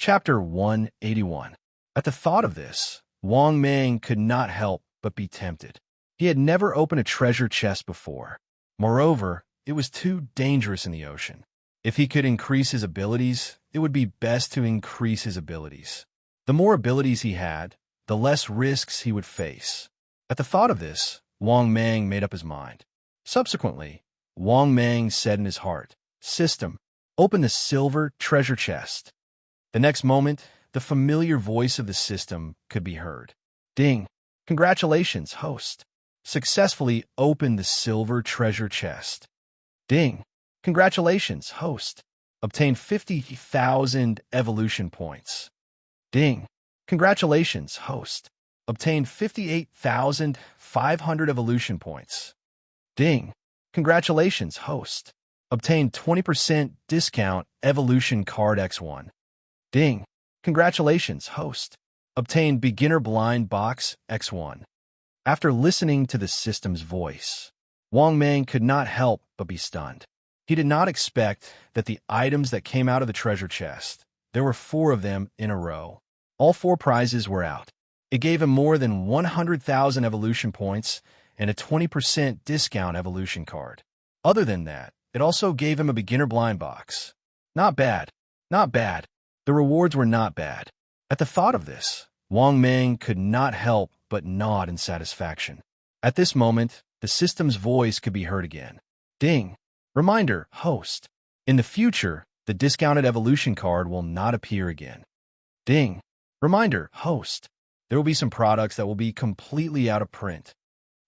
Chapter 181. At the thought of this, Wang Mang could not help but be tempted. He had never opened a treasure chest before. Moreover, it was too dangerous in the ocean. If he could increase his abilities, it would be best to increase his abilities. The more abilities he had, the less risks he would face. At the thought of this, Wang Mang made up his mind. Subsequently, Wang Mang said in his heart, "System, open the silver treasure chest." The next moment, the familiar voice of the system could be heard. "Ding! Congratulations, host. Successfully opened the silver treasure chest." "Ding! Congratulations, host. Obtained 50,000 evolution points." "Ding! Congratulations, host. Obtained 58,500 evolution points." "Ding! Congratulations, host. Obtained 20% discount evolution card X1." "Ding! Congratulations, host. Obtained beginner blind box X1." After listening to the system's voice, Wang Mang could not help but be stunned. He did not expect that the items that came out of the treasure chest, there were 4 of them in a row. All 4 prizes were out. It gave him more than 100,000 evolution points and a 20% discount evolution card. Other than that, it also gave him a beginner blind box. Not bad. Not bad. The rewards were not bad. At the thought of this, Wang Mang could not help but nod in satisfaction. At this moment, the system's voice could be heard again. "Ding! Reminder, host. In the future, the discounted evolution card will not appear again." "Ding! Reminder, host. There will be some products that will be completely out of print."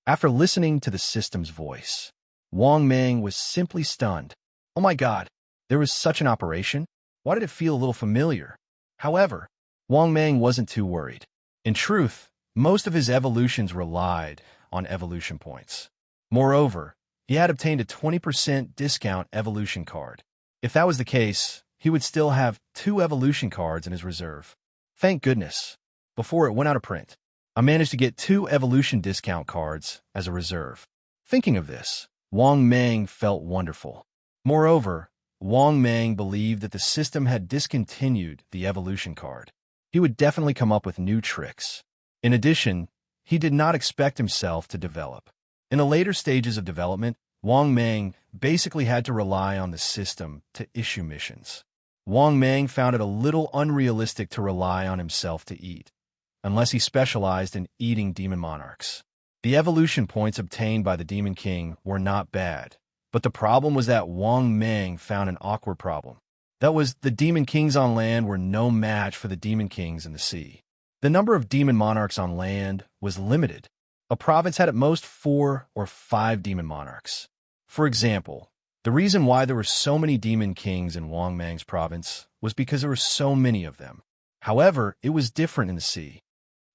After listening to the system's voice, Wang Mang was simply stunned. Oh my god, there was such an operation? Why did it feel a little familiar? However, Wang Mang wasn't too worried. In truth, most of his evolutions relied on evolution points. Moreover, he had obtained a 20% discount evolution card. If that was the case, he would still have 2 evolution cards in his reserve. Thank goodness. Before it went out of print, I managed to get 2 evolution discount cards as a reserve. Thinking of this, Wang Mang felt wonderful. Moreover, Wang Mang believed that the system had discontinued the evolution card. He would definitely come up with new tricks. In addition, he did not expect himself to develop. In the later stages of development, Wang Mang basically had to rely on the system to issue missions. Wang Mang found it a little unrealistic to rely on himself to eat, unless he specialized in eating demon monarchs. The evolution points obtained by the Demon King were not bad, but the problem was that Wang Mang found an awkward problem. That was, the Demon Kings on land were no match for the Demon Kings in the sea. The number of demon monarchs on land was limited. A province had at most 4 or 5 demon monarchs. For example, the reason why there were so many demon kings in Wang Mang's province was because there were so many of them. However, it was different in the sea.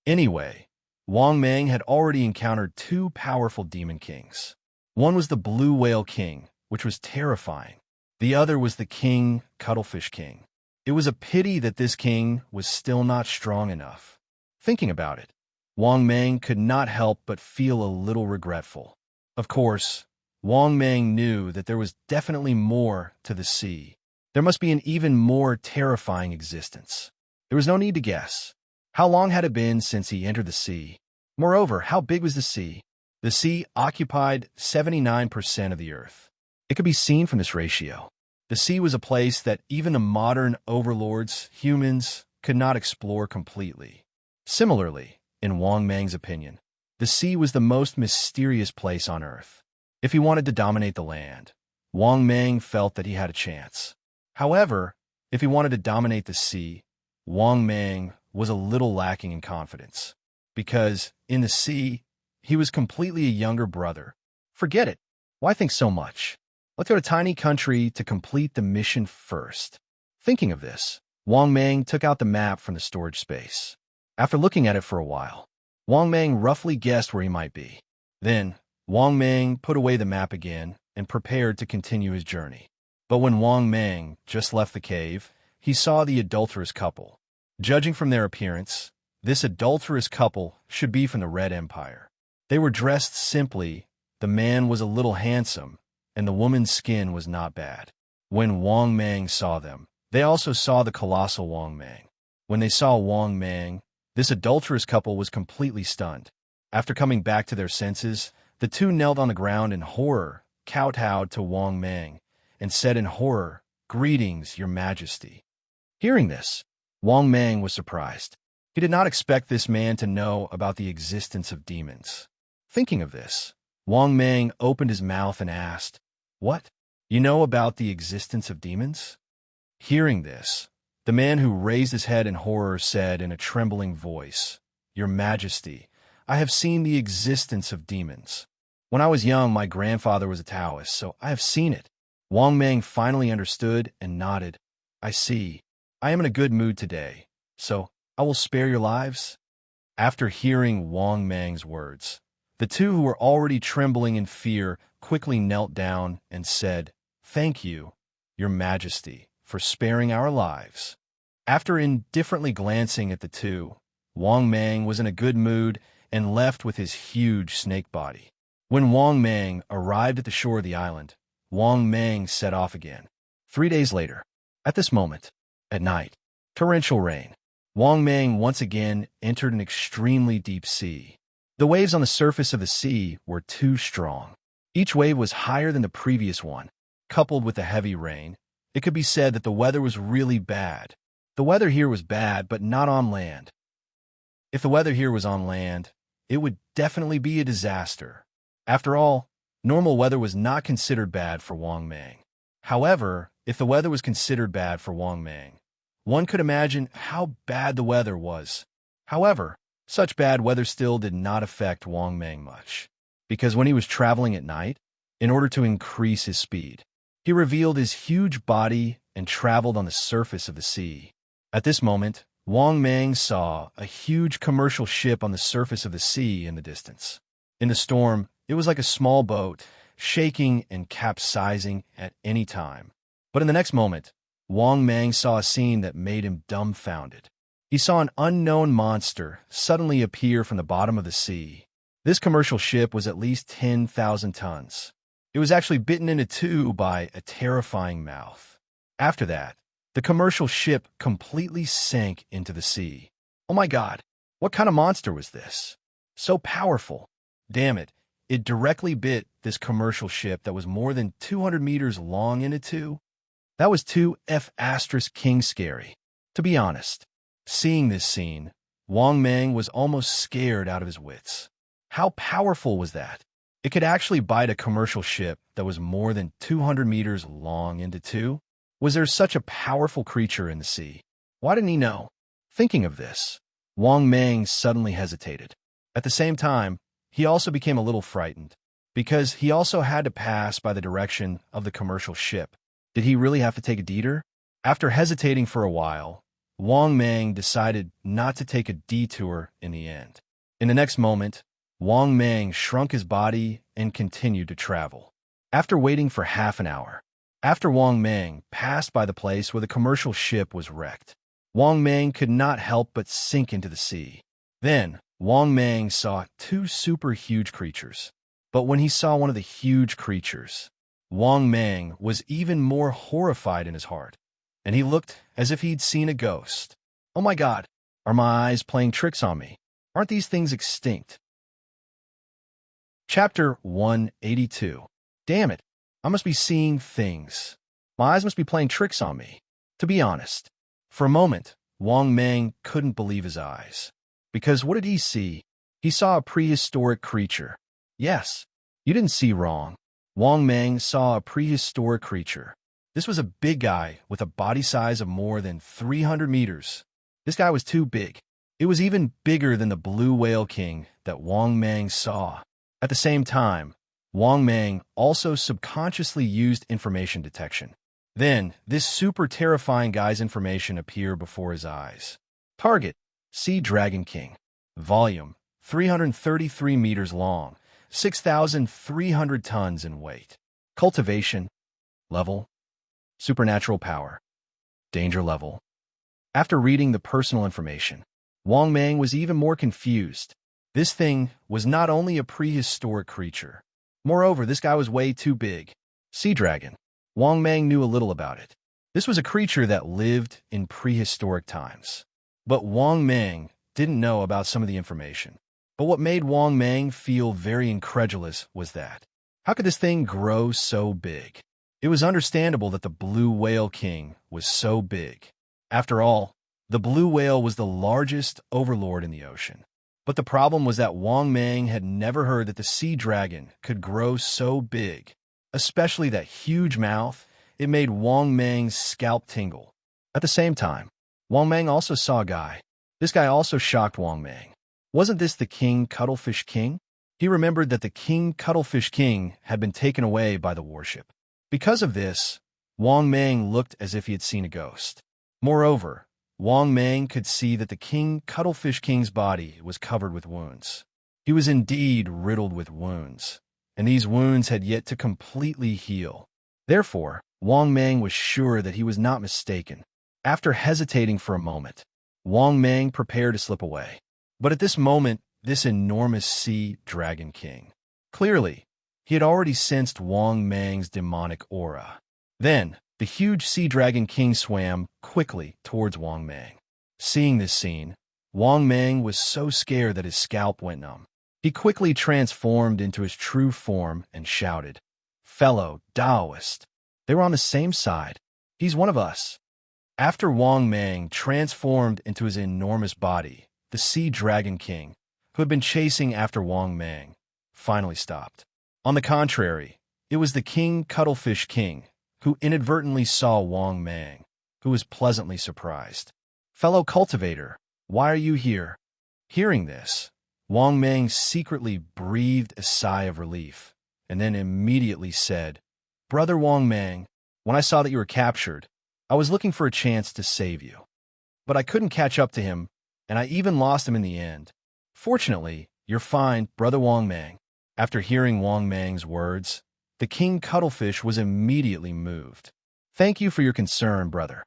Anyway, Wang Mang had already encountered 2 powerful demon kings. One was the Blue Whale King, which was terrifying. The other was the King Cuttlefish King. It was a pity that this king was still not strong enough. Thinking about it, Wang Mang could not help but feel a little regretful. Of course, Wang Mang knew that there was definitely more to the sea. There must be an even more terrifying existence. There was no need to guess. How long had it been since he entered the sea? Moreover, how big was the sea? The sea occupied 79% of the earth. It could be seen from this ratio. The sea was a place that even the modern overlords, humans, could not explore completely. Similarly, in Wang Mang's opinion, the sea was the most mysterious place on earth. If he wanted to dominate the land, Wang Mang felt that he had a chance. However, if he wanted to dominate the sea, Wang Mang was a little lacking in confidence. Because, in the sea, he was completely a younger brother. Forget it. Why think so much? Let's go to a tiny country to complete the mission first. Thinking of this, Wang Mang took out the map from the storage space. After looking at it for a while, Wang Mang roughly guessed where he might be. Then, Wang Mang put away the map again and prepared to continue his journey. But when Wang Mang just left the cave, he saw the adulterous couple. Judging from their appearance, this adulterous couple should be from the Red Empire. They were dressed simply, the man was a little handsome, and the woman's skin was not bad. When Wang Mang saw them, they also saw the colossal Wang Mang. When they saw Wang Mang, this adulterous couple was completely stunned. After coming back to their senses, the two knelt on the ground in horror, kowtowed to Wang Mang, and said in horror, "Greetings, Your Majesty." Hearing this, Wang Mang was surprised. He did not expect this man to know about the existence of demons. Thinking of this, Wang Mang opened his mouth and asked, "What? You know about the existence of demons?" Hearing this, the man who raised his head in horror said in a trembling voice, "Your Majesty, I have seen the existence of demons. When I was young, my grandfather was a Taoist, so I have seen it." Wang Mang finally understood and nodded. "I see. I am in a good mood today, so I will spare your lives." After hearing Wang Mang's words, the two who were already trembling in fear quickly knelt down and said, "Thank you, Your Majesty, for sparing our lives." After indifferently glancing at the two, Wang Mang was in a good mood and left with his huge snake body. When Wang Mang arrived at the shore of the island, Wang Mang set off again. 3 days later, at this moment, at night, torrential rain, Wang Mang once again entered an extremely deep sea. The waves on the surface of the sea were too strong. Each wave was higher than the previous one. Coupled with the heavy rain, it could be said that the weather was really bad. The weather here was bad, but not on land. If the weather here was on land, it would definitely be a disaster. After all, normal weather was not considered bad for Wang Mang. However, if the weather was considered bad for Wang Mang, one could imagine how bad the weather was. However, such bad weather still did not affect Wang Mang much, because when he was traveling at night, in order to increase his speed, he revealed his huge body and traveled on the surface of the sea. At this moment, Wang Mang saw a huge commercial ship on the surface of the sea in the distance. In the storm, it was like a small boat, shaking and capsizing at any time. But in the next moment, Wang Mang saw a scene that made him dumbfounded. He saw an unknown monster suddenly appear from the bottom of the sea. This commercial ship was at least 10,000 tons. It was actually bitten into two by a terrifying mouth. After that, the commercial ship completely sank into the sea. Oh my God, what kind of monster was this? So powerful. Damn it, it directly bit this commercial ship that was more than 200 meters long into two. That was too king scary. To be honest, seeing this scene, Wang Mang was almost scared out of his wits. How powerful was that? It could actually bite a commercial ship that was more than 200 meters long into two? Was there such a powerful creature in the sea? Why didn't he know? Thinking of this, Wang Mang suddenly hesitated. At the same time, he also became a little frightened, because he also had to pass by the direction of the commercial ship. Did he really have to take a detour? After hesitating for a while, Wang Mang decided not to take a detour in the end. In the next moment, Wang Mang shrunk his body and continued to travel. After waiting for half an hour, after Wang Mang passed by the place where the commercial ship was wrecked, Wang Mang could not help but sink into the sea. Then, Wang Mang saw two super huge creatures. But when he saw one of the huge creatures, Wang Mang was even more horrified in his heart, and he looked as if he'd seen a ghost. Oh my God, are my eyes playing tricks on me? Aren't these things extinct? Chapter 182. Damn it, I must be seeing things. My eyes must be playing tricks on me. To be honest, for a moment, Wang Mang couldn't believe his eyes. Because what did he see? He saw a prehistoric creature. Yes, you didn't see wrong. Wang Mang saw a prehistoric creature. This was a big guy with a body size of more than 300 meters. This guy was too big. It was even bigger than the blue whale king that Wang Mang saw. At the same time, Wang Mang also subconsciously used information detection. Then, this super terrifying guy's information appeared before his eyes. Target: Sea Dragon King. Volume: 333 meters long, 6,300 tons in weight. Cultivation: Level: Supernatural power. Danger level. After reading the personal information, Wang Mang was even more confused. This thing was not only a prehistoric creature. Moreover, this guy was way too big. Sea dragon. Wang Mang knew a little about it. This was a creature that lived in prehistoric times. But Wang Mang didn't know about some of the information. But what made Wang Mang feel very incredulous was that, how could this thing grow so big? It was understandable that the blue whale king was so big. After all, the blue whale was the largest overlord in the ocean. But the problem was that Wang Mang had never heard that the sea dragon could grow so big. Especially that huge mouth, it made Wang Mang's scalp tingle. At the same time, Wang Mang also saw a guy. This guy also shocked Wang Mang. Wasn't this the King Cuttlefish King? He remembered that the King Cuttlefish King had been taken away by the warship. Because of this, Wang Mang looked as if he had seen a ghost. Moreover, Wang Mang could see that the King Cuttlefish King's body was covered with wounds. He was indeed riddled with wounds, and these wounds had yet to completely heal. Therefore, Wang Mang was sure that he was not mistaken. After hesitating for a moment, Wang Mang prepared to slip away. But at this moment, this enormous sea dragon king. Clearly, he had already sensed Wang Mang's demonic aura. Then, the huge sea dragon king swam quickly towards Wang Mang. Seeing this scene, Wang Mang was so scared that his scalp went numb. He quickly transformed into his true form and shouted, "Fellow Taoist!" They were on the same side. He's one of us. After Wang Mang transformed into his enormous body, the Sea Dragon King, who had been chasing after Wang Mang, finally stopped. On the contrary, it was the King Cuttlefish King, who inadvertently saw Wang Mang, who was pleasantly surprised. "Fellow cultivator, why are you here?" Hearing this, Wang Mang secretly breathed a sigh of relief, and then immediately said, "Brother Wang Mang, when I saw that you were captured, I was looking for a chance to save you. But I couldn't catch up to him, and I even lost him in the end. Fortunately, you're fine, Brother Wang Mang." After hearing Wang Mang's words, the King Cuttlefish was immediately moved. "Thank you for your concern, brother.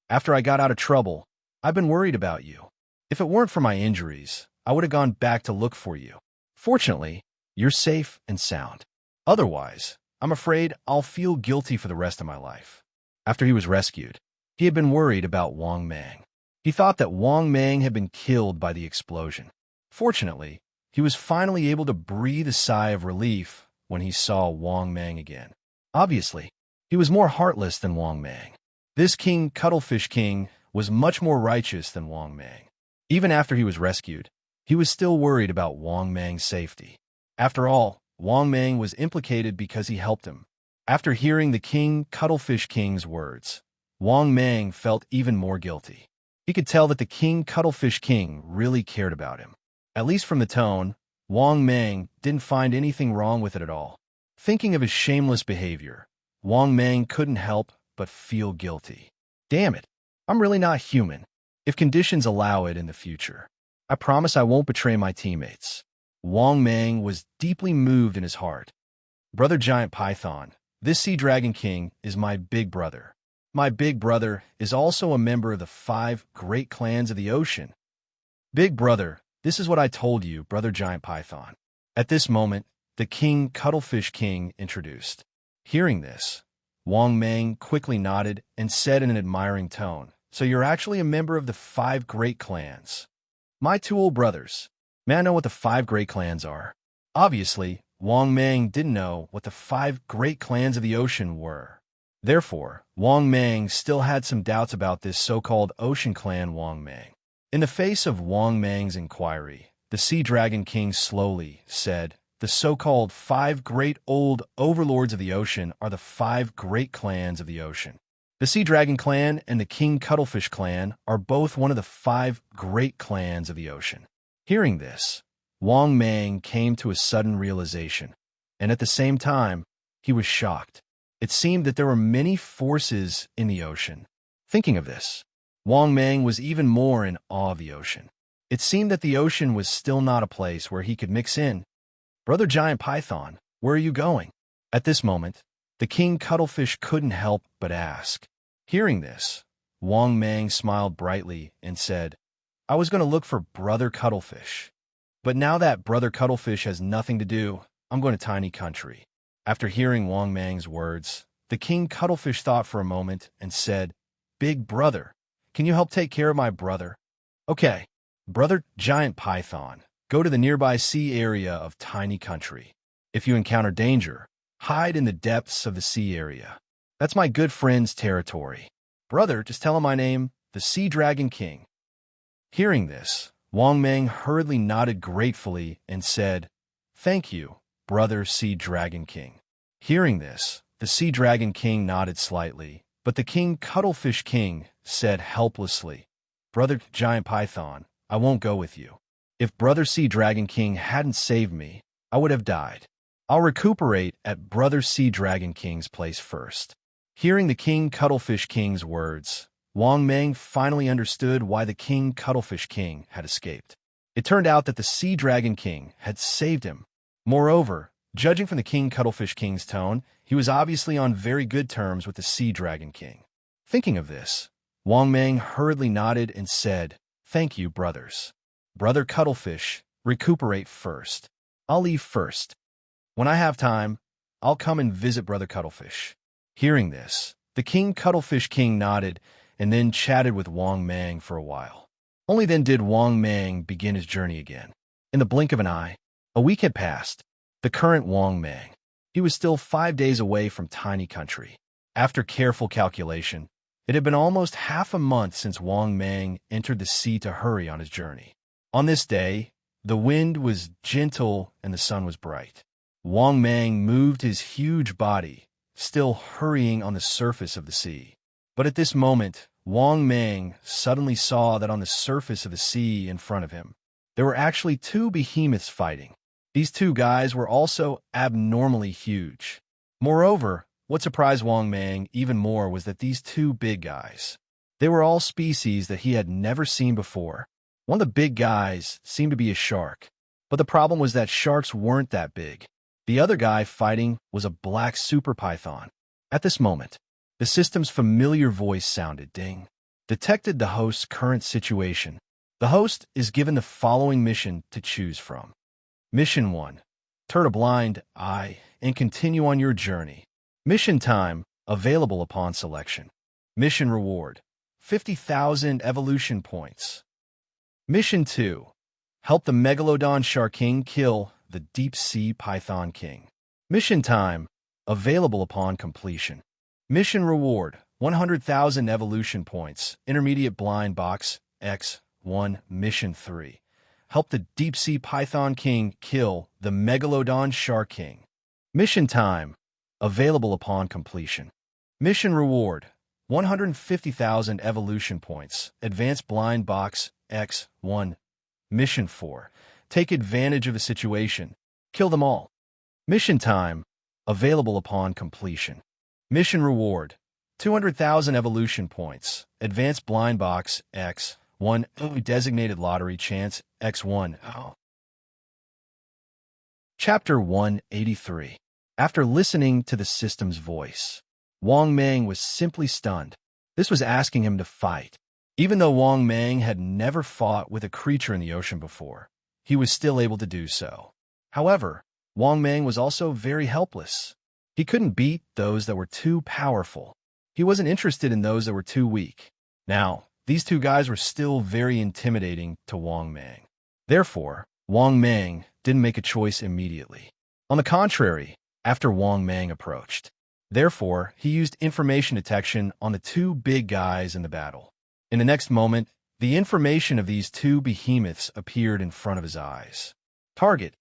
After I got out of trouble, I've been worried about you. If it weren't for my injuries, I would have gone back to look for you. Fortunately, you're safe and sound. Otherwise, I'm afraid I'll feel guilty for the rest of my life." After he was rescued, he had been worried about Wang Mang. He thought that Wang Mang had been killed by the explosion. Fortunately, he was finally able to breathe a sigh of relief when he saw Wang Mang again. Obviously, he was more heartless than Wang Mang. This King Cuttlefish King was much more righteous than Wang Mang. Even after he was rescued, he was still worried about Wang Mang's safety. After all, Wang Mang was implicated because he helped him. After hearing the King Cuttlefish King's words, Wang Mang felt even more guilty. He could tell that the King Cuttlefish King really cared about him. At least from the tone, Wang Mang didn't find anything wrong with it at all. Thinking of his shameless behavior, Wang Mang couldn't help but feel guilty. Damn it, I'm really not human. If conditions allow it in the future, I promise I won't betray my teammates. Wang Mang was deeply moved in his heart. Brother Giant Python, this Sea Dragon King is my big brother. My big brother is also a member of the 5 great clans of the ocean. Big brother, this is what I told you, Brother Giant Python. At this moment, the King Cuttlefish King introduced. Hearing this, Wang Mang quickly nodded and said in an admiring tone, "So you're actually a member of the 5 great clans. My 2 old brothers. May I know what the 5 great clans are?" Obviously, Wang Mang didn't know what the 5 great clans of the ocean were. Therefore, Wang Mang still had some doubts about this so-called ocean clan Wang Mang. In the face of Wang Mang's inquiry, the Sea Dragon King slowly said, "The so-called 5 great old overlords of the ocean are the 5 great clans of the ocean. The Sea Dragon Clan and the King Cuttlefish Clan are both one of the 5 great clans of the ocean." Hearing this, Wang Mang came to a sudden realization, and at the same time, he was shocked. It seemed that there were many forces in the ocean. Thinking of this, Wang Mang was even more in awe of the ocean. It seemed that the ocean was still not a place where he could mix in. "Brother Giant Python, where are you going?" At this moment, the King Cuttlefish couldn't help but ask. Hearing this, Wang Mang smiled brightly and said, "I was going to look for Brother Cuttlefish. But now that Brother Cuttlefish has nothing to do, I'm going to Tiny Country." After hearing Wang Mang's words, the King Cuttlefish thought for a moment and said, "Big brother, can you help take care of my brother? Okay, brother giant python, go to the nearby sea area of tiny country. If you encounter danger, hide in the depths of the sea area. That's my good friend's territory. Brother, just tell him my name, the Sea Dragon King. Hearing this, Wang Meng hurriedly nodded gratefully and said, Thank you, brother Sea Dragon King. Hearing this, the Sea Dragon King nodded slightly, but the King Cuttlefish King said helplessly, Brother Giant Python, I won't go with you. If Brother Sea Dragon King hadn't saved me, I would have died. I'll recuperate at Brother Sea Dragon King's place first. Hearing the King Cuttlefish King's words, Wang Meng finally understood why the King Cuttlefish King had escaped. It turned out that the Sea Dragon King had saved him. Moreover, judging from the King Cuttlefish King's tone, he was obviously on very good terms with the Sea Dragon King. Thinking of this, Wang Meng hurriedly nodded and said, Thank you, brothers. Brother Cuttlefish, recuperate first. I'll leave first. When I have time, I'll come and visit Brother Cuttlefish. Hearing this, the King Cuttlefish King nodded and then chatted with Wang Meng for a while. Only then did Wang Meng begin his journey again. In the blink of an eye, a week had passed. The current Wang Meng. He was still 5 days away from tiny country. After careful calculation, it had been almost half a month since Wang Meng entered the sea to hurry on his journey. On this day, the wind was gentle and the sun was bright. Wang Meng moved his huge body, still hurrying on the surface of the sea. But at this moment, Wang Meng suddenly saw that on the surface of the sea in front of him, there were actually two behemoths fighting. These two guys were also abnormally huge. Moreover, what surprised Wang Meng even more was that these two big guys, they were all species that he had never seen before. One of the big guys seemed to be a shark, but the problem was that sharks weren't that big. The other guy fighting was a black super python. At this moment, the system's familiar voice sounded. Ding. Detected the host's current situation. The host is given the following mission to choose from. Mission 1. Turn a blind eye and continue on your journey. Mission time, available upon selection. Mission reward, 50,000 evolution points. Mission 2. Help the Megalodon Shark King kill the Deep Sea Python King. Mission time, available upon completion. Mission reward, 100,000 evolution points. Intermediate blind box, X1. Mission 3. Help the Deep Sea Python King kill the Megalodon Shark King. Mission time, available upon completion. Mission reward, 150,000 evolution points. Advanced blind box, X1. Mission 4. Take advantage of the situation. Kill them all. Mission time, available upon completion. Mission reward, 200,000 evolution points. Advanced blind box, X1. Designated lottery chance, X1. Chapter 183. After listening to the system's voice, Wang Meng was simply stunned. This was asking him to fight. Even though Wang Meng had never fought with a creature in the ocean before, he was still able to do so. However, Wang Meng was also very helpless. He couldn't beat those that were too powerful. He wasn't interested in those that were too weak. Now, these two guys were still very intimidating to Wang Meng. Therefore, Wang Meng didn't make a choice immediately. On the contrary, after Wang Meng approached. Therefore, he used information detection on the two big guys in the battle. In the next moment, the information of these two behemoths appeared in front of his eyes. Target: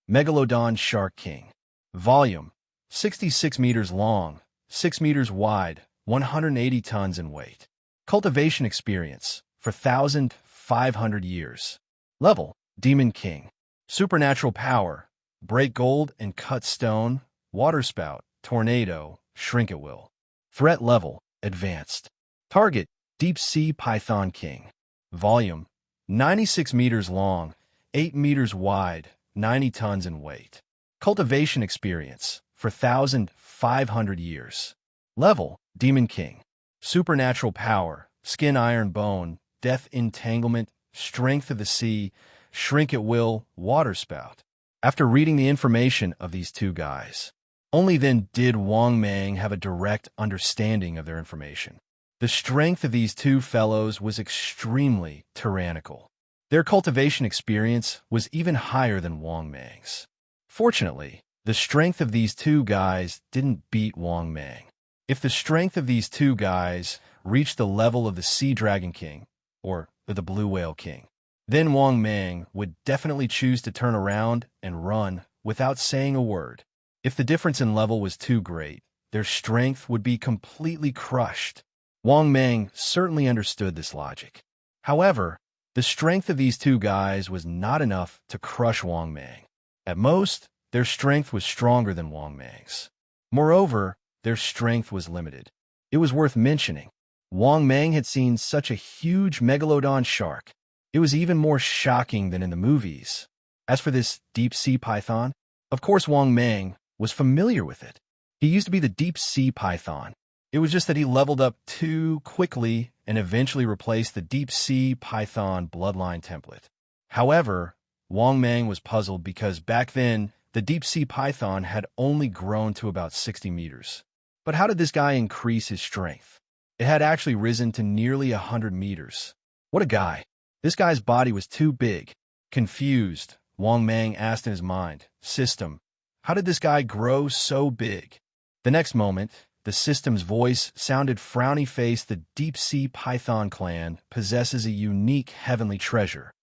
Megalodon Shark King. Volume: 66 meters long, 6 meters wide, 180 tons in weight. Cultivation experience: 4,500 years. Level: Demon King. Supernatural power: break gold and cut stone, water spout, tornado, shrink at will. Threat level: advanced. Target: Deep Sea Python King. Volume: 96 meters long, 8 meters wide, 90 tons in weight. Cultivation experience: 4,500 years. Level: Demon King. Supernatural power: skin iron bone, death entanglement, strength of the sea, shrink at will, water spout. After reading the information of these two guys, only then did Wang Meng have a direct understanding of their information. The strength of these two fellows was extremely tyrannical. Their cultivation experience was even higher than Wang Mang's. Fortunately, the strength of these two guys didn't beat Wang Mang. If the strength of these two guys reached the level of the Sea Dragon King, or the Blue Whale King, then Wang Mang would definitely choose to turn around and run without saying a word. If the difference in level was too great, their strength would be completely crushed. Wang Mang certainly understood this logic. However, the strength of these two guys was not enough to crush Wang Mang. At most, their strength was stronger than Wang Mang's. Moreover, their strength was limited. It was worth mentioning. Wang Mang had seen such a huge megalodon shark. It was even more shocking than in the movies. As for this deep-sea python, of course Wang Mang was familiar with it. He used to be the deep-sea python. It was just that he leveled up too quickly and eventually replaced the deep-sea python bloodline template. However, Wang Mang was puzzled because back then, the deep-sea python had only grown to about 60 meters. But how did this guy increase his strength? It had actually risen to nearly 100 meters. What a guy. This guy's body was too big. Confused, Wang Mang asked in his mind, "System, how did this guy grow so big?" The next moment, the system's voice sounded frowny-faced. The deep-sea python clan possesses a unique heavenly treasure.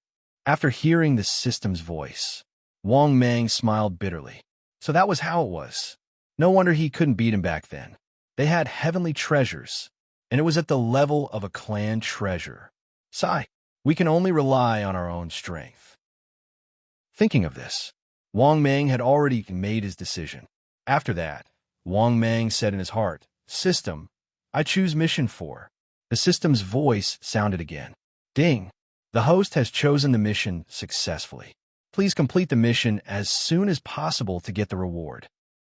After hearing the system's voice, Wang Mang smiled bitterly. So that was how it was. No wonder he couldn't beat him back then. They had heavenly treasures, and it was at the level of a clan treasure. Sigh, we can only rely on our own strength. Thinking of this, Wang Mang had already made his decision. After that, Wang Mang said in his heart, "System, I choose mission 4. The system's voice sounded again. Ding! The host has chosen the mission successfully. Please complete the mission as soon as possible to get the reward.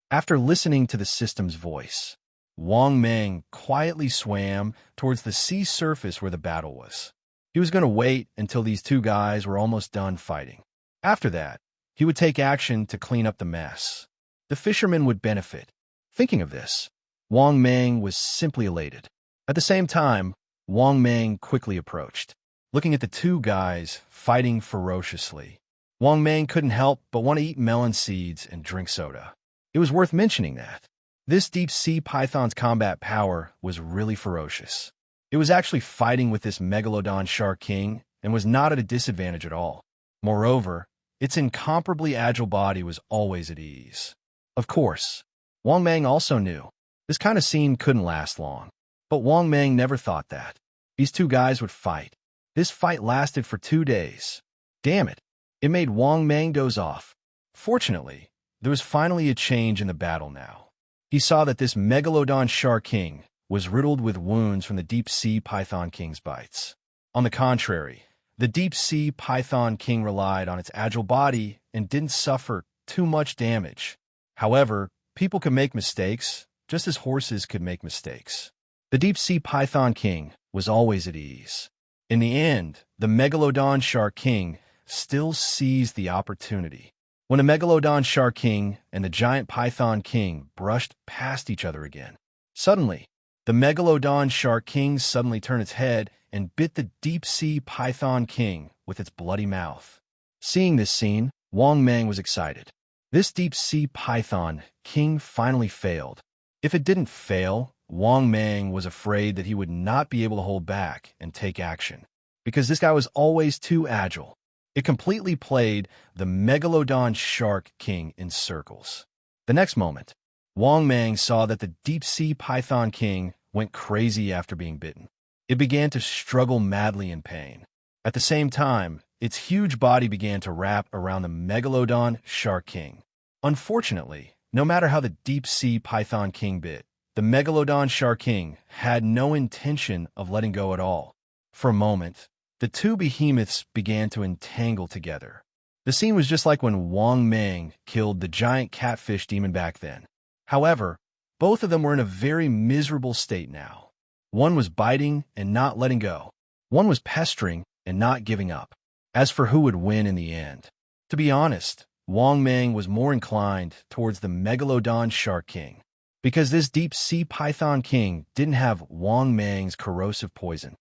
After listening to the system's voice, Wang Mang quietly swam towards the sea surface where the battle was. He was going to wait until these two guys were almost done fighting. After that, he would take action to clean up the mess. The fishermen would benefit. Thinking of this, Wang Mang was simply elated. At the same time, Wang Mang quickly approached, looking at the two guys fighting ferociously. Wang Mang couldn't help but want to eat melon seeds and drink soda. It was worth mentioning that this deep-sea python's combat power was really ferocious. It was actually fighting with this megalodon shark king and was not at a disadvantage at all. Moreover, its incomparably agile body was always at ease. Of course, Wang Mang also knew this kind of scene couldn't last long. But Wang Mang never thought that these two guys would fight. This fight lasted for 2 days. Damn it. It made Wang Mang doze off. Fortunately, there was finally a change in the battle now. He saw that this megalodon shark king was riddled with wounds from the deep-sea python king's bites. On the contrary, the deep-sea python king relied on its agile body and didn't suffer too much damage. However, people could make mistakes, just as horses could make mistakes. The deep-sea python king was always at ease. In the end, the megalodon shark king still seized the opportunity. When the megalodon shark king and the giant python king brushed past each other again, suddenly, the megalodon shark king suddenly turned its head and bit the deep-sea python king with its bloody mouth. Seeing this scene, Wang Mang was excited. This deep-sea python king finally failed. If it didn't fail, Wang Mang was afraid that he would not be able to hold back and take action, because this guy was always too agile. It completely played the megalodon shark king in circles. The next moment, Wang Mang saw that the deep-sea python king went crazy after being bitten. It began to struggle madly in pain. At the same time, its huge body began to wrap around the megalodon shark king. Unfortunately, no matter how the deep-sea python king bit, the megalodon shark king had no intention of letting go at all. For a moment, the two behemoths began to entangle together. The scene was just like when Wang Mang killed the giant catfish demon back then. However, both of them were in a very miserable state now. One was biting and not letting go. One was pestering and not giving up. As for who would win in the end, to be honest, Wang Mang was more inclined towards the megalodon shark king. because this deep-sea python king didn't have Wang Mang's corrosive poison.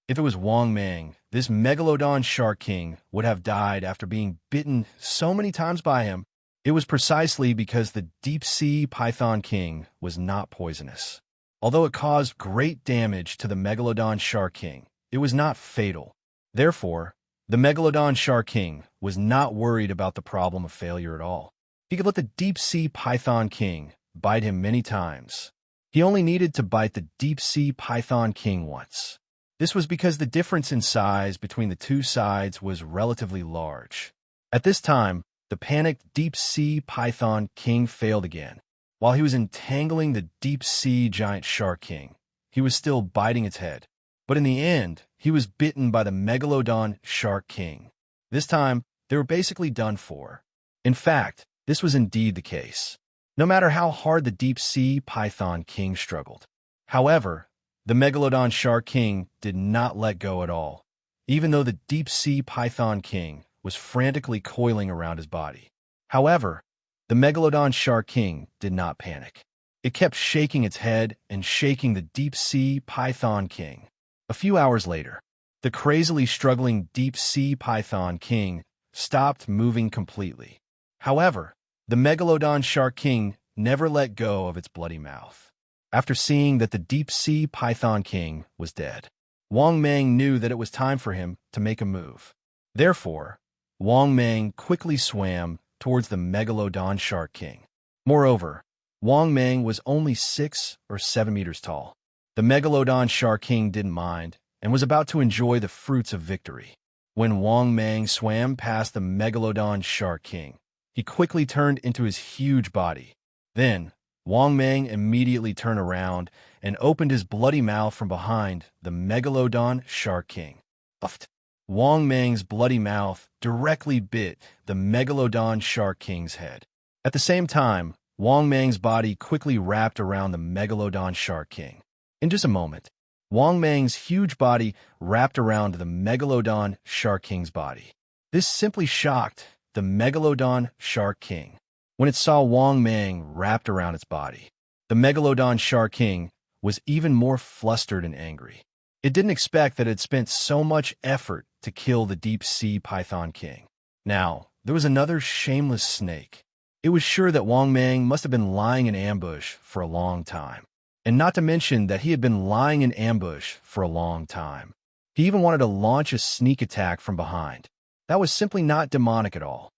If it was Wang Mang, this megalodon shark king would have died after being bitten so many times by him. It was precisely because the deep-sea python king was not poisonous. Although it caused great damage to the megalodon shark king, it was not fatal. Therefore, the megalodon shark king was not worried about the problem of failure at all. He could let the deep-sea python king bite him many times. He only needed to bite the deep-sea python king once. This was because the difference in size between the two sides was relatively large. At this time, the panicked deep-sea python king failed again. While he was entangling the deep-sea giant shark king, he was still biting its head. But in the end, he was bitten by the megalodon shark king. This time, they were basically done for. In fact, this was indeed the case, no matter how hard the deep-sea python king struggled. However, the megalodon shark king did not let go at all, even though the deep-sea python king was frantically coiling around his body. However, the megalodon shark king did not panic. It kept shaking its head and shaking the deep-sea python king. A few hours later, the crazily struggling deep-sea python king stopped moving completely. However, the megalodon shark king never let go of its bloody mouth. After seeing that the deep-sea python king was dead, Wang Mang knew that it was time for him to make a move. Therefore, Wang Mang quickly swam towards the megalodon shark king. Moreover, Wang Mang was only 6 or 7 meters tall. The megalodon shark king didn't mind and was about to enjoy the fruits of victory. When Wang Mang swam past the megalodon shark king, he quickly turned into his huge body. Then, Wang Mang immediately turned around and opened his bloody mouth from behind the megalodon shark king. Puffed. Wang Mang's bloody mouth directly bit the megalodon shark king's head. At the same time, Wang Mang's body quickly wrapped around the megalodon shark king. In just a moment, Wang Mang's huge body wrapped around the megalodon shark king's body. This simply shocked the megalodon shark king. When it saw Wang Mang wrapped around its body, the megalodon shark king was even more flustered and angry. It didn't expect that it had spent so much effort to kill the deep-sea python king. Now, there was another shameless snake. It was sure that Wang Mang must have been lying in ambush for a long time. And not to mention that he had been lying in ambush for a long time. He even wanted to launch a sneak attack from behind. That was simply not demonic at all.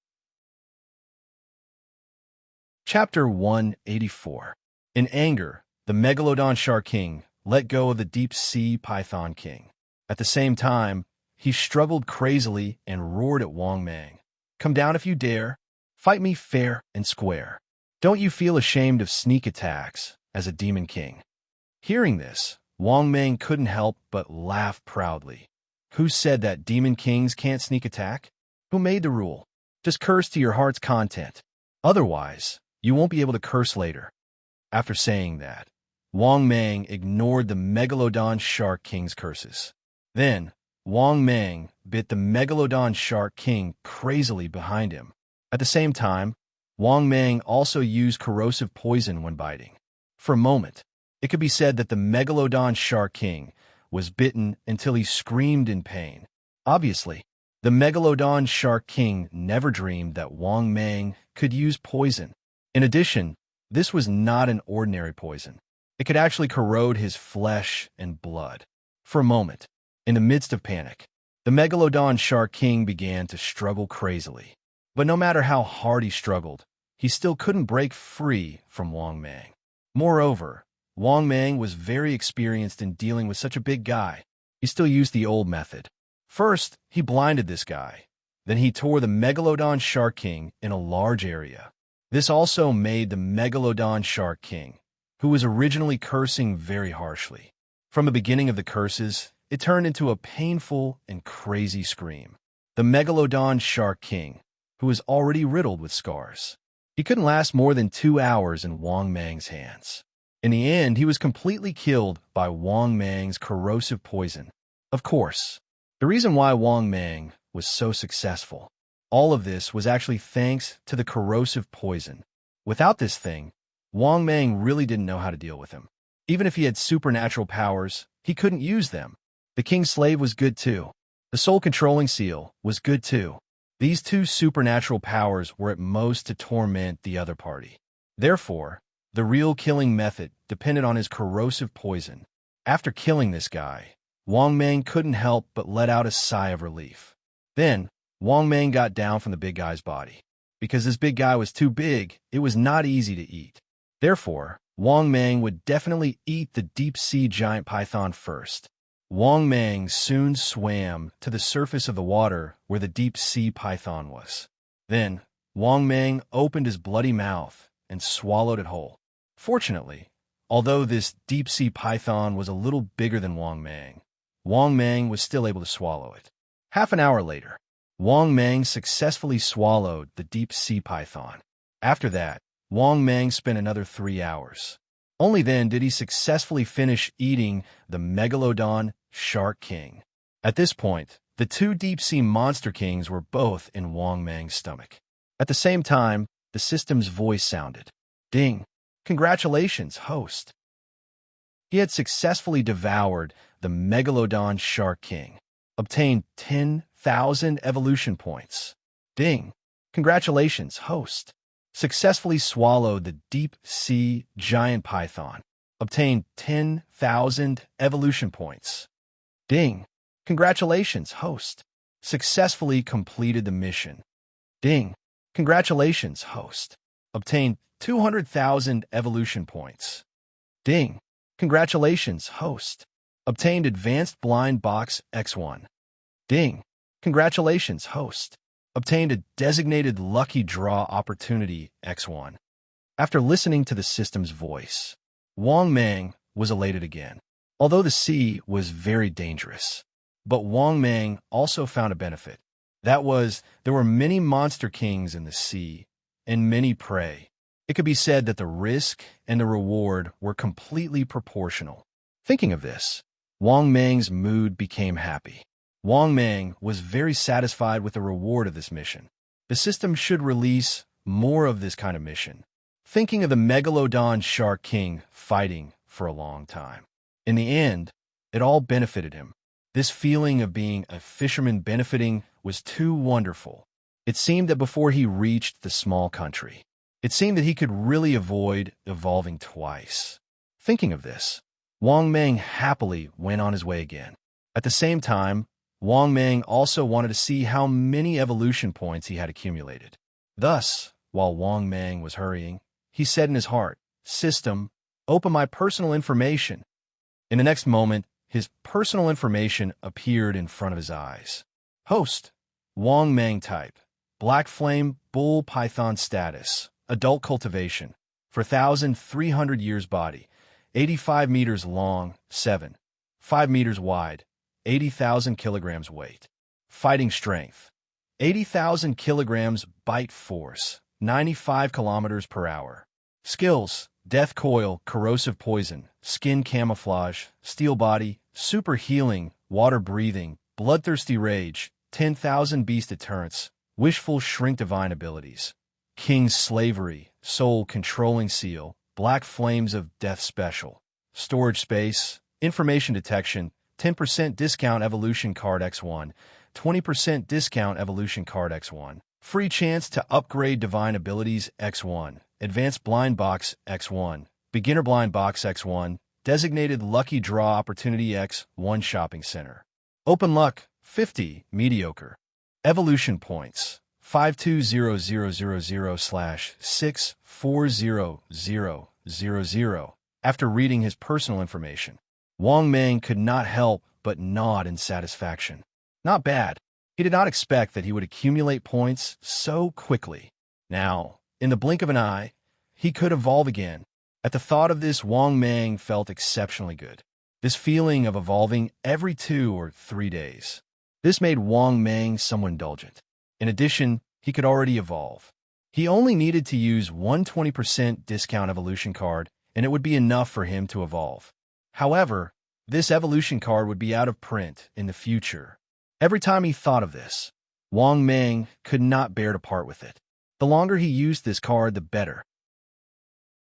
Chapter 184. In anger, the megalodon shark king let go of the deep-sea python king. At the same time, he struggled crazily and roared at Wang Mang. "Come down if you dare. Fight me fair and square. Don't you feel ashamed of sneak attacks as a demon king?" Hearing this, Wang Mang couldn't help but laugh proudly. Who said that demon kings can't sneak attack? Who made the rule? Just curse to your heart's content. Otherwise, you won't be able to curse later. After saying that, Wang Mang ignored the megalodon shark king's curses. Then, Wang Mang bit the megalodon shark king crazily behind him. At the same time, Wang Mang also used corrosive poison when biting. For a moment, it could be said that the megalodon shark king was bitten until he screamed in pain. Obviously, the megalodon shark king never dreamed that Wang Mang could use poison. In addition, this was not an ordinary poison. It could actually corrode his flesh and blood. For a moment, in the midst of panic, the megalodon shark king began to struggle crazily. But no matter how hard he struggled, he still couldn't break free from Wang Mang. Moreover, Wang Mang was very experienced in dealing with such a big guy. He still used the old method. First, he blinded this guy. Then he tore the megalodon shark king in a large area. This also made the megalodon shark king, who was originally cursing very harshly. From the beginning of the curses, it turned into a painful and crazy scream. The megalodon shark king, who was already riddled with scars. He couldn't last more than 2 hours in Wang Mang's hands. In the end, he was completely killed by Wang Mang's corrosive poison. Of course, the reason why Wang Mang was so successful, all of this was actually thanks to the corrosive poison. Without this thing, Wang Mang really didn't know how to deal with him. Even if he had supernatural powers, he couldn't use them. The king's slave was good too. The soul controlling seal was good too. These two supernatural powers were at most to torment the other party. Therefore, the real killing method depended on his corrosive poison. After killing this guy, Wang Mang couldn't help but let out a sigh of relief. Then, Wang Mang got down from the big guy's body. Because this big guy was too big, it was not easy to eat. Therefore, Wang Mang would definitely eat the deep-sea giant python first. Wang Mang soon swam to the surface of the water where the deep-sea python was. Then, Wang Mang opened his bloody mouth and swallowed it whole. Fortunately, although this deep-sea python was a little bigger than Wang Mang was still able to swallow it. Half an hour later, Wang Mang successfully swallowed the deep-sea python. After that, Wang Mang spent another 3 hours. Only then did he successfully finish eating the Megalodon Shark King. At this point, the two deep-sea monster kings were both in Wang Mang's stomach. At the same time, the system's voice sounded. Ding! Congratulations, host! He had successfully devoured the Megalodon Shark King, obtained 10,000 evolution points. Ding! Congratulations, host! Successfully swallowed the deep-sea giant python, obtained 10,000 evolution points. Ding! Congratulations, host! Successfully completed the mission. Ding! Congratulations, host! Obtained 200,000 evolution points. Ding! Congratulations, host! Obtained Advanced Blind Box X1. Ding! Congratulations, host! Obtained a designated lucky draw opportunity X1. After listening to the system's voice, Wang Mang was elated again. Although the sea was very dangerous, but Wang Mang also found a benefit. That was, there were many monster kings in the sea, and many prey. It could be said that the risk and the reward were completely proportional. Thinking of this, Wang Mang's mood became happy. Wang Mang was very satisfied with the reward of this mission. The system should release more of this kind of mission. Thinking of the Megalodon Shark King fighting for a long time. In the end, it all benefited him. This feeling of being a fisherman benefiting was too wonderful. It seemed that before he reached the small country, it seemed that he could really avoid evolving twice. Thinking of this, Wang Mang happily went on his way again. At the same time, Wang Mang also wanted to see how many evolution points he had accumulated. Thus, while Wang Mang was hurrying, he said in his heart, "System, open my personal information." In the next moment, his personal information appeared in front of his eyes. Host, Wang Mang type, Black Flame Bull Python status, adult cultivation, 4,300 years body, 85 meters long, 5 meters wide, 80,000 kilograms weight. Fighting strength, 80,000 kilograms. Bite force, 95 kilometers per hour. Skills, death coil, corrosive poison, skin camouflage, steel body, super healing, water breathing, bloodthirsty rage, 10,000 beast deterrence, wishful shrink divine abilities. King's slavery, soul controlling seal, black flames of death special. Storage space, information detection, 10% discount evolution card X1, 20% discount evolution card X1, free chance to upgrade divine abilities X1, advanced blind box X1, beginner blind box X1, designated lucky draw opportunity X1 shopping center. Open luck, 50, mediocre. Evolution points, 520000/640000. After reading his personal information, Wang Mang could not help but nod in satisfaction. Not bad. He did not expect that he would accumulate points so quickly. Now, in the blink of an eye, he could evolve again. At the thought of this, Wang Mang felt exceptionally good. This feeling of evolving every 2 or 3 days. This made Wang Mang somewhat indulgent. In addition, he could already evolve. He only needed to use 120% discount evolution card, and it would be enough for him to evolve. However, this evolution card would be out of print in the future. Every time he thought of this, Wang Mang could not bear to part with it. The longer he used this card, the better.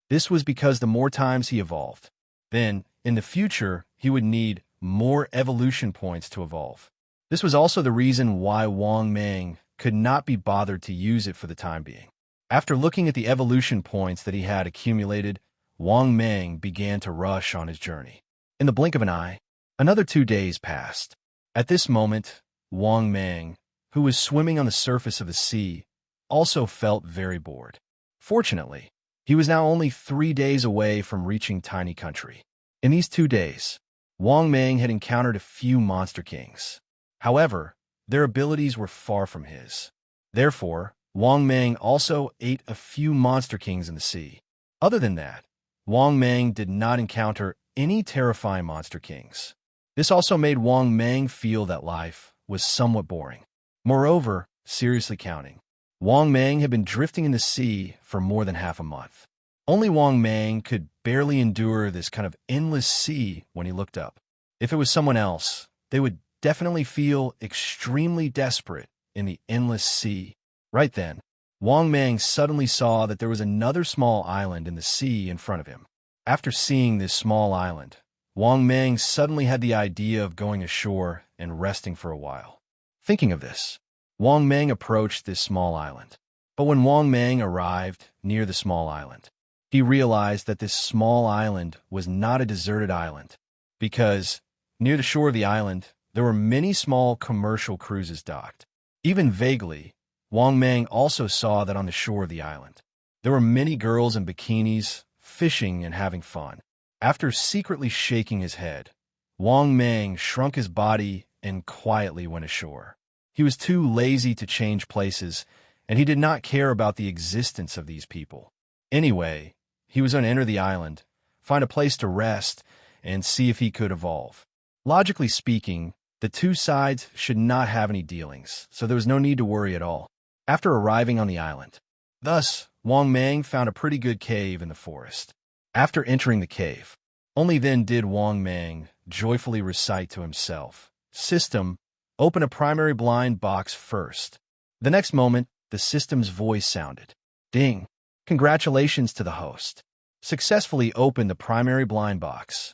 This was because the more times he evolved, then, in the future, he would need more evolution points to evolve. This was also the reason why Wang Mang could not be bothered to use it for the time being. After looking at the evolution points that he had accumulated, Wang Mang began to rush on his journey. In the blink of an eye, another 2 days passed. At this moment, Wang Mang, who was swimming on the surface of the sea, also felt very bored. Fortunately, he was now only 3 days away from reaching Tiny Country. In these 2 days, Wang Mang had encountered a few monster kings. However, their abilities were far from his. Therefore, Wang Mang also ate a few monster kings in the sea. Other than that, Wang Mang did not encounter any terrifying monster kings. This also made Wang Mang feel that life was somewhat boring. Moreover, seriously counting, Wang Mang had been drifting in the sea for more than half a month. Only Wang Mang could barely endure this kind of endless sea when he looked up. If it was someone else, they would definitely feel extremely desperate in the endless sea. Right then, Wang Mang suddenly saw that there was another small island in the sea in front of him. After seeing this small island, Wang Mang suddenly had the idea of going ashore and resting for a while. Thinking of this, Wang Mang approached this small island. But when Wang Mang arrived near the small island, he realized that this small island was not a deserted island, because near the shore of the island, there were many small commercial cruises docked. Even vaguely, Wang Mang also saw that on the shore of the island, there were many girls in bikinis, fishing and having fun. After secretly shaking his head, Wang Mang shrunk his body and quietly went ashore. He was too lazy to change places, and he did not care about the existence of these people. Anyway, he was going to enter the island, find a place to rest, and see if he could evolve. Logically speaking, the two sides should not have any dealings, so there was no need to worry at all. After arriving on the island, thus, Wang Mang found a pretty good cave in the forest. After entering the cave, only then did Wang Mang joyfully recite to himself, "System, open a primary blind box first." The next moment, the system's voice sounded. "Ding! Congratulations to the host. Successfully opened the primary blind box."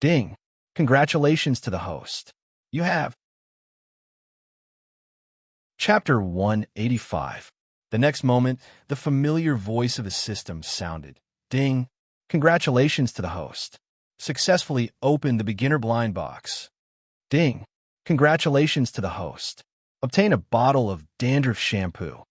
"Ding! Congratulations to the host. You have." Chapter 185. The next moment, the familiar voice of the system sounded. "Ding! Congratulations to the host. Successfully opened the beginner blind box." "Ding! Congratulations to the host. Obtain a bottle of dandruff shampoo."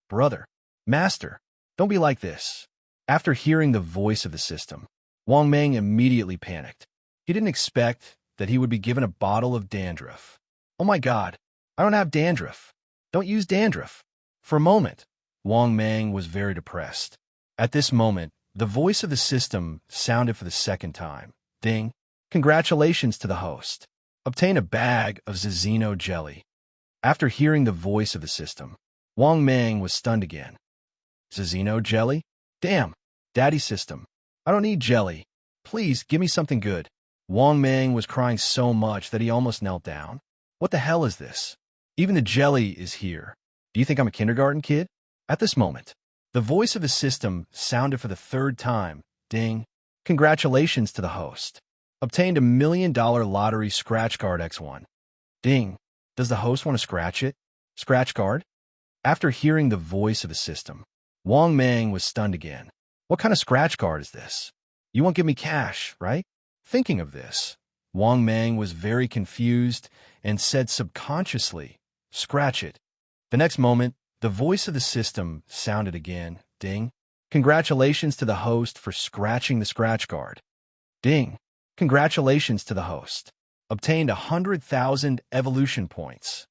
"Brother, master, don't be like this." After hearing the voice of the system, Wang Mang immediately panicked. He didn't expect that he would be given a bottle of dandruff. "Oh my God, I don't have dandruff. Don't use dandruff." For a moment, Wang Mang was very depressed. At this moment, the voice of the system sounded for the second time. "Ding! Congratulations to the host. Obtain a bag of Zazino jelly." After hearing the voice of the system, Wang Mang was stunned again. "Zazino jelly? Damn, daddy system. I don't need jelly. Please give me something good." Wang Mang was crying so much that he almost knelt down. "What the hell is this? Even the jelly is here. Do you think I'm a kindergarten kid?" At this moment, the voice of the system sounded for the third time. "Ding! Congratulations to the host. Obtained $1 million lottery scratch card X1. "Ding! Does the host want to scratch it? Scratch card?" After hearing the voice of the system, Wang Mang was stunned again. "What kind of scratch card is this? You won't give me cash, right?" Thinking of this, Wang Mang was very confused and said subconsciously, "Scratch it." The next moment, the voice of the system sounded again. "Ding! Congratulations to the host for scratching the scratch card." "Ding! Congratulations to the host. Obtained 100,000 evolution points."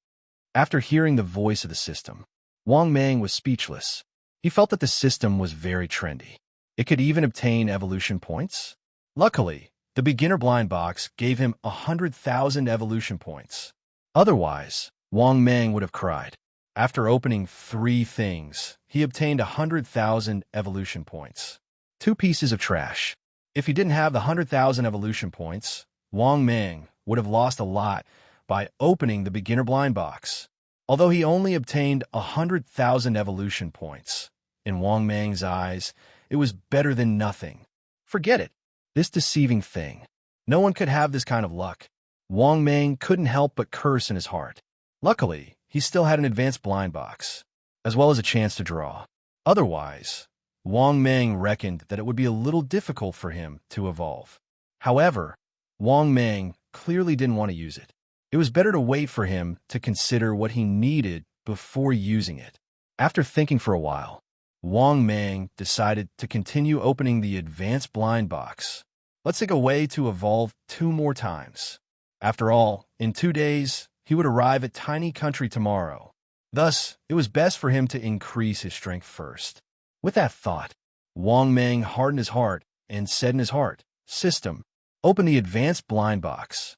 After hearing the voice of the system, Wang Mang was speechless. He felt that the system was very trendy. It could even obtain evolution points. Luckily, the beginner blind box gave him 100,000 evolution points. Otherwise, Wang Mang would have cried. After opening 3 things, he obtained 100,000 evolution points. 2 pieces of trash. If he didn't have the 100,000 evolution points, Wang Mang would have lost a lot by opening the beginner blind box. Although he only obtained 100,000 evolution points, in Wang Mang's eyes, it was better than nothing. Forget it. This deceiving thing. No one could have this kind of luck. Wang Mang couldn't help but curse in his heart. Luckily, he still had an advanced blind box, as well as a chance to draw. Otherwise, Wang Mang reckoned that it would be a little difficult for him to evolve. However, Wang Mang clearly didn't want to use it. It was better to wait for him to consider what he needed before using it. After thinking for a while, Wang Mang decided to continue opening the advanced blind box. Let's take a way to evolve 2 more times. After all, in 2 days, he would arrive at Tiny Country tomorrow. Thus, it was best for him to increase his strength first. With that thought, Wang Mang hardened his heart and said in his heart, "System, open the advanced blind box."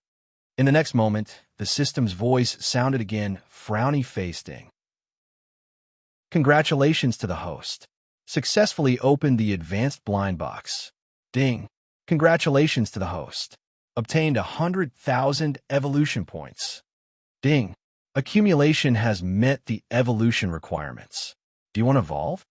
In the next moment, the system's voice sounded again, frowny-faced Ding. Congratulations to the host. Successfully opened the advanced blind box. Ding. Congratulations to the host. Obtained 100,000 evolution points. Ding. Accumulation has met the evolution requirements. Do you want to evolve?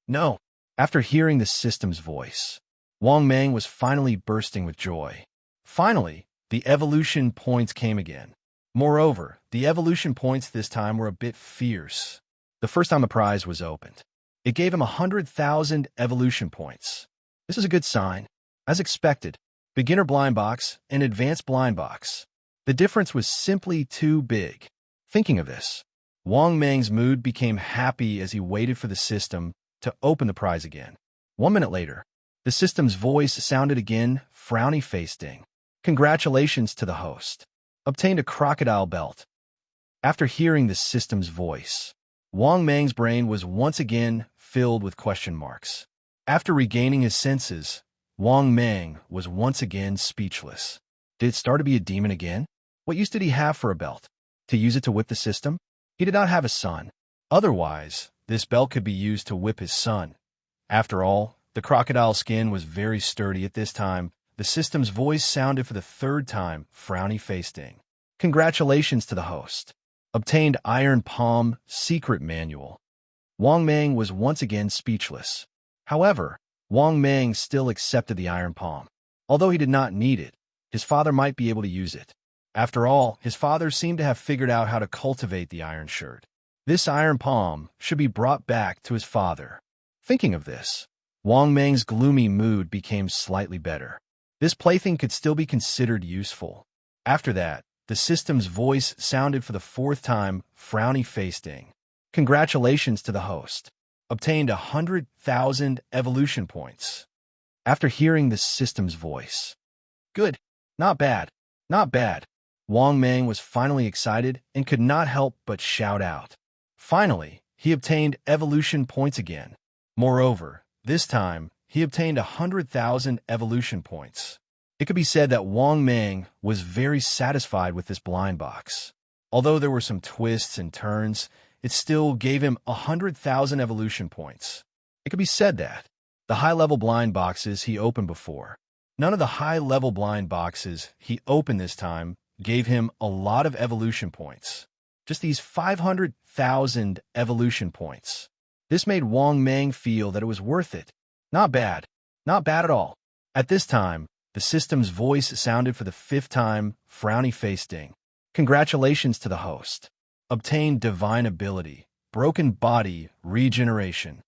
No. After hearing the system's voice, Wang Mang was finally bursting with joy. Finally, the evolution points came again. Moreover, the evolution points this time were a bit fierce. The first time the prize was opened, it gave him 100,000 evolution points. This is a good sign. As expected, beginner blind box and advanced blind box. The difference was simply too big. Thinking of this, Wang Mang's mood became happy as he waited for the system to open the prize again. 1 minute later, the system's voice sounded again, frowny-faced Ding. Congratulations to the host. Obtained a crocodile belt. After hearing the system's voice, Wang Mang's brain was once again filled with question marks. After regaining his senses, Wang Mang was once again speechless. Did it start to be a demon again? What use did he have for a belt? To use it to whip the system? He did not have a son. Otherwise, this belt could be used to whip his son. After all, the crocodile skin was very sturdy at this time. The system's voice sounded for the 3rd time, frowny-faced Ding. Congratulations to the host. Obtained Iron Palm Secret Manual. Wang Mang was once again speechless. However, Wang Mang still accepted the Iron Palm. Although he did not need it, his father might be able to use it. After all, his father seemed to have figured out how to cultivate the Iron Shirt. This Iron Palm should be brought back to his father. Thinking of this, Wang Mang's gloomy mood became slightly better. This plaything could still be considered useful. After that, the system's voice sounded for the 4th time, frowny-faced Ding. Congratulations to the host. Obtained 100,000 evolution points. After hearing the system's voice. Good. Not bad. Not bad. Wang Mang was finally excited and could not help but shout out. Finally, he obtained evolution points again. Moreover, this time, he obtained 100,000 evolution points. It could be said that Wang Mang was very satisfied with this blind box. Although there were some twists and turns, it still gave him 100,000 evolution points. It could be said that the high-level blind boxes he opened before, none of the high-level blind boxes he opened this time gave him a lot of evolution points. Just these 500,000 evolution points. This made Wang Mang feel that it was worth it. Not bad. Not bad at all. At this time, the system's voice sounded for the 5th time, frowny-faced Ding. Congratulations to the host. Obtained Divine Ability, Broken Body Regeneration.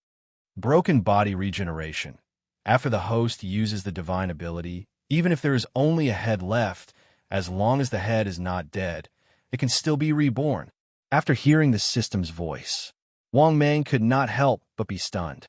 Broken Body Regeneration. After the host uses the Divine Ability, even if there is only a head left, as long as the head is not dead, it can still be reborn. After hearing the system's voice, Wang Mang could not help but be stunned.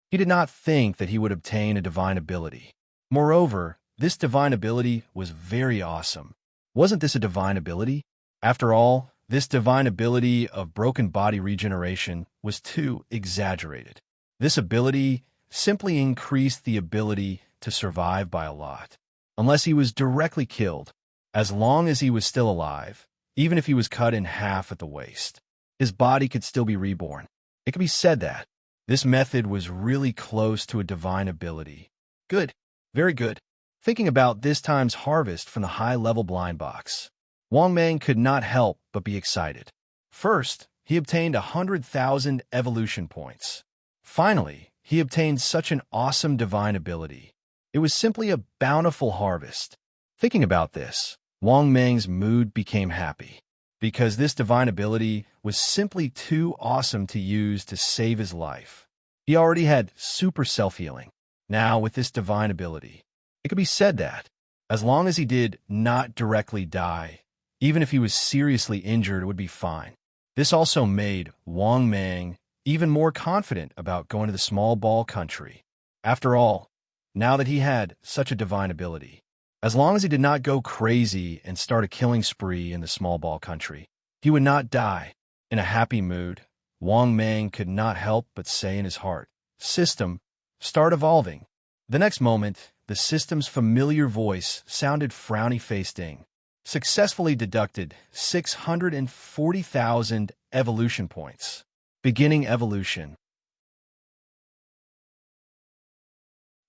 He did not think that he would obtain a divine ability. Moreover, this divine ability was very awesome. Wasn't this a divine ability? After all, this divine ability of broken body regeneration was too exaggerated. This ability simply increased the ability to survive by a lot. Unless he was directly killed, as long as he was still alive, even if he was cut in half at the waist, his body could still be reborn. It could be said that this method was really close to a divine ability. Good. Very good. Thinking about this time's harvest from the high-level blind box, Wang Mang could not help but be excited. First, he obtained 100,000 evolution points. Finally, he obtained such an awesome divine ability. It was simply a bountiful harvest. Thinking about this, Wang Meng's mood became happy, because this divine ability was simply too awesome to use to save his life. He already had super self-healing. Now, with this divine ability, it could be said that, as long as he did not directly die, even if he was seriously injured, it would be fine. This also made Wang Meng even more confident about going to the small ball country. After all, now that he had such a divine ability, as long as he did not go crazy and start a killing spree in the small ball country, he would not die. In a happy mood, Wang Meng could not help but say in his heart, "System, start evolving." The next moment, the system's familiar voice sounded frowny-faced Ding. Successfully deducted 640,000 evolution points. Beginning evolution.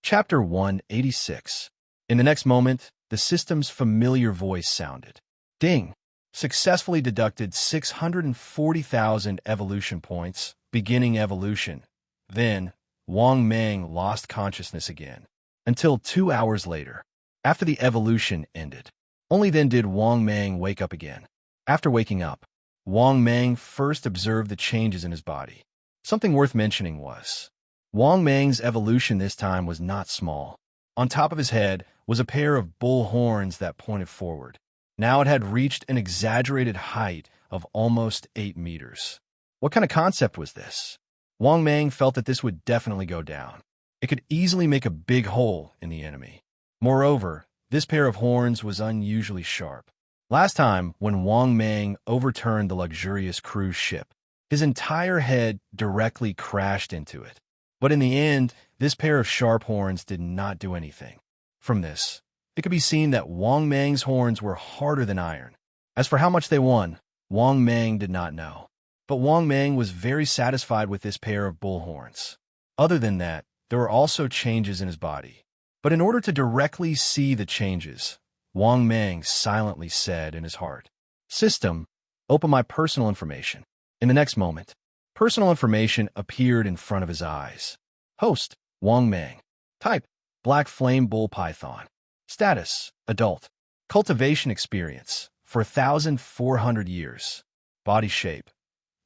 Chapter 186. In the next moment, the system's familiar voice sounded. Ding. Successfully deducted 640,000 evolution points. Beginning evolution. Then, Wang Meng lost consciousness again. Until 2 hours later, after the evolution ended. Only then did Wang Meng wake up again. After waking up, Wang Meng first observed the changes in his body. Something worth mentioning was, Wang Meng's evolution this time was not small. On top of his head was a pair of bull horns that pointed forward. Now it had reached an exaggerated height of almost 8 meters. What kind of concept was this? Wang Meng felt that this would definitely go down. It could easily make a big hole in the enemy. Moreover, this pair of horns was unusually sharp. Last time, when Wang Meng overturned the luxurious cruise ship, his entire head directly crashed into it. But in the end, this pair of sharp horns did not do anything. From this, it could be seen that Wang Meng's horns were harder than iron. As for how much they won, Wang Meng did not know. But Wang Meng was very satisfied with this pair of bull horns. Other than that, there were also changes in his body. But in order to directly see the changes, Wang Meng silently said in his heart, "System, open my personal information." In the next moment, personal information appeared in front of his eyes. Host, Wang Meng. Type, Black Flame Bull Python. Status, Adult. Cultivation experience, 4,400 years. Body shape,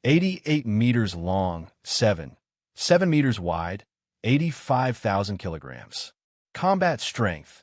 88 meters long, 7 meters wide, 85,000 kilograms. Combat strength,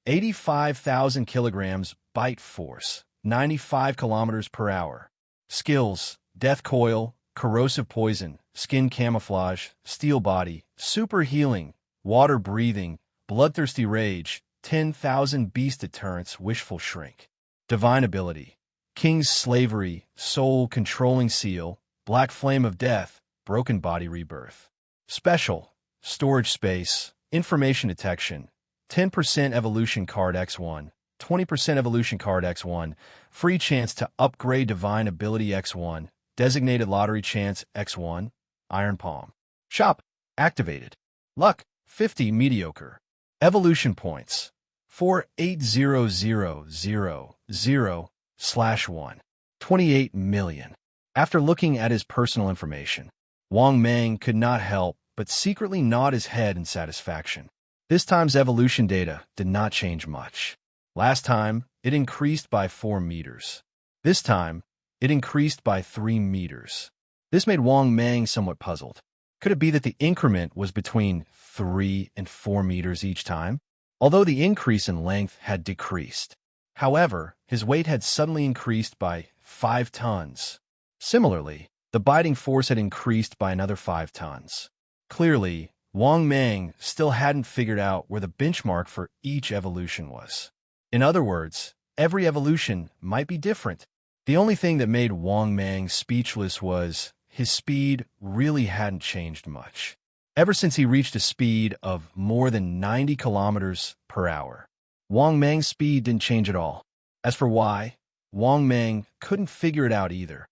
85,000 kilograms. Bite force, 95 kilometers per hour. Skills, death coil, corrosive poison, skin camouflage, steel body, super healing, water breathing, bloodthirsty rage, 10,000 beast deterrence, wishful shrink. Divine ability, king's slavery, soul controlling seal, black flame of death, broken body rebirth. Special, storage space, information detection, 10% evolution card X1, 20% evolution card X1, free chance to upgrade divine ability X1, designated lottery chance X1, iron palm. Shop, activated. Luck, 50 mediocre. Evolution points, 480,000/1, 28 million. After looking at his personal information, Wang Meng could not help but secretly nod his head in satisfaction. This time's evolution data did not change much. Last time, it increased by 4 meters. This time, it increased by 3 meters. This made Wang Meng somewhat puzzled. Could it be that the increment was between 3 and 4 meters each time? Although the increase in length had decreased. However, his weight had suddenly increased by 5 tons. Similarly, the biting force had increased by another 5 tons. Clearly, Wang Meng still hadn't figured out where the benchmark for each evolution was. In other words, every evolution might be different. The only thing that made Wang Meng speechless was his speed really hadn't changed much. Ever since he reached a speed of more than 90 kilometers per hour, Wang Meng's speed didn't change at all. As for why, Wang Meng couldn't figure it out either.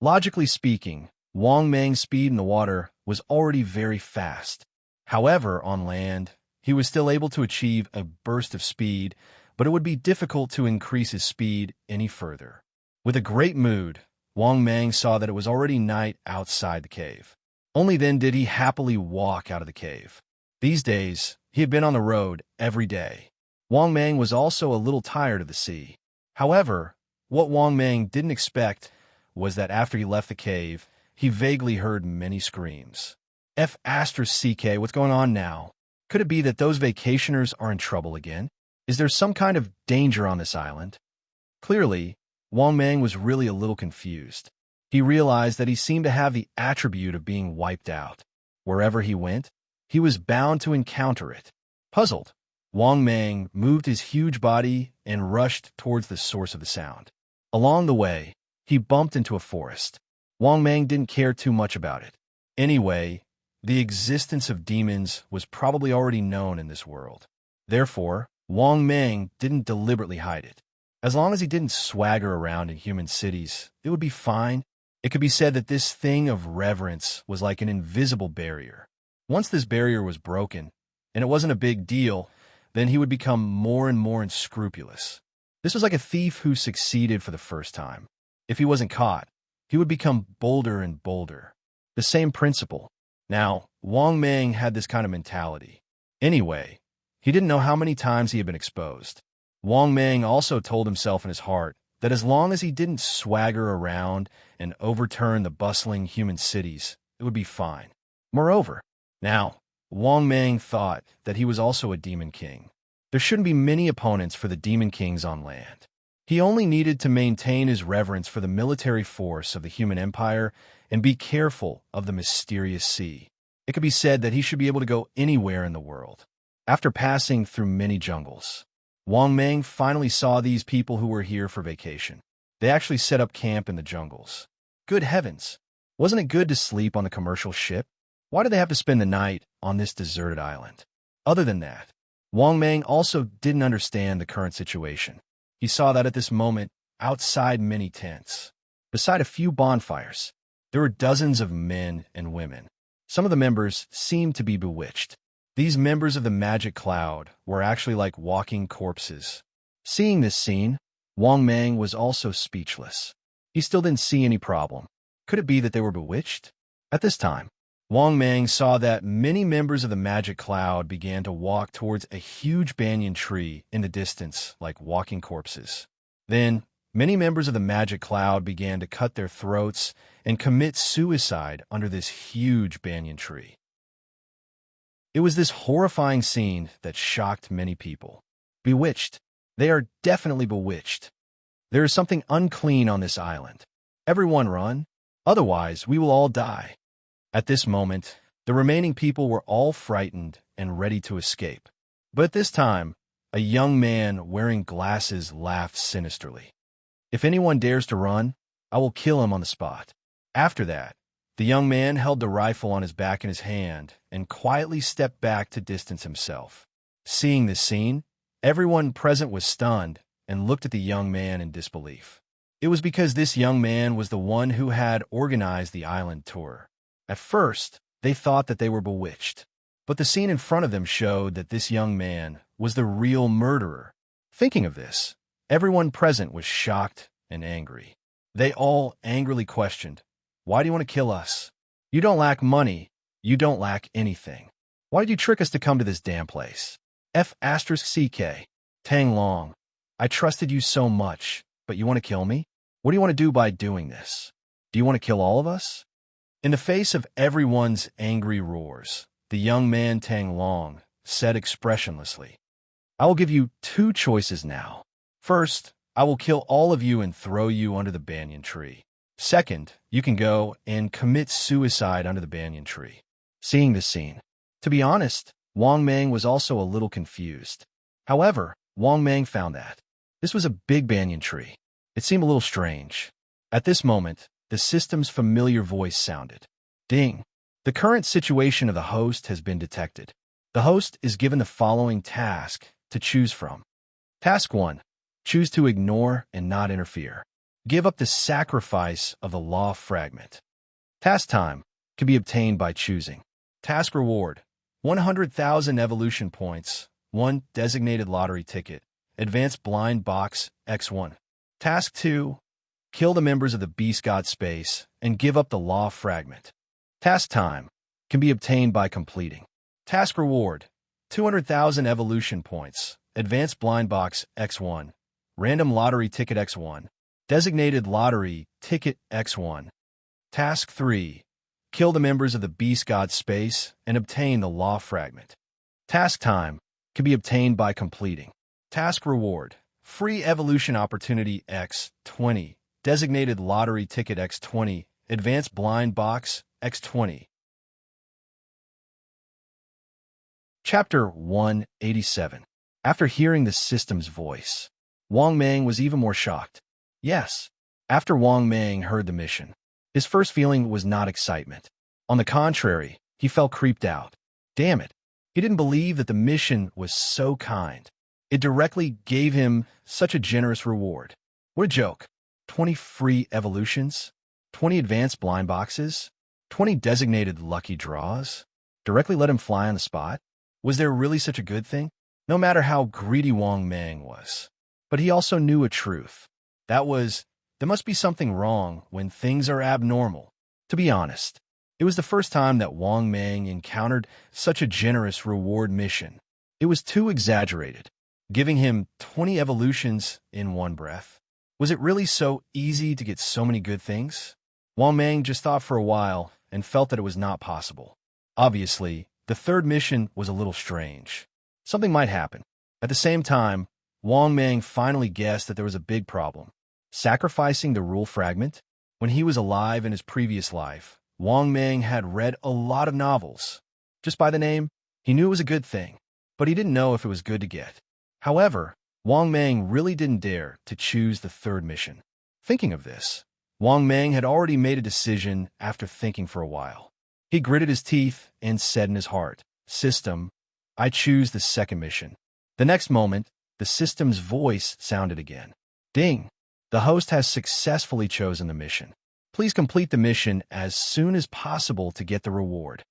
Logically speaking, Wang Meng's speed in the water was already very fast. However, on land, he was still able to achieve a burst of speed, but it would be difficult to increase his speed any further. With a great mood, Wang Meng saw that it was already night outside the cave. Only then did he happily walk out of the cave. These days, he had been on the road every day. Wang Mang was also a little tired of the sea. However, what Wang Mang didn't expect was that after he left the cave, he vaguely heard many screams. F***, what's going on now? Could it be that those vacationers are in trouble again? Is there some kind of danger on this island? Clearly, Wang Mang was really a little confused. He realized that he seemed to have the attribute of being wiped out. Wherever he went, he was bound to encounter it. Puzzled, Wang Mang moved his huge body and rushed towards the source of the sound. Along the way, he bumped into a forest. Wang Mang didn't care too much about it. Anyway, the existence of demons was probably already known in this world. Therefore, Wang Mang didn't deliberately hide it. As long as he didn't swagger around in human cities, it would be fine. It could be said that this thing of reverence was like an invisible barrier. Once this barrier was broken, and it wasn't a big deal, then he would become more and more unscrupulous. This was like a thief who succeeded for the first time. If he wasn't caught, he would become bolder and bolder. The same principle. Now, Wang Mang had this kind of mentality. Anyway, he didn't know how many times he had been exposed. Wang Mang also told himself in his heart that as long as he didn't swagger around and overturn the bustling human cities, it would be fine. Moreover, now, Wang Mang thought that he was also a demon king. There shouldn't be many opponents for the demon kings on land. He only needed to maintain his reverence for the military force of the human empire and be careful of the mysterious sea. It could be said that he should be able to go anywhere in the world. After passing through many jungles, Wang Mang finally saw these people who were here for vacation. They actually set up camp in the jungles. Good heavens! Wasn't it good to sleep on the commercial ship? Why did they have to spend the night on this deserted island? Other than that, Wang Mang also didn't understand the current situation. He saw that at this moment, outside many tents, beside a few bonfires, there were dozens of men and women. Some of the members seemed to be bewitched. These members of the magic cloud were actually like walking corpses. Seeing this scene, Wang Mang was also speechless. He still didn't see any problem. Could it be that they were bewitched? At this time, Wang Mang saw that many members of the magic cloud began to walk towards a huge banyan tree in the distance like walking corpses. Then, many members of the magic cloud began to cut their throats and commit suicide under this huge banyan tree. It was this horrifying scene that shocked many people. Bewitched. They are definitely bewitched. There is something unclean on this island. Everyone run, otherwise we will all die. At this moment, the remaining people were all frightened and ready to escape. But at this time, a young man wearing glasses laughed sinisterly. If anyone dares to run, I will kill him on the spot. After that, the young man held the rifle on his back in his hand and quietly stepped back to distance himself. Seeing this scene, everyone present was stunned and looked at the young man in disbelief. It was because this young man was the one who had organized the island tour. At first, they thought that they were bewitched, but the scene in front of them showed that this young man was the real murderer. Thinking of this, everyone present was shocked and angry. They all angrily questioned, "Why do you want to kill us? You don't lack money. You don't lack anything. Why did you trick us to come to this damn place? F***, Tang Long, I trusted you so much, but you want to kill me? What do you want to do by doing this? Do you want to kill all of us?" In the face of everyone's angry roars, the young man Tang Long said expressionlessly, "I will give you two choices now. First, I will kill all of you and throw you under the banyan tree. Second, you can go and commit suicide under the banyan tree." Seeing this scene, to be honest, Wang Mang was also a little confused. However, Wang Mang found that this was a big banyan tree. It seemed a little strange. At this moment, the system's familiar voice sounded. Ding! The current situation of the host has been detected. The host is given the following task to choose from. Task 1. Choose to ignore and not interfere. Give up the sacrifice of the law fragment. Task time can be obtained by choosing. Task reward: 100,000 evolution points, 1 designated lottery ticket, advanced blind box X1. Task 2. Kill the members of the Beast God space and give up the law fragment. Task time can be obtained by completing. Task reward, 200,000 evolution points, advanced blind box X1, random lottery ticket X1, designated lottery ticket X1. Task 3, kill the members of the beast god space and obtain the law fragment. Task time can be obtained by completing. Task reward, free evolution opportunity X20, designated lottery ticket X20, advanced blind box X20. Chapter 187. After hearing the system's voice, Wang Mang was even more shocked. Yes, after Wang Mang heard the mission, his first feeling was not excitement. On the contrary, he felt creeped out. Damn it, he didn't believe that the mission was so kind. It directly gave him such a generous reward. What a joke. 20 free evolutions, 20 advanced blind boxes, 20 designated lucky draws, directly let him fly on the spot. Was there really such a good thing? No matter how greedy Wang Mang was. But he also knew a truth. That was, there must be something wrong when things are abnormal. To be honest, it was the first time that Wang Mang encountered such a generous reward mission. It was too exaggerated, giving him 20 evolutions in one breath. Was it really so easy to get so many good things? Wang Mang just thought for a while and felt that it was not possible. Obviously, the third mission was a little strange. Something might happen. At the same time, Wang Mang finally guessed that there was a big problem. Sacrificing the rule fragment? When he was alive in his previous life, Wang Mang had read a lot of novels. Just by the name, he knew it was a good thing, but he didn't know if it was good to get. However, Wang Mang really didn't dare to choose the third mission. Thinking of this, Wang Mang had already made a decision after thinking for a while. He gritted his teeth and said in his heart, "System, I choose the second mission." The next moment, the system's voice sounded again. Ding! The host has successfully chosen the mission. Please complete the mission as soon as possible to get the reward.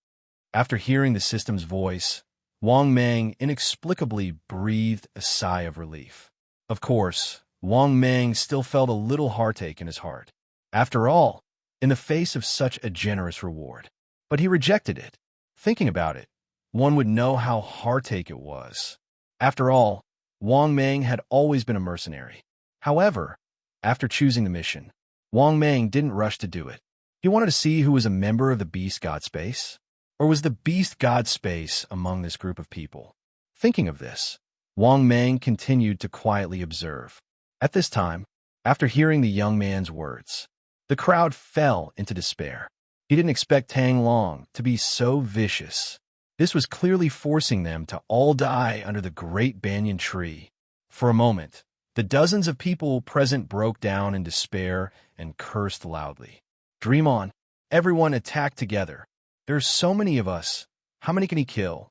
After hearing the system's voice, Wang Mang inexplicably breathed a sigh of relief. Of course, Wang Mang still felt a little heartache in his heart. After all, in the face of such a generous reward. But he rejected it. Thinking about it, one would know how heartache it was. After all, Wang Mang had always been a mercenary. However, after choosing the mission, Wang Mang didn't rush to do it. He wanted to see who was a member of the Beast God Space. Or was the Beast God Space among this group of people? Thinking of this, Wang Mang continued to quietly observe. At this time, after hearing the young man's words, the crowd fell into despair. He didn't expect Tang Long to be so vicious. This was clearly forcing them to all die under the great banyan tree. For a moment, the dozens of people present broke down in despair and cursed loudly. Dream on. Everyone attacked together. There's so many of us. How many can he kill?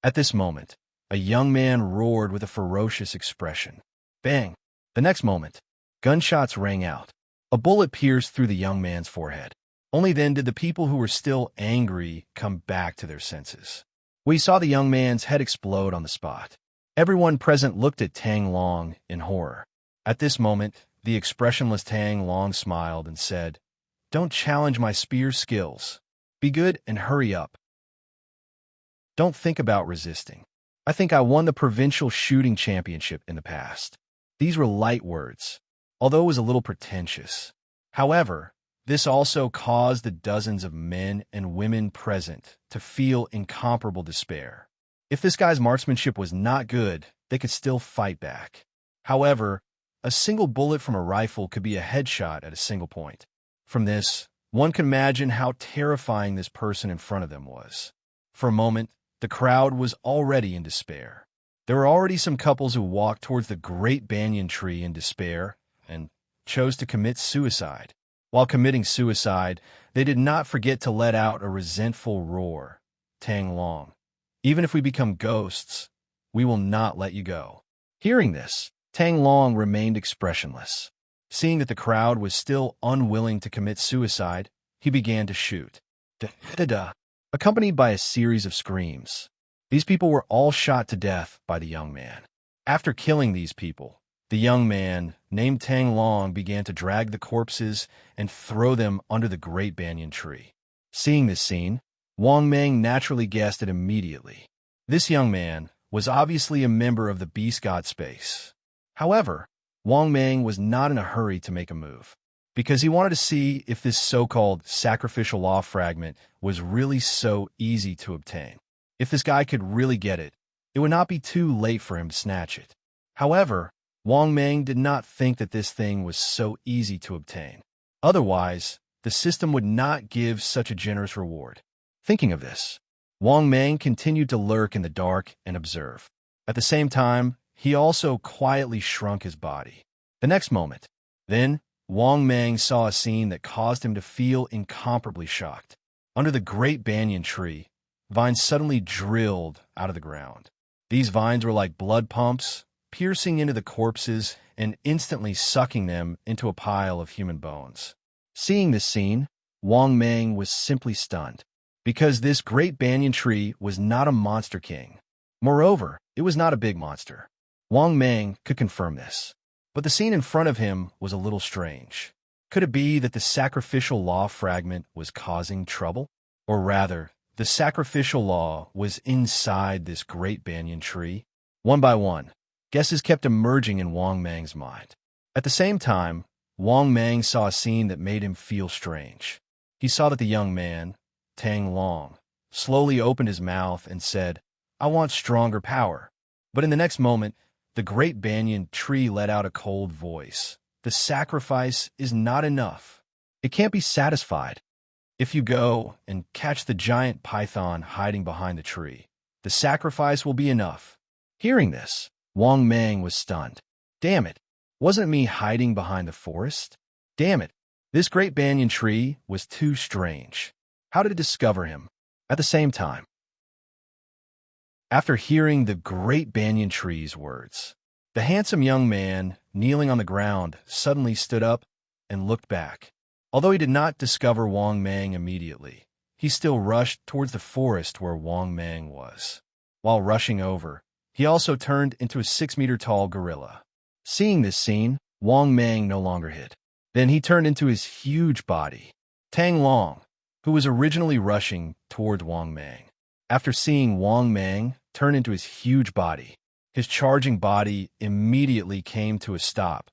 At this moment, a young man roared with a ferocious expression. Bang! The next moment, gunshots rang out. A bullet pierced through the young man's forehead. Only then did the people who were still angry come back to their senses. We saw the young man's head explode on the spot. Everyone present looked at Tang Long in horror. At this moment, the expressionless Tang Long smiled and said, "Don't challenge my spear skills. Be good and hurry up. Don't think about resisting. I think I won the provincial shooting championship in the past." These were light words, although it was a little pretentious. However, this also caused the dozens of men and women present to feel incomparable despair. If this guy's marksmanship was not good, they could still fight back. However, a single bullet from a rifle could be a headshot at a single point. From this, one can imagine how terrifying this person in front of them was. For a moment, the crowd was already in despair. There were already some couples who walked towards the great banyan tree in despair and chose to commit suicide. While committing suicide, they did not forget to let out a resentful roar. Tang Long, even if we become ghosts, we will not let you go. Hearing this, Tang Long remained expressionless. Seeing that the crowd was still unwilling to commit suicide, he began to shoot. Da-da-da, accompanied by a series of screams. These people were all shot to death by the young man. After killing these people, the young man, named Tang Long, began to drag the corpses and throw them under the great banyan tree. Seeing this scene, Wang Mang naturally guessed it immediately. This young man was obviously a member of the Beast God space. However, Wang Mang was not in a hurry to make a move, because he wanted to see if this so-called sacrificial law fragment was really so easy to obtain. If this guy could really get it, it would not be too late for him to snatch it. However, Wang Mang did not think that this thing was so easy to obtain. Otherwise, the system would not give such a generous reward. Thinking of this, Wang Mang continued to lurk in the dark and observe. At the same time, he also quietly shrunk his body. The next moment, then, Wang Mang saw a scene that caused him to feel incomparably shocked. Under the great banyan tree, vines suddenly drilled out of the ground. These vines were like blood pumps, piercing into the corpses and instantly sucking them into a pile of human bones. Seeing this scene, Wang Mang was simply stunned, because this great banyan tree was not a monster king. Moreover, it was not a big monster. Wang Mang could confirm this. But the scene in front of him was a little strange. Could it be that the sacrificial law fragment was causing trouble? Or rather, the sacrificial law was inside this great banyan tree? One by one, guesses kept emerging in Wang Mang's mind. At the same time, Wang Mang saw a scene that made him feel strange. He saw that the young man, Tang Long, slowly opened his mouth and said, "I want stronger power." But in the next moment, the great banyan tree let out a cold voice. "The sacrifice is not enough. It can't be satisfied. If you go and catch the giant python hiding behind the tree, the sacrifice will be enough." Hearing this, Wang Mang was stunned. Damn it. Wasn't it me hiding behind the forest? Damn it. This great banyan tree was too strange. How did it discover him? At the same time, after hearing the great banyan tree's words, the handsome young man, kneeling on the ground, suddenly stood up and looked back. Although he did not discover Wang Mang immediately, he still rushed towards the forest where Wang Mang was. While rushing over, he also turned into a 6-meter-tall gorilla. Seeing this scene, Wang Mang no longer hid. Then he turned into his huge body. Tang Long, who was originally rushing toward Wang Mang, after seeing Wang Mang turn into his huge body, his charging body immediately came to a stop,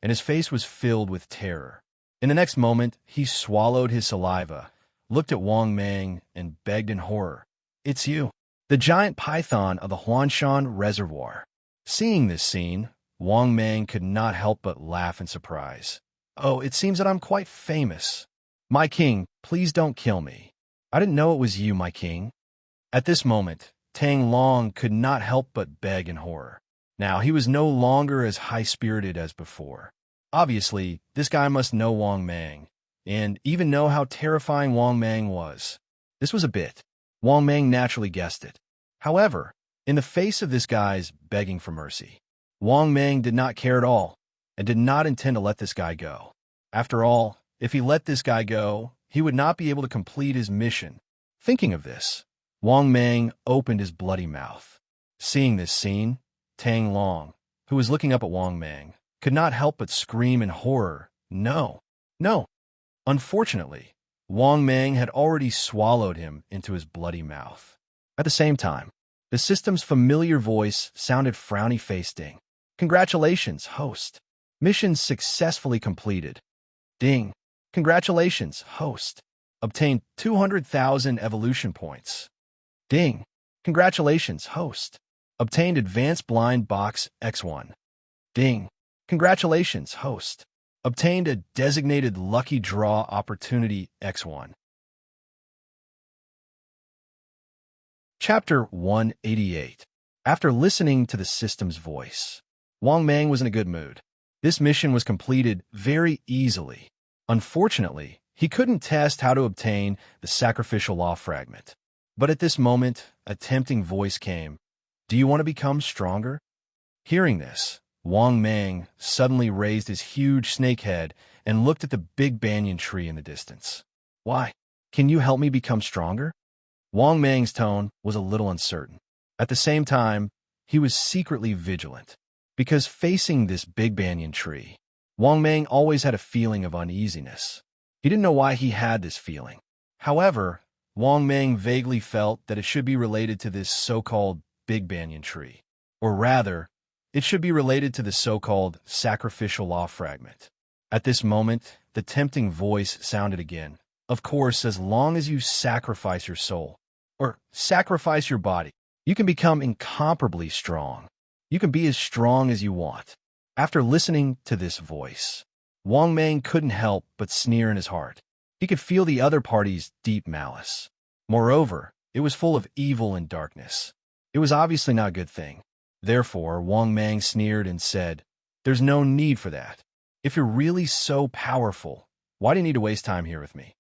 and his face was filled with terror. In the next moment, he swallowed his saliva, looked at Wang Mang, and begged in horror, "It's you, the giant python of the Huanshan Reservoir." Seeing this scene, Wang Mang could not help but laugh in surprise. "Oh, it seems that I'm quite famous. My king, please don't kill me. I didn't know it was you, my king." At this moment, Tang Long could not help but beg in horror. Now, he was no longer as high-spirited as before. Obviously, this guy must know Wang Mang, and even know how terrifying Wang Mang was. This was a bit. Wang Mang naturally guessed it. However, in the face of this guy's begging for mercy, Wang Mang did not care at all, and did not intend to let this guy go. After all, if he let this guy go, he would not be able to complete his mission. Thinking of this, Wang Mang opened his bloody mouth. Seeing this scene, Tang Long, who was looking up at Wang Mang, could not help but scream in horror, "No, no." Unfortunately, Wang Mang had already swallowed him into his bloody mouth. At the same time, the system's familiar voice sounded frowny-faced. Ding. "Congratulations, host. Mission successfully completed." Ding. "Congratulations, host. Obtained 200,000 evolution points." Ding. "Congratulations, host. Obtained Advanced Blind Box X1." Ding. "Congratulations, host. Obtained a Designated Lucky Draw Opportunity X1." Chapter 188. After listening to the system's voice, Wang Mang was in a good mood. This mission was completed very easily. Unfortunately, he couldn't test how to obtain the sacrificial law fragment. But at this moment, a tempting voice came. "Do you want to become stronger?" Hearing this, Wang Mang suddenly raised his huge snake head and looked at the big banyan tree in the distance. "Why? Can you help me become stronger?" Wang Mang's tone was a little uncertain. At the same time, he was secretly vigilant, because facing this big banyan tree, Wang Mang always had a feeling of uneasiness. He didn't know why he had this feeling. However, Wang Mang vaguely felt that it should be related to this so-called Big Banyan tree. Or rather, it should be related to the so-called sacrificial law fragment. At this moment, the tempting voice sounded again. Of course, as long as you sacrifice your soul, or sacrifice your body, you can become incomparably strong. You can be as strong as you want. After listening to this voice, Wang Mang couldn't help but sneer in his heart. He could feel the other party's deep malice. Moreover, it was full of evil and darkness. It was obviously not a good thing. Therefore, Wang Mang sneered and said, "There's no need for that. If you're really so powerful, why do you need to waste time here with me?"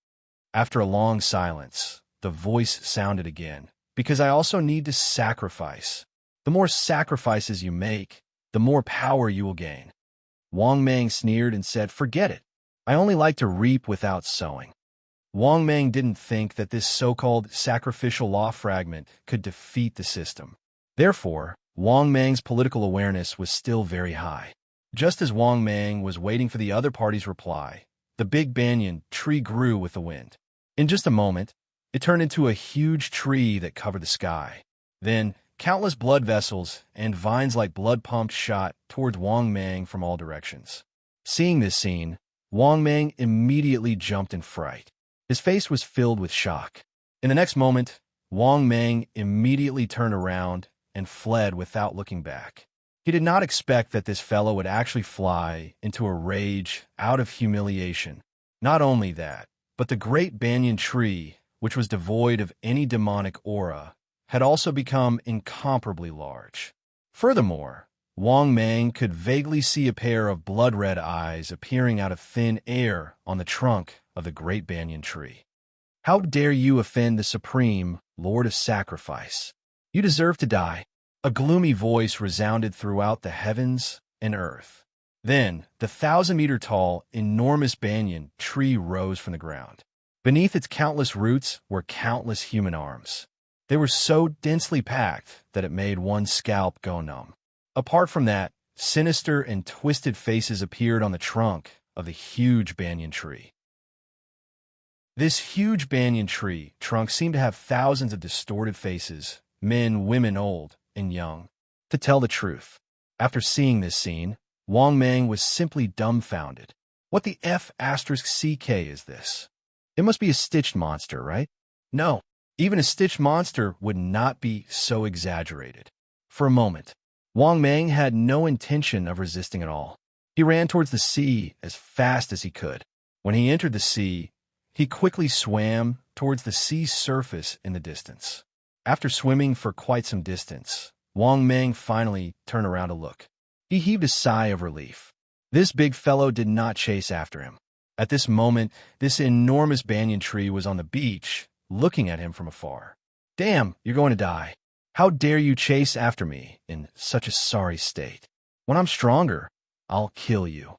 After a long silence, the voice sounded again, "Because I also need to sacrifice. The more sacrifices you make, the more power you will gain." Wang Mang sneered and said, "Forget it. I only like to reap without sowing." Wang Mang didn't think that this so-called sacrificial law fragment could defeat the system. Therefore, Wang Mang's political awareness was still very high. Just as Wang Mang was waiting for the other party's reply, the big banyan tree grew with the wind. In just a moment, it turned into a huge tree that covered the sky. Then, countless blood vessels and vines like blood pumps shot towards Wang Mang from all directions. Seeing this scene, Wang Mang immediately jumped in fright. His face was filled with shock. In the next moment, Wang Mang immediately turned around and fled without looking back. He did not expect that this fellow would actually fly into a rage out of humiliation. Not only that, but the great banyan tree, which was devoid of any demonic aura, had also become incomparably large. Furthermore, Wang Mang could vaguely see a pair of blood-red eyes appearing out of thin air on the trunk of the great banyan tree. "How dare you offend the Supreme Lord of Sacrifice? You deserve to die." A gloomy voice resounded throughout the heavens and earth. Then, the 1,000-meter-tall, enormous banyan tree rose from the ground. Beneath its countless roots were countless human arms. They were so densely packed that it made one's scalp go numb. Apart from that, sinister and twisted faces appeared on the trunk of the huge banyan tree. This huge banyan tree trunk seemed to have thousands of distorted faces, men, women, old and young. To tell the truth, after seeing this scene, Wang Mang was simply dumbfounded. What the F***CK is this? It must be a stitched monster, right? No, even a stitched monster would not be so exaggerated. For a moment, Wang Mang had no intention of resisting at all. He ran towards the sea as fast as he could. When he entered the sea, he quickly swam towards the sea surface in the distance. After swimming for quite some distance, Wang Mang finally turned around to look. He heaved a sigh of relief. This big fellow did not chase after him. At this moment, this enormous banyan tree was on the beach, looking at him from afar. "Damn, you're going to die. How dare you chase after me in such a sorry state? When I'm stronger, I'll kill you."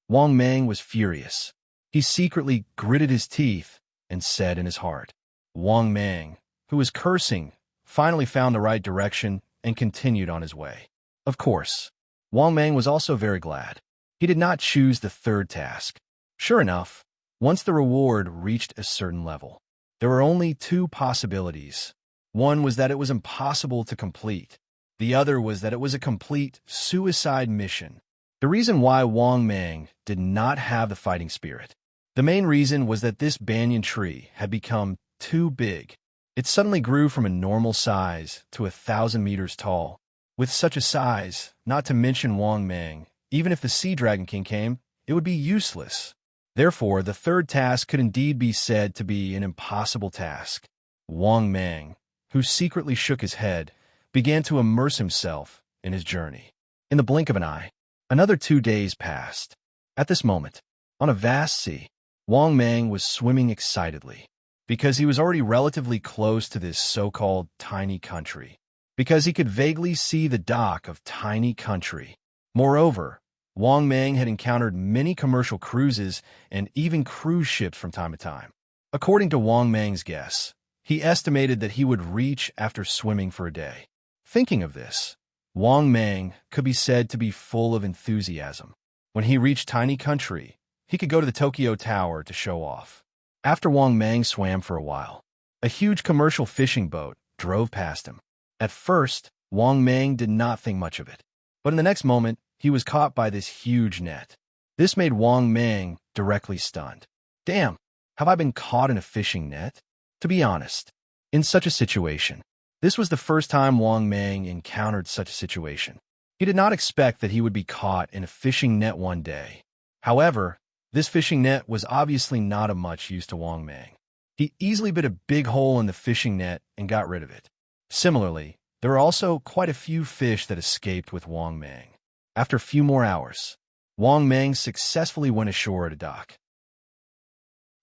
Wang Mang was furious. He secretly gritted his teeth and said in his heart. Wang Mang, who was cursing, finally found the right direction and continued on his way. Of course, Wang Mang was also very glad. He did not choose the third task. Sure enough, once the reward reached a certain level, there were only two possibilities. One was that it was impossible to complete. The other was that it was a complete suicide mission. The reason why Wang Mang did not have the fighting spirit, the main reason was that this banyan tree had become too big. It suddenly grew from a normal size to 1,000 meters tall. With such a size, not to mention Wang Mang, even if the Sea Dragon King came, it would be useless. Therefore, the third task could indeed be said to be an impossible task. Wang Mang, who secretly shook his head, began to immerse himself in his journey. In the blink of an eye, another 2 days passed. At this moment, on a vast sea, Wang Mang was swimming excitedly, because he was already relatively close to this so-called tiny country, because he could vaguely see the dock of tiny country. Moreover, Wang Mang had encountered many commercial cruises and even cruise ships from time to time. According to Wang Mang's guess, he estimated that he would reach after swimming for a day. Thinking of this, Wang Mang could be said to be full of enthusiasm. When he reached tiny country, he could go to the Tokyo Tower to show off. After Wang Mang swam for a while, a huge commercial fishing boat drove past him. At first, Wang Mang did not think much of it, but in the next moment, he was caught by this huge net. This made Wang Mang directly stunned. Damn, have I been caught in a fishing net? To be honest, in such a situation, this was the first time Wang Mang encountered such a situation. He did not expect that he would be caught in a fishing net one day. However, this fishing net was obviously not of much use to Wang Mang. He easily bit a big hole in the fishing net and got rid of it. Similarly, there were also quite a few fish that escaped with Wang Mang. After a few more hours, Wang Mang successfully went ashore at a dock.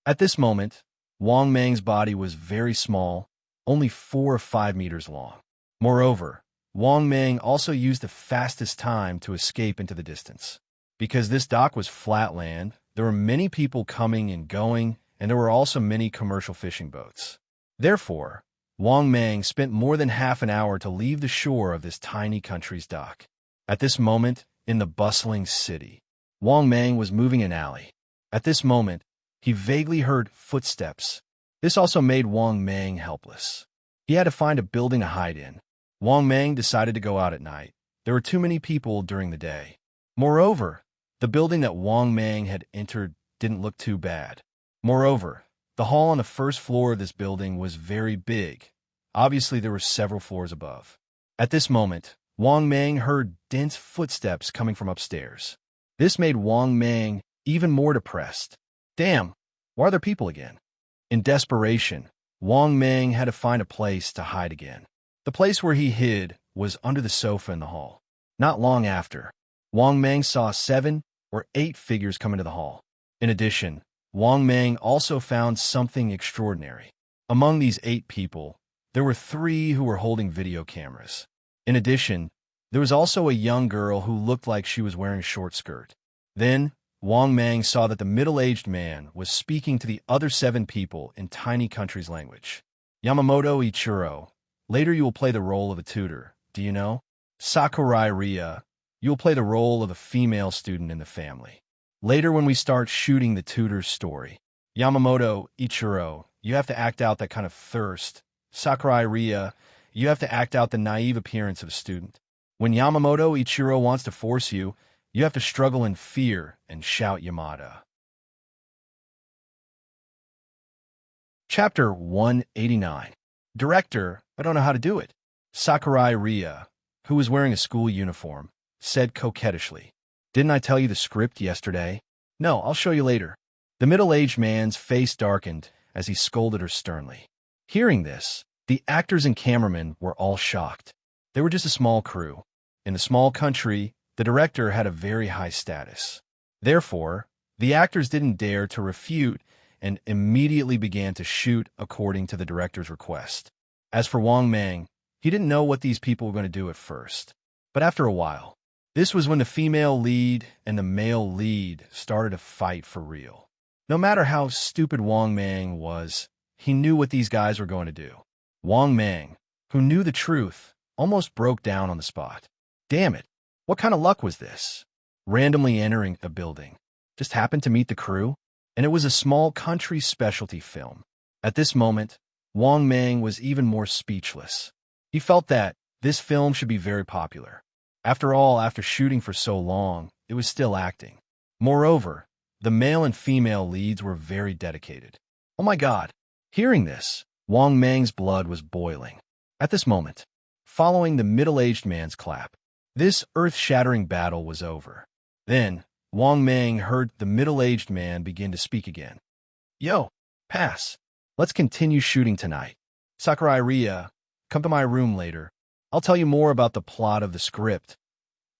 At this moment, Wang Mang's body was very small, only 4 or 5 meters long. Moreover, Wang Mang also used the fastest time to escape into the distance. Because this dock was flat land, there were many people coming and going, and there were also many commercial fishing boats. Therefore, Wang Mang spent more than half an hour to leave the shore of this tiny country's dock. At this moment, in the bustling city, Wang Mang was moving an alley. At this moment, he vaguely heard footsteps. This also made Wang Mang helpless. He had to find a building to hide in. Wang Mang decided to go out at night. There were too many people during the day. Moreover, the building that Wang Mang had entered didn't look too bad. Moreover, the hall on the first floor of this building was very big. Obviously, there were several floors above. At this moment, Wang Mang heard dense footsteps coming from upstairs. This made Wang Mang even more depressed. Damn, why are there people again? In desperation, Wang Mang had to find a place to hide again. The place where he hid was under the sofa in the hall. Not long after, Wang Mang saw 7 or 8 figures come into the hall. In addition, Wang Mang also found something extraordinary. Among these 8 people, there were 3 who were holding video cameras. In addition, there was also a young girl who looked like she was wearing a short skirt. Then, Wang Mang saw that the middle-aged man was speaking to the other 7 people in tiny country's language. Yamamoto Ichiro, later you will play the role of a tutor, do you know? Sakurai Ria, you will play the role of a female student in the family. Later when we start shooting the tutor's story, Yamamoto Ichiro, you have to act out that kind of thirst. Sakurai Ria, you have to act out the naive appearance of a student. When Yamamoto Ichiro wants to force you, you have to struggle in fear and shout Yamada. Chapter 189. Director, I don't know how to do it. Sakurai Ria, who was wearing a school uniform, said coquettishly. Didn't I tell you the script yesterday? No, I'll show you later. The middle-aged man's face darkened as he scolded her sternly. Hearing this, the actors and cameramen were all shocked. They were just a small crew. In the small country, the director had a very high status. Therefore, the actors didn't dare to refute and immediately began to shoot according to the director's request. As for Wang Mang, he didn't know what these people were going to do at first. But after a while, this was when the female lead and the male lead started to fight for real. No matter how stupid Wang Mang was, he knew what these guys were going to do. Wang Mang, who knew the truth, almost broke down on the spot. Damn it, what kind of luck was this? Randomly entering a building. Just happened to meet the crew, and it was a small country specialty film. At this moment, Wang Mang was even more speechless. He felt that this film should be very popular. After all, after shooting for so long, it was still acting. Moreover, the male and female leads were very dedicated. Oh my God! Hearing this, Wang Mang's blood was boiling. At this moment, following the middle-aged man's clap, this earth-shattering battle was over. Then, Wang Mang heard the middle-aged man begin to speak again. Yo, pass. Let's continue shooting tonight. Sakurai Ria, come to my room later. I'll tell you more about the plot of the script.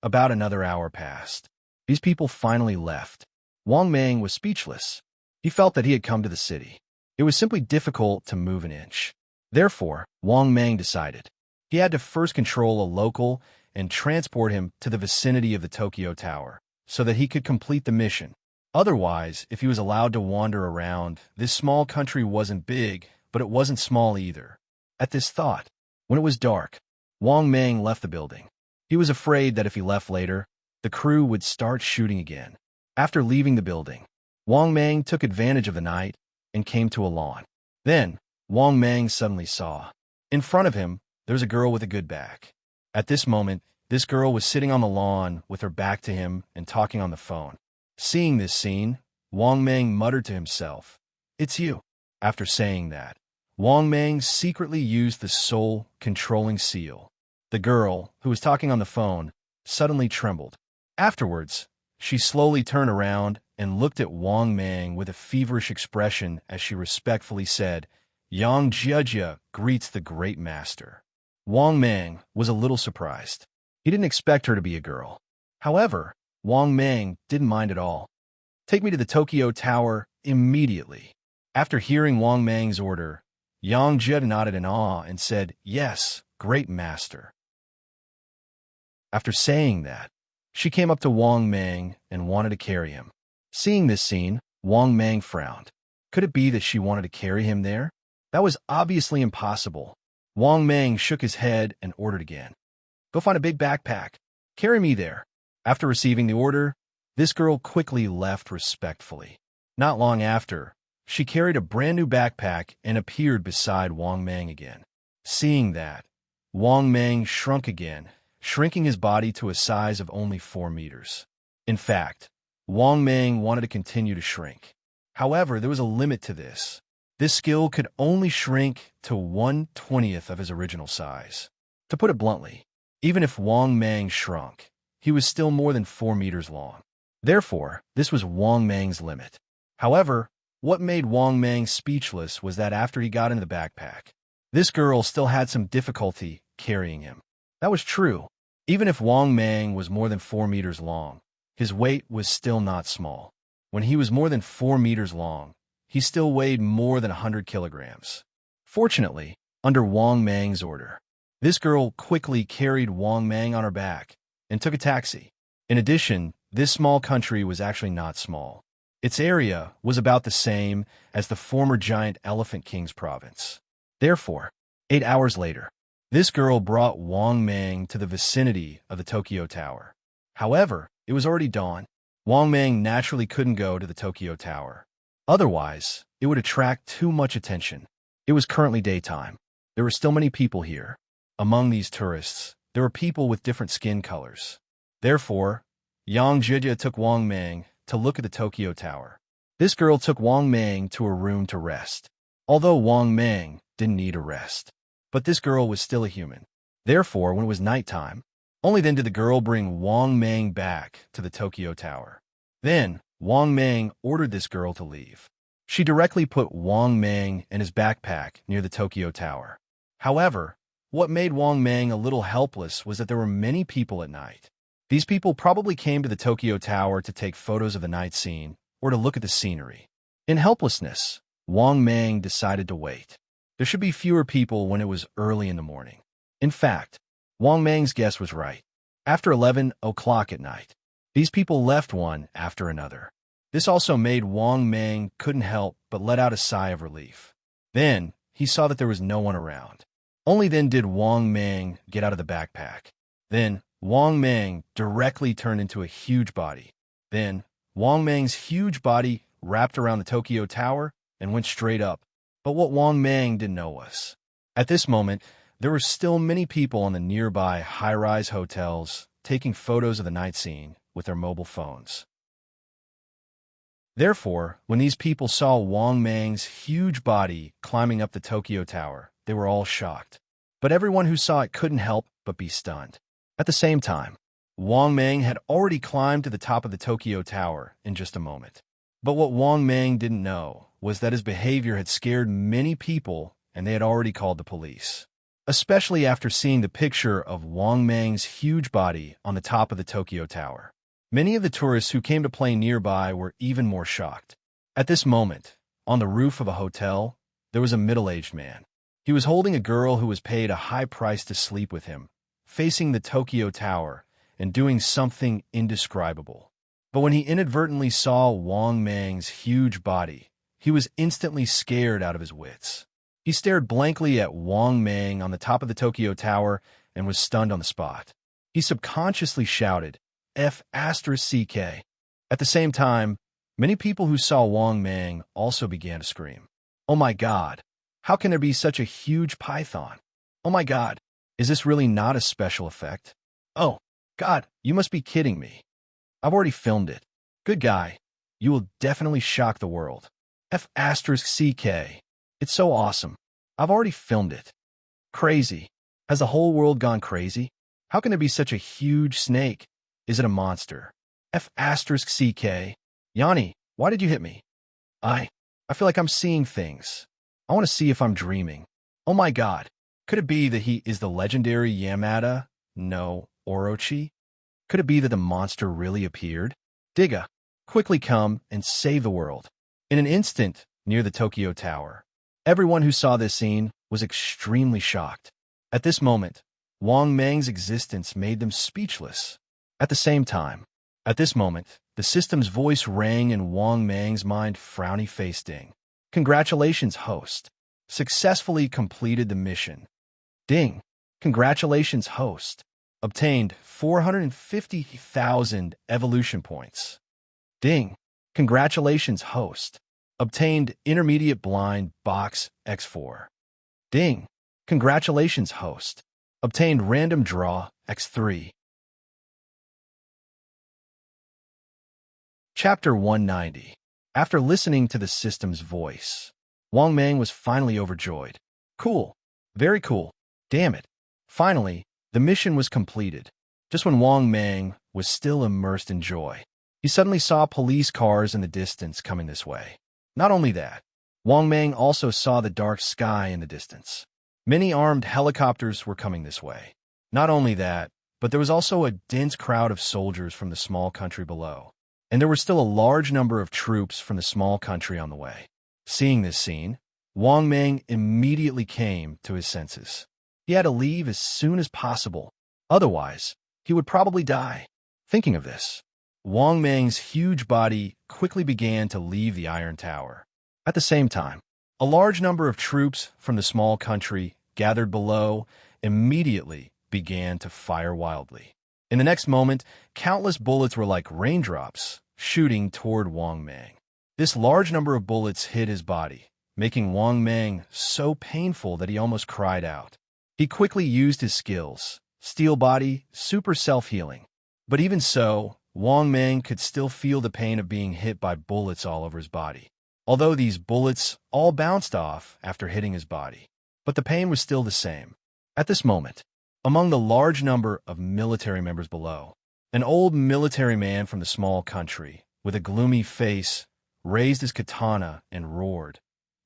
About another hour passed. These people finally left. Wang Mang was speechless. He felt that he had come to the city. It was simply difficult to move an inch. Therefore, Wang Mang decided he had to first control a local and transport him to the vicinity of the Tokyo Tower so that he could complete the mission. Otherwise, if he was allowed to wander around, this small country wasn't big, but it wasn't small either. At this thought, when it was dark, Wang Mang left the building. He was afraid that if he left later, the crew would start shooting again. After leaving the building, Wang Mang took advantage of the night and came to a lawn. Then, Wang Mang suddenly saw. In front of him, there was a girl with a good back. At this moment, this girl was sitting on the lawn with her back to him and talking on the phone. Seeing this scene, Wang Mang muttered to himself, "It's you." After saying that, Wang Mang secretly used the soul-controlling seal. The girl, who was talking on the phone, suddenly trembled. Afterwards, she slowly turned around and looked at Wang Mang with a feverish expression as she respectfully said, "Yang Jia greets the great master." Wang Mang was a little surprised. He didn't expect her to be a girl. However, Wang Mang didn't mind at all. "Take me to the Tokyo Tower immediately." After hearing Wang Mang's order, Yang Jia nodded in awe and said, "Yes, great master." After saying that, she came up to Wang Mang and wanted to carry him. Seeing this scene, Wang Mang frowned. Could it be that she wanted to carry him there? That was obviously impossible. Wang Mang shook his head and ordered again. "Go find a big backpack. Carry me there." After receiving the order, this girl quickly left respectfully. Not long after, she carried a brand new backpack and appeared beside Wang Mang again. Seeing that, Wang Mang shrunk again, shrinking his body to a size of only 4 meters. In fact, Wang Mang wanted to continue to shrink. However, there was a limit to this. This skill could only shrink to 1/20th of his original size. To put it bluntly, even if Wang Mang shrunk, he was still more than 4 meters long. Therefore, this was Wang Mang's limit. However, what made Wang Mang speechless was that after he got into the backpack, this girl still had some difficulty carrying him. That was true. Even if Wang Mang was more than 4 meters long, his weight was still not small. When he was more than 4 meters long, he still weighed more than 100 kilograms. Fortunately, under Wang Mang's order, this girl quickly carried Wang Mang on her back and took a taxi. In addition, this small country was actually not small. Its area was about the same as the former giant Elephant King's province. Therefore, 8 hours later, this girl brought Wang Mang to the vicinity of the Tokyo Tower. However, it was already dawn. Wang Mang naturally couldn't go to the Tokyo Tower. Otherwise, it would attract too much attention. It was currently daytime. There were still many people here. Among these tourists, there were people with different skin colors. Therefore, Yang Jia took Wang Mang to look at the Tokyo Tower. This girl took Wang Mang to a room to rest. Although Wang Mang didn't need a rest, but this girl was still a human. Therefore, when it was nighttime, only then did the girl bring Wang Mang back to the Tokyo Tower. Then, Wang Mang ordered this girl to leave. She directly put Wang Mang and his backpack near the Tokyo Tower. However, what made Wang Mang a little helpless was that there were many people at night. These people probably came to the Tokyo Tower to take photos of the night scene or to look at the scenery. In helplessness, Wang Mang decided to wait. There should be fewer people when it was early in the morning. In fact, Wang Mang's guess was right. After 11 o'clock at night, these people left one after another. This also made Wang Mang couldn't help but let out a sigh of relief. Then, he saw that there was no one around. Only then did Wang Mang get out of the backpack. Then, Wang Mang directly turned into a huge body. Then, Wang Mang's huge body wrapped around the Tokyo Tower and went straight up. But what Wang Mang didn't know was, at this moment, there were still many people on the nearby high-rise hotels taking photos of the night scene with their mobile phones. Therefore, when these people saw Wang Mang's huge body climbing up the Tokyo Tower, they were all shocked. But everyone who saw it couldn't help but be stunned. At the same time, Wang Mang had already climbed to the top of the Tokyo Tower in just a moment. But what Wang Mang didn't know was that his behavior had scared many people and they had already called the police. Especially after seeing the picture of Wang Mang's huge body on the top of the Tokyo Tower. Many of the tourists who came to play nearby were even more shocked. At this moment, on the roof of a hotel, there was a middle-aged man. He was holding a girl who was paid a high price to sleep with him, facing the Tokyo Tower and doing something indescribable. But when he inadvertently saw Wang Mang's huge body, he was instantly scared out of his wits. He stared blankly at Wang Mang on the top of the Tokyo Tower and was stunned on the spot. He subconsciously shouted, F***. At the same time, Many people who saw Wang Mang also began to scream. Oh my God! How can there be such a huge python? Oh my God! Is this really not a special effect? Oh, God, you must be kidding me. I've already filmed it. Good guy. You will definitely shock the world. F***CK. It's so awesome. I've already filmed it. Crazy. Has the whole world gone crazy? How can there be such a huge snake? Is it a monster? F***CK. Yanni, why did you hit me? I feel like I'm seeing things. I want to see if I'm dreaming. Oh my God. Could it be that he is the legendary Yamada no Orochi? Could it be that the monster really appeared? Digga, quickly come and save the world. In an instant, near the Tokyo Tower, everyone who saw this scene was extremely shocked. At this moment, Wang Mang's existence made them speechless. At the same time, at this moment, the system's voice rang in Wang Mang's mind, frowny face ding. Congratulations, host. Successfully completed the mission. Ding. Congratulations, host. Obtained 450,000 evolution points. Ding. Congratulations, host. Obtained intermediate blind box X4. Ding. Congratulations, host. Obtained random draw X3. Chapter 190. After listening to the system's voice, Wang Mang was finally overjoyed. Cool. Very cool. Damn it. Finally, the mission was completed. Just when Wang Mang was still immersed in joy, he suddenly saw police cars in the distance coming this way. Not only that, Wang Mang also saw the dark sky in the distance. Many armed helicopters were coming this way. Not only that, but there was also a dense crowd of soldiers from the small country below. And there were still a large number of troops from the small country on the way. Seeing this scene, Wang Mang immediately came to his senses. He had to leave as soon as possible. Otherwise, he would probably die. Thinking of this, Wang Mang's huge body quickly began to leave the Iron Tower. At the same time, a large number of troops from the small country gathered below immediately began to fire wildly. In the next moment, countless bullets were like raindrops shooting toward Wang Mang. This large number of bullets hit his body, making Wang Mang so painful that he almost cried out. He quickly used his skills, steel body, super self-healing. But even so, Wang Mang could still feel the pain of being hit by bullets all over his body. Although these bullets all bounced off after hitting his body, but the pain was still the same. At this moment, among the large number of military members below, an old military man from the small country, with a gloomy face, raised his katana and roared,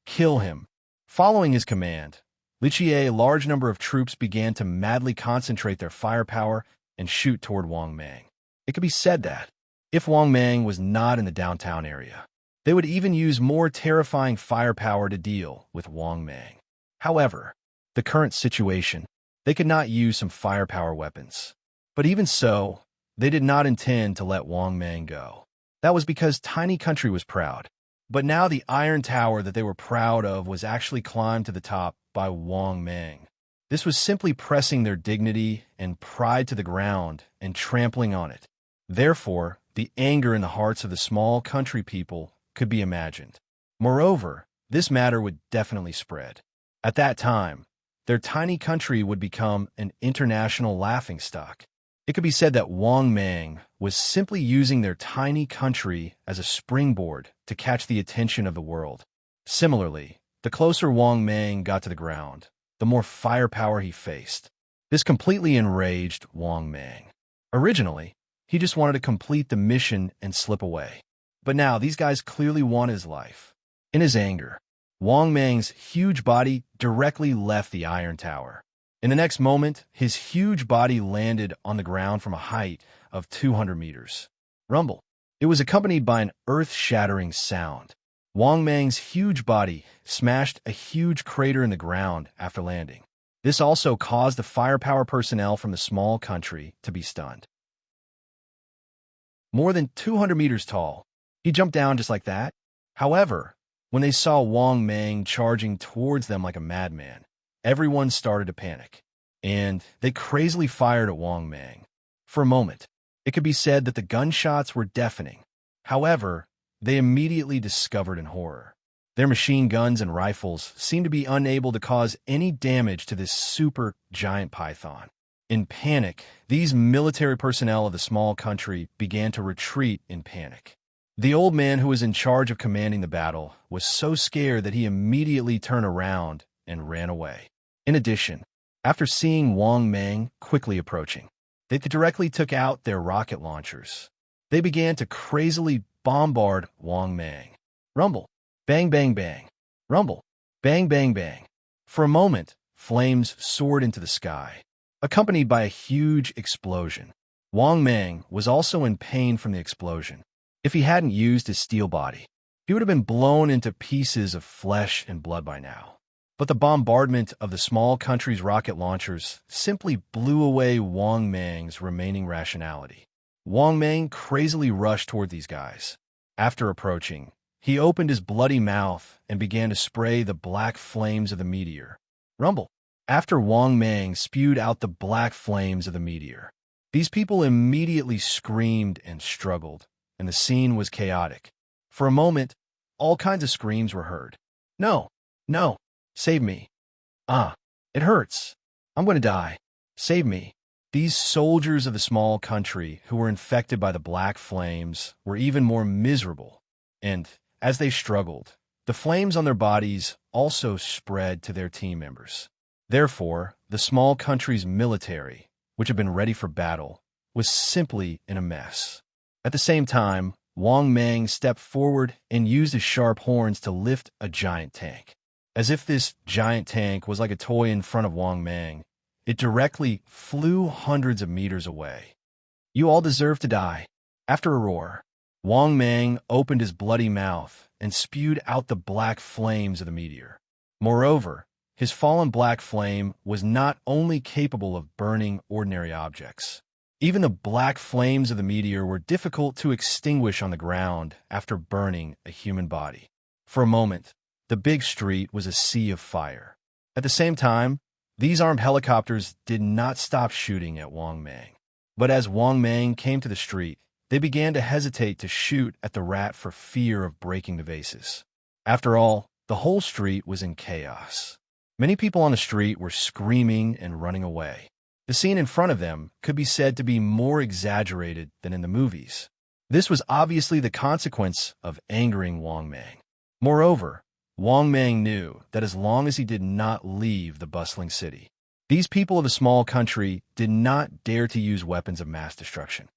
"Kill him!" Following his command, a large number of troops began to madly concentrate their firepower and shoot toward Wang Mang. It could be said that, if Wang Mang was not in the downtown area, they would even use more terrifying firepower to deal with Wang Mang. However, the current situation, they could not use some firepower weapons. But even so, they did not intend to let Wang Mang go. That was because Tiny Country was proud. But now the Iron Tower that they were proud of was actually climbed to the top by Wang Mang. This was simply pressing their dignity and pride to the ground and trampling on it. Therefore, the anger in the hearts of the small country people could be imagined. Moreover, this matter would definitely spread. At that time, their tiny country would become an international laughingstock. It could be said that Wang Mang was simply using their tiny country as a springboard to catch the attention of the world. Similarly, the closer Wang Mang got to the ground, the more firepower he faced. This completely enraged Wang Mang. Originally, he just wanted to complete the mission and slip away. But now these guys clearly want his life. In his anger, Wang Mang's huge body directly left the Iron Tower. In the next moment, his huge body landed on the ground from a height of 200 meters. Rumble. It was accompanied by an earth-shattering sound. Wang Mang's huge body smashed a huge crater in the ground after landing. This also caused the firepower personnel from the small country to be stunned. More than 200 meters tall, he jumped down just like that. However, when they saw Wang Mang charging towards them like a madman, everyone started to panic, and they crazily fired at Wang Mang. For a moment, it could be said that the gunshots were deafening. However, they immediately discovered in horror. Their machine guns and rifles seemed to be unable to cause any damage to this super giant python. In panic, these military personnel of the small country began to retreat in panic. The old man who was in charge of commanding the battle was so scared that he immediately turned around and ran away. In addition, after seeing Wang Mang quickly approaching, they directly took out their rocket launchers. They began to crazily bombard Wang Mang. Rumble, bang, bang, bang. Rumble, bang, bang, bang. For a moment, flames soared into the sky, accompanied by a huge explosion. Wang Mang was also in pain from the explosion. If he hadn't used his steel body, he would have been blown into pieces of flesh and blood by now. But the bombardment of the small country's rocket launchers simply blew away Wang Mang's remaining rationality. Wang Mang crazily rushed toward these guys. After approaching, he opened his bloody mouth and began to spray the black flames of the meteor. Rumble. After Wang Mang spewed out the black flames of the meteor, these people immediately screamed and struggled, and the scene was chaotic. For a moment, all kinds of screams were heard. No, no, save me. Ah, it hurts. I'm going to die. Save me. These soldiers of the small country who were infected by the black flames were even more miserable, and as they struggled, the flames on their bodies also spread to their team members. Therefore, the small country's military, which had been ready for battle, was simply in a mess. At the same time, Wang Mang stepped forward and used his sharp horns to lift a giant tank. As if this giant tank was like a toy in front of Wang Mang, it directly flew hundreds of meters away. You all deserve to die. After a roar, Wang Mang opened his bloody mouth and spewed out the black flames of the meteor. Moreover, his fallen black flame was not only capable of burning ordinary objects. Even the black flames of the meteor were difficult to extinguish on the ground after burning a human body. For a moment, the big street was a sea of fire. At the same time, these armed helicopters did not stop shooting at Wang Mang. But as Wang Mang came to the street, they began to hesitate to shoot at the rat for fear of breaking the vases. After all, the whole street was in chaos. Many people on the street were screaming and running away. The scene in front of them could be said to be more exaggerated than in the movies. This was obviously the consequence of angering Wang Mang. Moreover, Wang Mang knew that as long as he did not leave the bustling city, these people of the small country did not dare to use weapons of mass destruction.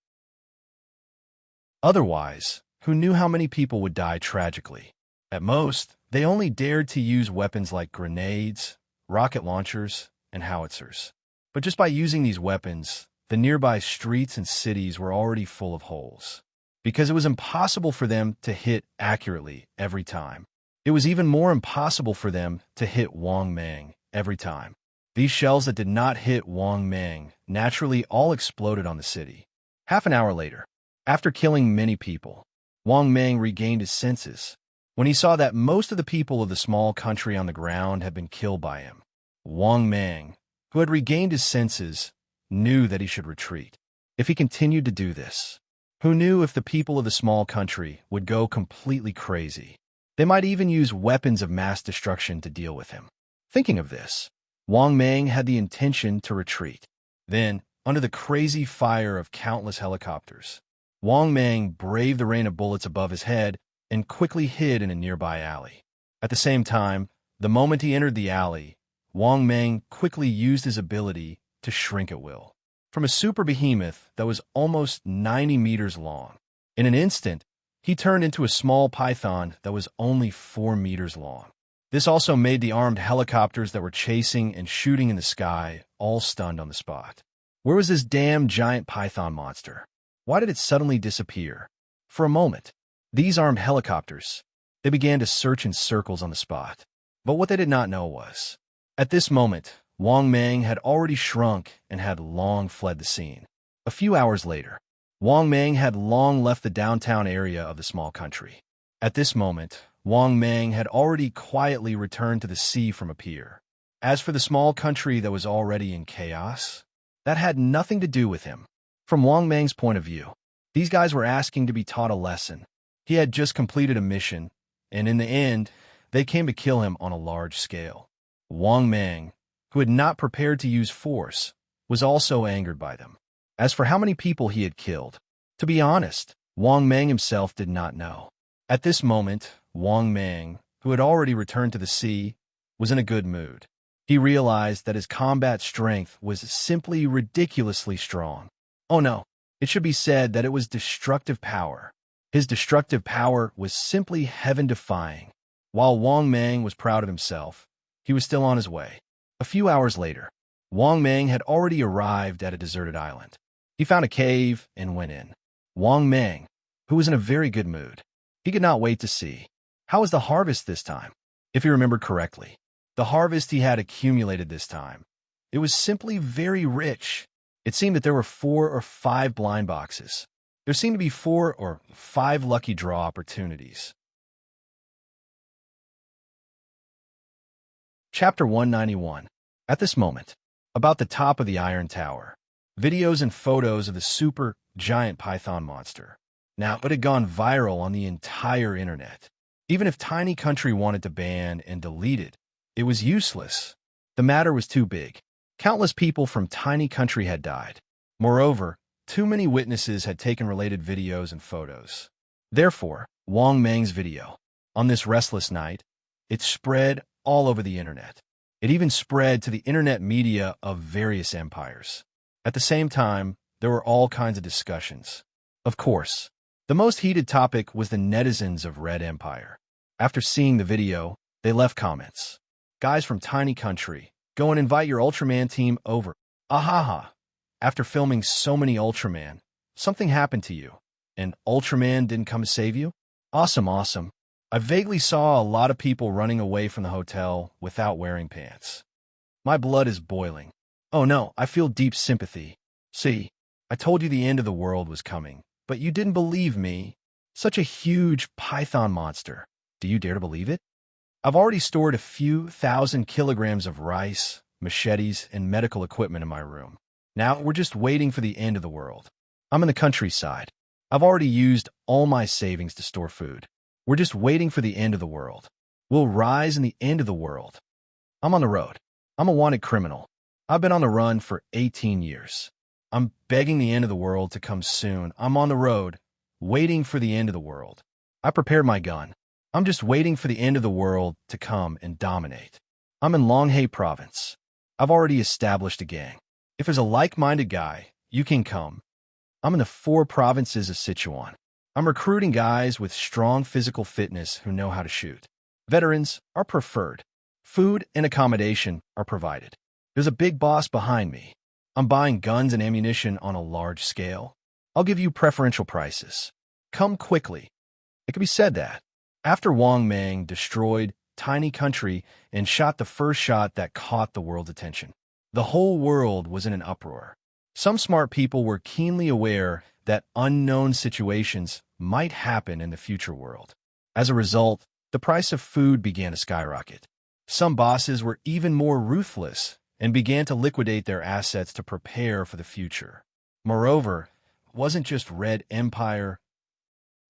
Otherwise, who knew how many people would die tragically? At most, they only dared to use weapons like grenades, rocket launchers, and howitzers. But just by using these weapons, the nearby streets and cities were already full of holes, because it was impossible for them to hit accurately every time. It was even more impossible for them to hit Wang Mang every time. These shells that did not hit Wang Mang naturally all exploded on the city. Half an hour later, after killing many people, Wang Mang regained his senses. When he saw that most of the people of the small country on the ground had been killed by him, Wang Mang, who had regained his senses, knew that he should retreat. If he continued to do this, who knew if the people of the small country would go completely crazy? They might even use weapons of mass destruction to deal with him. Thinking of this, Wang Mang had the intention to retreat. Then, under the crazy fire of countless helicopters, Wang Mang braved the rain of bullets above his head and quickly hid in a nearby alley. At the same time, the moment he entered the alley, Wang Mang quickly used his ability to shrink at will. From a super behemoth that was almost 90 meters long, in an instant, he turned into a small python that was only 4 meters long. This also made the armed helicopters that were chasing and shooting in the sky all stunned on the spot. Where was this damn giant python monster? Why did it suddenly disappear? For a moment, these armed helicopters, they began to search in circles on the spot. But what they did not know was, at this moment, Wang Mang had already shrunk and had long fled the scene. A few hours later, Wang Mang had long left the downtown area of the small country. At this moment, Wang Mang had already quietly returned to the sea from a pier. As for the small country that was already in chaos, that had nothing to do with him. From Wang Mang's point of view, these guys were asking to be taught a lesson. He had just completed a mission, and in the end, they came to kill him on a large scale. Wang Mang, who had not prepared to use force, was also angered by them. As for how many people he had killed, to be honest, Wang Mang himself did not know. At this moment, Wang Mang, who had already returned to the sea, was in a good mood. He realized that his combat strength was simply ridiculously strong. Oh no, it should be said that it was destructive power. His destructive power was simply heaven-defying. While Wang Mang was proud of himself, he was still on his way. A few hours later, Wang Mang had already arrived at a deserted island. He found a cave and went in. Wang Mang, who was in a very good mood, he could not wait to see. How was the harvest this time? If he remembered correctly, the harvest he had accumulated this time, it was simply very rich. It seemed that there were 4 or 5 blind boxes. There seemed to be 4 or 5 lucky draw opportunities. Chapter 191. At this moment, about the top of the Iron Tower, videos and photos of the super giant python monster. Now, it had gone viral on the entire internet. Even if Tiny Country wanted to ban and delete it, it was useless. The matter was too big. Countless people from Tiny Country had died. Moreover, too many witnesses had taken related videos and photos. Therefore, Wang Mang's video, on this restless night, it spread all over the internet. It even spread to the internet media of various empires. At the same time, there were all kinds of discussions. Of course, the most heated topic was the netizens of Red Empire. After seeing the video, they left comments. Guys from Tiny Country, go and invite your Ultraman team over. Ahaha. After filming so many Ultraman, something happened to you, and Ultraman didn't come to save you? Awesome, awesome. I vaguely saw a lot of people running away from the hotel without wearing pants. My blood is boiling. Oh no, I feel deep sympathy. See, I told you the end of the world was coming, but you didn't believe me. Such a huge python monster. Do you dare to believe it? I've already stored a few thousand kilograms of rice, machetes, and medical equipment in my room. Now we're just waiting for the end of the world. I'm in the countryside. I've already used all my savings to store food. We're just waiting for the end of the world. We'll rise in the end of the world. I'm on the road. I'm a wanted criminal. I've been on the run for 18 years. I'm begging the end of the world to come soon. I'm on the road, waiting for the end of the world. I prepared my gun. I'm just waiting for the end of the world to come and dominate. I'm in Longhay Province. I've already established a gang. If there's a like-minded guy, you can come. I'm in the 4 provinces of Sichuan. I'm recruiting guys with strong physical fitness who know how to shoot. Veterans are preferred. Food and accommodation are provided. There's a big boss behind me. I'm buying guns and ammunition on a large scale. I'll give you preferential prices. Come quickly. It could be said that after Wang Mang destroyed Tiny Country and shot the first shot that caught the world's attention, the whole world was in an uproar. Some smart people were keenly aware that unknown situations might happen in the future world. As a result, the price of food began to skyrocket. Some bosses were even more ruthless and began to liquidate their assets to prepare for the future. Moreover, it wasn't just Red Empire.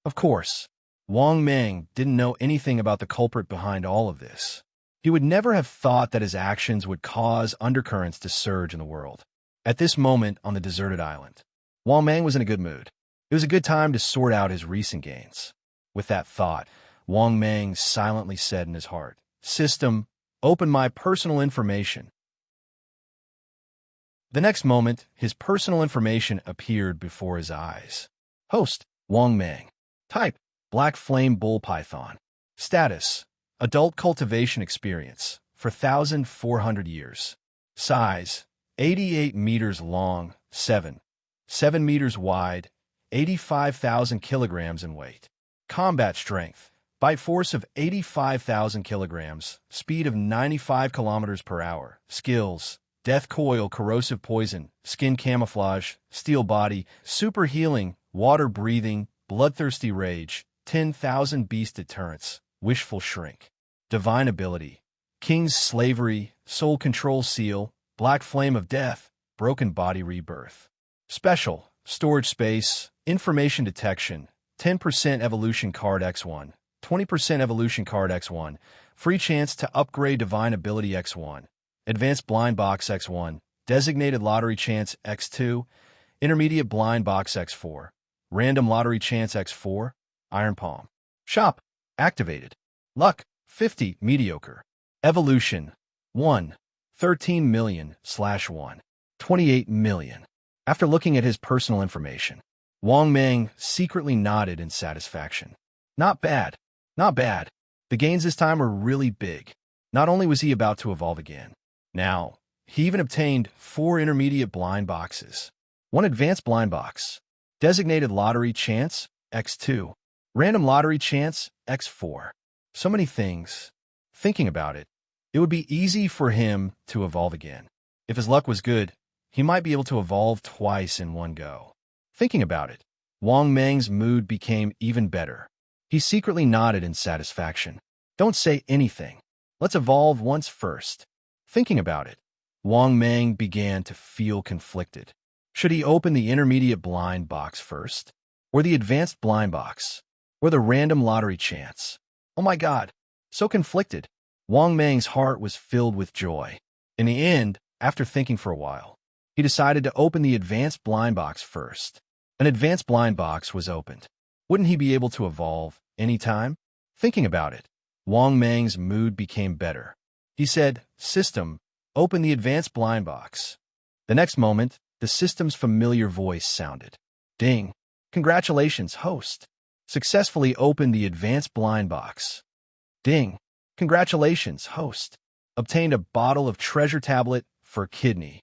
Of course, Wang Mang didn't know anything about the culprit behind all of this. He would never have thought that his actions would cause undercurrents to surge in the world. At this moment on the deserted island, Wang Mang was in a good mood. It was a good time to sort out his recent gains. With that thought, Wang Mang silently said in his heart, "System, open my personal information." The next moment, his personal information appeared before his eyes. Host, Wang Mang. Type, Black Flame Bull Python. Status, Adult Cultivation Experience, for 1,400 years. Size, 88 meters long, 7 meters wide, 85,000 kilograms in weight. Combat strength, bite force of 85,000 kilograms, speed of 95 kilometers per hour. Skills, Death Coil, Corrosive Poison, Skin Camouflage, Steel Body, Super Healing, Water Breathing, Bloodthirsty Rage, 10,000 Beast Deterrence, Wishful Shrink. Divine Ability, King's Slavery, Soul Control Seal, Black Flame of Death, Broken Body Rebirth. Special, Storage Space, Information Detection, 10% evolution card X1, 20% evolution card X1, free chance to upgrade divine ability X1, advanced blind box X1, designated lottery chance X2, intermediate blind box X4, random lottery chance X4, iron palm. Shop, activated. Luck, 50, mediocre. Evolution, 1, 13 million/1, 28 million. After looking at his personal information, Wang Mang secretly nodded in satisfaction. Not bad, not bad. The gains this time were really big. Not only was he about to evolve again, now, he even obtained 4 intermediate blind boxes, 1 advanced blind box, designated lottery chance X2, random lottery chance X4. So many things. Thinking about it, it would be easy for him to evolve again. If his luck was good, he might be able to evolve twice in one go. Thinking about it, Wang Mang's mood became even better. He secretly nodded in satisfaction. Don't say anything. Let's evolve once first. Thinking about it, Wang Mang began to feel conflicted. Should he open the intermediate blind box first? Or the advanced blind box? Or the random lottery chance? Oh my god, so conflicted. Wang Mang's heart was filled with joy. In the end, after thinking for a while, he decided to open the advanced blind box first. An advanced blind box was opened. Wouldn't he be able to evolve anytime? Thinking about it, Wang Mang's mood became better. He said, "System, open the advanced blind box." The next moment, the system's familiar voice sounded. Ding! Congratulations, host. Successfully opened the advanced blind box. Ding! Congratulations, host. Obtained a bottle of treasure tablet for kidney.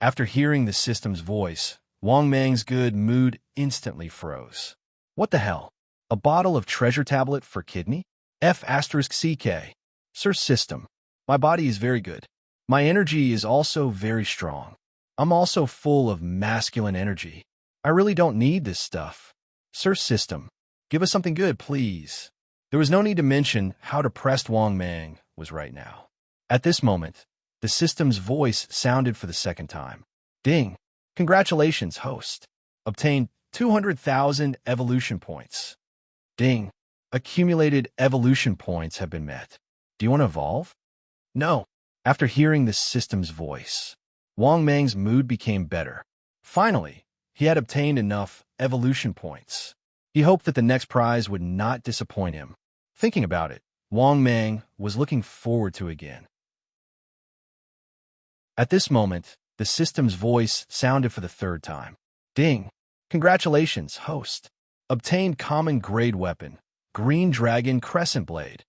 After hearing the system's voice, Wang Mang's good mood instantly froze. What the hell? A bottle of treasure tablet for kidney? F***CK. Sir System, my body is very good. My energy is also very strong. I'm also full of masculine energy. I really don't need this stuff. Sir System, give us something good, please. There was no need to mention how depressed Wang Mang was right now. At this moment, the system's voice sounded for the second time. Ding! Congratulations, host. Obtained 200,000 evolution points. Ding! Accumulated evolution points have been met. Do you want to evolve? No. After hearing the system's voice, Wang Mang's mood became better. Finally, he had obtained enough evolution points. He hoped that the next prize would not disappoint him. Thinking about it, Wang Mang was looking forward to it again. At this moment, the system's voice sounded for the third time. Ding! Congratulations, host. Obtained common grade weapon, Green Dragon Crescent Blade.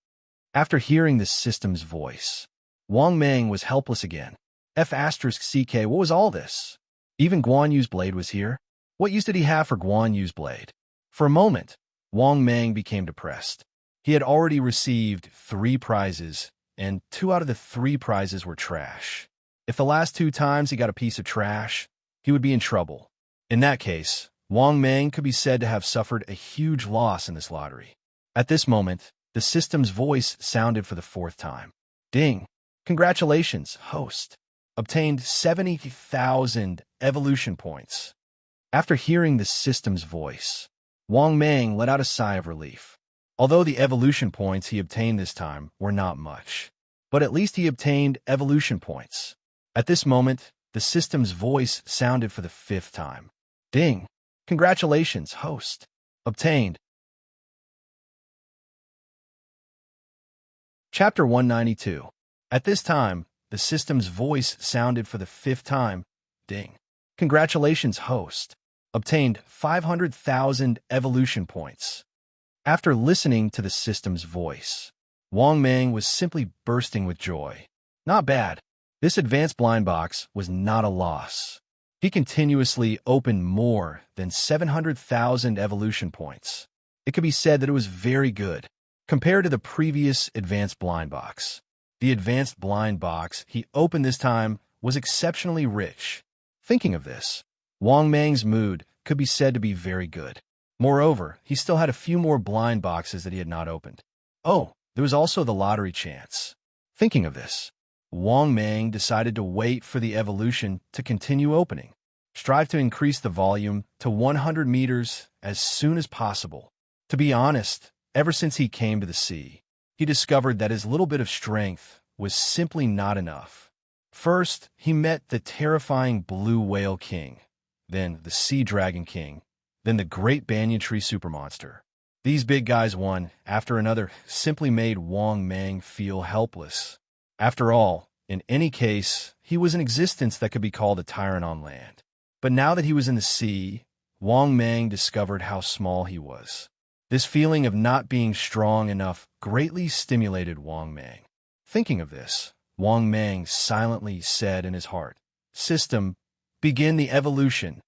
After hearing the system's voice, Wang Mang was helpless again. F***CK, what was all this? Even Guan Yu's blade was here? What use did he have for Guan Yu's blade? For a moment, Wang Mang became depressed. He had already received 3 prizes, and 2 out of the 3 prizes were trash. If the last 2 times he got a piece of trash, he would be in trouble. In that case, Wang Mang could be said to have suffered a huge loss in this lottery. At this moment, the system's voice sounded for the 4th time. Ding! Congratulations, host. Obtained 70,000 evolution points. After hearing the system's voice, Wang Mang let out a sigh of relief. Although the evolution points he obtained this time were not much, but at least he obtained evolution points. At this moment, the system's voice sounded for the 5th time. Ding! Congratulations, host. Obtained. Chapter 192. At this time, the system's voice sounded for the 5th time. Ding! Congratulations, host. Obtained 500,000 evolution points. After listening to the system's voice, Wang Mang was simply bursting with joy. Not bad. This advanced blind box was not a loss. He continuously opened more than 700,000 evolution points. It could be said that it was very good. Compared to the previous advanced blind box, the advanced blind box he opened this time was exceptionally rich. Thinking of this, Wang Mang's mood could be said to be very good. Moreover, he still had a few more blind boxes that he had not opened. Oh, there was also the lottery chance. Thinking of this, Wang Mang decided to wait for the evolution to continue opening. Strive to increase the volume to 100 meters as soon as possible. To be honest, ever since he came to the sea, he discovered that his little bit of strength was simply not enough. First, he met the terrifying blue whale king, then the sea dragon king, then the great banyan tree supermonster. These big guys, one after another, simply made Wang Mang feel helpless. After all, in any case, he was an existence that could be called a tyrant on land. But now that he was in the sea, Wang Mang discovered how small he was. This feeling of not being strong enough greatly stimulated Wang Mang. Thinking of this, Wang Mang silently said in his heart, "System, begin the evolution."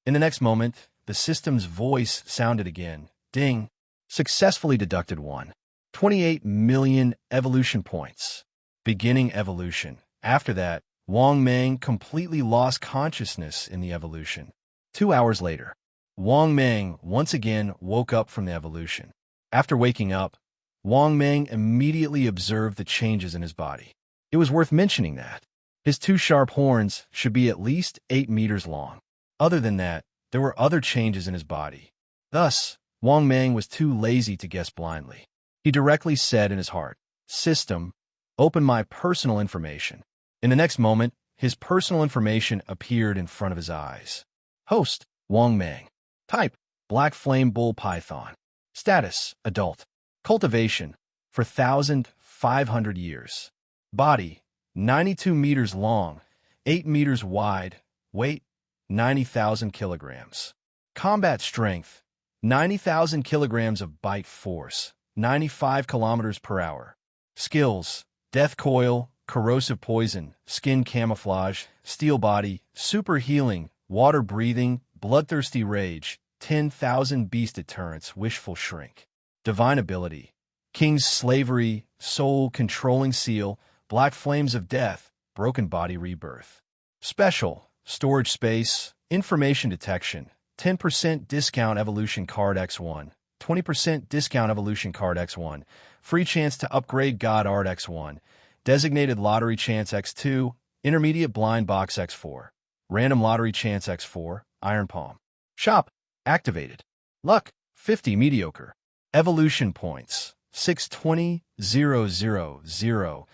In the next moment, the system's voice sounded again. Ding! Successfully deducted 1.28 million evolution points. Beginning evolution. After that, Wang Mang completely lost consciousness in the evolution. 2 hours later, Wang Mang once again woke up from the evolution. After waking up, Wang Mang immediately observed the changes in his body. It was worth mentioning that his two sharp horns should be at least 8 meters long. Other than that, there were other changes in his body. Thus, Wang Mang was too lazy to guess blindly. He directly said in his heart, "System, open my personal information." In the next moment, his personal information appeared in front of his eyes. Host, Wang Mang. Type, black flame bull python. Status, adult. Cultivation, for 1,500 years. Body, 92 meters long, 8 meters wide. Weight, 90,000 kilograms. Combat strength, 90,000 kilograms of bite force, 95 kilometers per hour. Skills, death coil, corrosive poison, skin camouflage, steel body, super healing, water breathing, bloodthirsty rage, 10,000 beast deterrence, wishful shrink. Divine ability, king's slavery, soul controlling seal, black flames of death, broken body rebirth. Special, storage space, information detection, 10% discount evolution card X1, 20% discount evolution card X1, free chance to upgrade God Art X1, designated lottery chance X2, intermediate blind box X4, random lottery chance X4, iron palm. Shop, activated. Luck, 50 mediocre. Evolution points, 620,000/2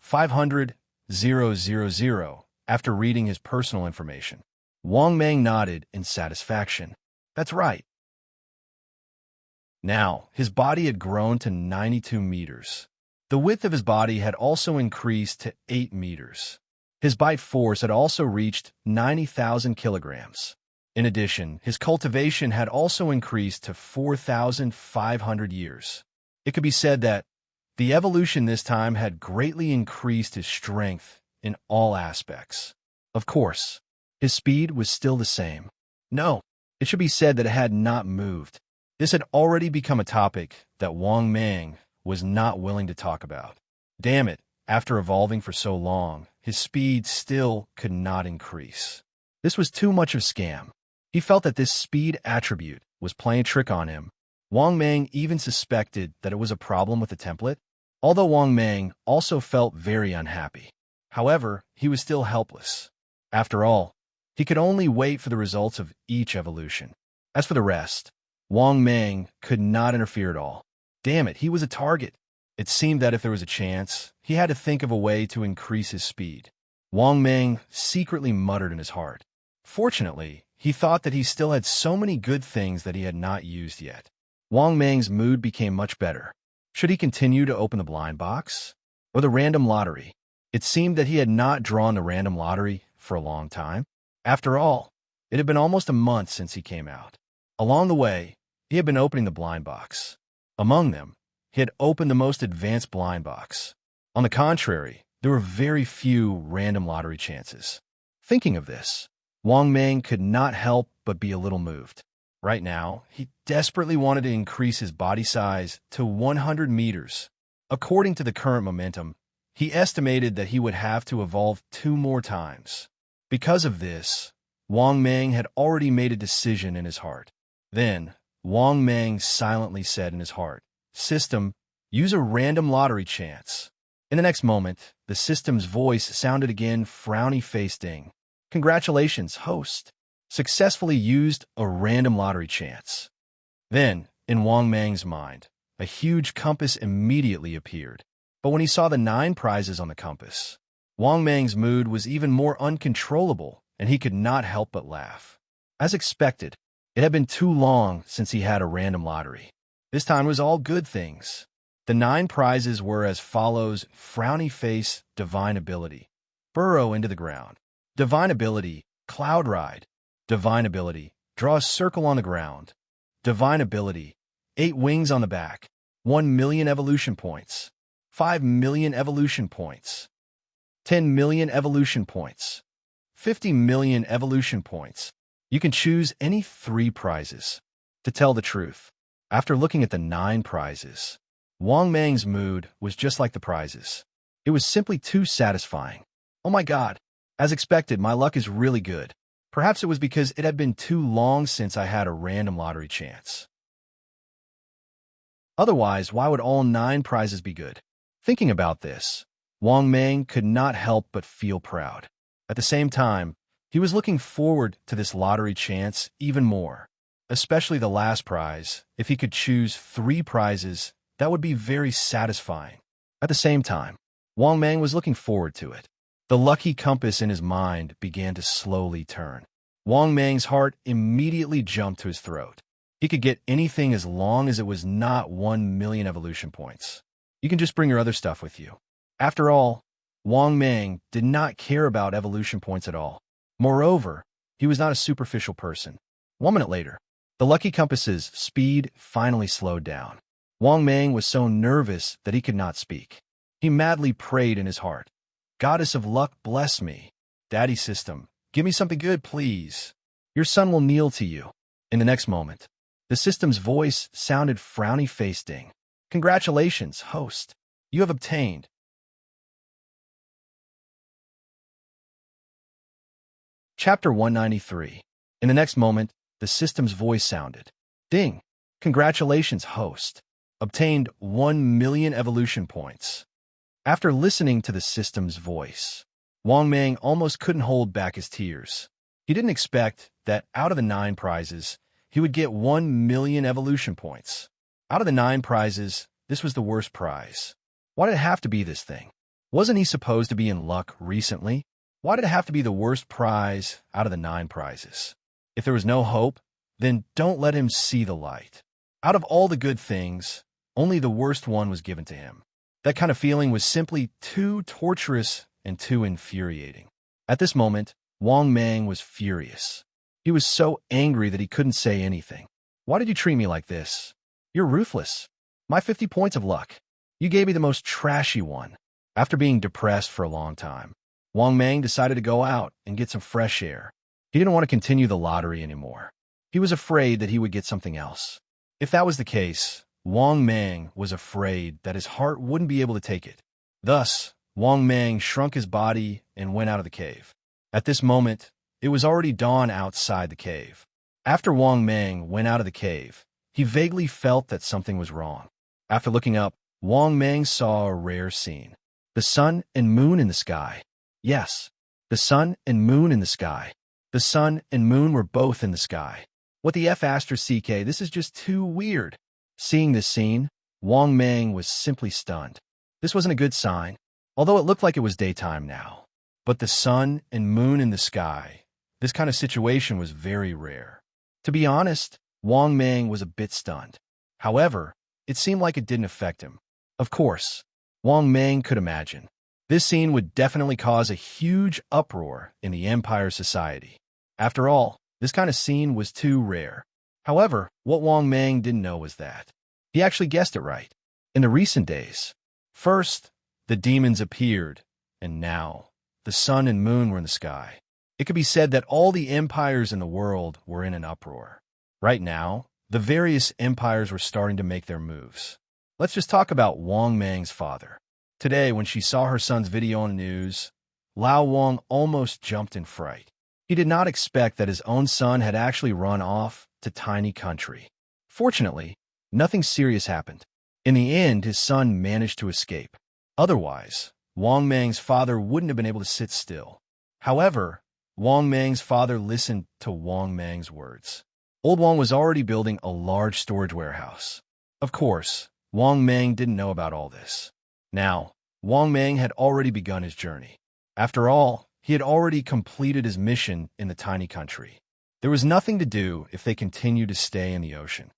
500,000. After reading his personal information, Wang Mang nodded in satisfaction. That's right. Now, his body had grown to 92 meters. The width of his body had also increased to 8 meters. His bite force had also reached 90,000 kilograms. In addition, his cultivation had also increased to 4,500 years. It could be said that the evolution this time had greatly increased his strength in all aspects. Of course, his speed was still the same. No, it should be said that it had not moved. This had already become a topic that Wang Mang was not willing to talk about. Damn it, after evolving for so long, his speed still could not increase. This was too much of a scam. He felt that this speed attribute was playing a trick on him. Wang Mang even suspected that it was a problem with the template, although Wang Mang also felt very unhappy. However, he was still helpless. After all, he could only wait for the results of each evolution. As for the rest, Wang Mang could not interfere at all. Damn it, he was a target. It seemed that if there was a chance, he had to think of a way to increase his speed. Wang Mang secretly muttered in his heart. Fortunately, he thought that he still had so many good things that he had not used yet. Wang Mang's mood became much better. Should he continue to open the blind box? Or the random lottery? It seemed that he had not drawn the random lottery for a long time. After all, it had been almost a month since he came out. Along the way, he had been opening the blind box. Among them, he had opened the most advanced blind box. On the contrary, there were very few random lottery chances. Thinking of this, Wang Mang could not help but be a little moved. Right now, he desperately wanted to increase his body size to 100 meters. According to the current momentum, he estimated that he would have to evolve 2 more times. Because of this, Wang Mang had already made a decision in his heart. Then, Wang Mang silently said in his heart, "System, use a random lottery chance." In the next moment, the system's voice sounded again, frowny face ding. "Congratulations, host. successfully used a random lottery chance. Then, in Wang Mang's mind, a huge compass immediately appeared. But when he saw the 9 prizes on the compass, Wang Mang's mood was even more uncontrollable, and he could not help but laugh. As expected, it had been too long since he had a random lottery. This time was all good things. The 9 prizes were as follows: frowny face, divine ability, burrow into the ground, divine ability, cloud ride, divine ability, draw a circle on the ground, divine ability, 8 wings on the back, 1 million evolution points, 5 million evolution points, 10 million evolution points, 50 million evolution points. You can choose any 3 prizes. To tell the truth, after looking at the 9 prizes, Wang Mang's mood was just like the prizes. It was simply too satisfying. Oh my god, as expected, my luck is really good. Perhaps it was because it had been too long since I had a random lottery chance. Otherwise, why would all 9 prizes be good? Thinking about this, Wang Mang could not help but feel proud. At the same time, he was looking forward to this lottery chance even more, especially the last prize. If he could choose 3 prizes, that would be very satisfying. At the same time, Wang Mang was looking forward to it. The lucky compass in his mind began to slowly turn. Wang Mang's heart immediately jumped to his throat. He could get anything as long as it was not 1 million evolution points. You can just bring your other stuff with you. After all, Wang Mang did not care about evolution points at all. Moreover, he was not a superficial person. 1 minute later, the lucky compass's speed finally slowed down. Wang Mang was so nervous that he could not speak. He madly prayed in his heart, "Goddess of luck, bless me. Daddy system, give me something good, please. Your son will kneel to you." In the next moment, the system's voice sounded frowny-faced ding. "Congratulations, host. You have obtained." Chapter 193. In the next moment, the system's voice sounded. "Ding. Congratulations, host. Obtained 1 million evolution points." After listening to the system's voice, Wang Mang almost couldn't hold back his tears. He didn't expect that out of the 9 prizes, he would get 1 million evolution points. Out of the 9 prizes, this was the worst prize. Why did it have to be this thing? Wasn't he supposed to be in luck recently? Why did it have to be the worst prize out of the 9 prizes? If there was no hope, then don't let him see the light. Out of all the good things, only the worst one was given to him. That kind of feeling was simply too torturous and too infuriating. At this moment, Wang Mang was furious. He was so angry that he couldn't say anything. "Why did you treat me like this? You're ruthless. My 50 points of luck. You gave me the most trashy one." After being depressed for a long time, Wang Mang decided to go out and get some fresh air. He didn't want to continue the lottery anymore. He was afraid that he would get something else. If that was the case, Wang Mang was afraid that his heart wouldn't be able to take it. Thus, Wang Mang shrunk his body and went out of the cave. At this moment, it was already dawn outside the cave. After Wang Mang went out of the cave, he vaguely felt that something was wrong. After looking up, Wang Mang saw a rare scene. The sun and moon in the sky. Yes, the sun and moon in the sky. The sun and moon were both in the sky. What the F asterisk CK, this is just too weird. Seeing this scene, Wang Mang was simply stunned. This wasn't a good sign, although it looked like it was daytime now. But the sun and moon in the sky, this kind of situation was very rare. To be honest, Wang Mang was a bit stunned. However, it seemed like it didn't affect him. Of course, Wang Mang could imagine. This scene would definitely cause a huge uproar in the Empire society. After all, this kind of scene was too rare. However, what Wang Mang didn't know was that he actually guessed it right. In the recent days, first, the demons appeared, and now, the sun and moon were in the sky. It could be said that all the empires in the world were in an uproar. Right now, the various empires were starting to make their moves. Let's just talk about Wang Mang's father. Today, when she saw her son's video on the news, Lao Wang almost jumped in fright. He did not expect that his own son had actually run off to tiny country. Fortunately, nothing serious happened. In the end, his son managed to escape. Otherwise, Wang Mang's father wouldn't have been able to sit still. However, Wang Mang's father listened to Wang Mang's words. Old Wang was already building a large storage warehouse. Of course, Wang Mang didn't know about all this. Now, Wang Mang had already begun his journey. After all, he had already completed his mission in the tiny country. There was nothing to do if they continued to stay in the ocean.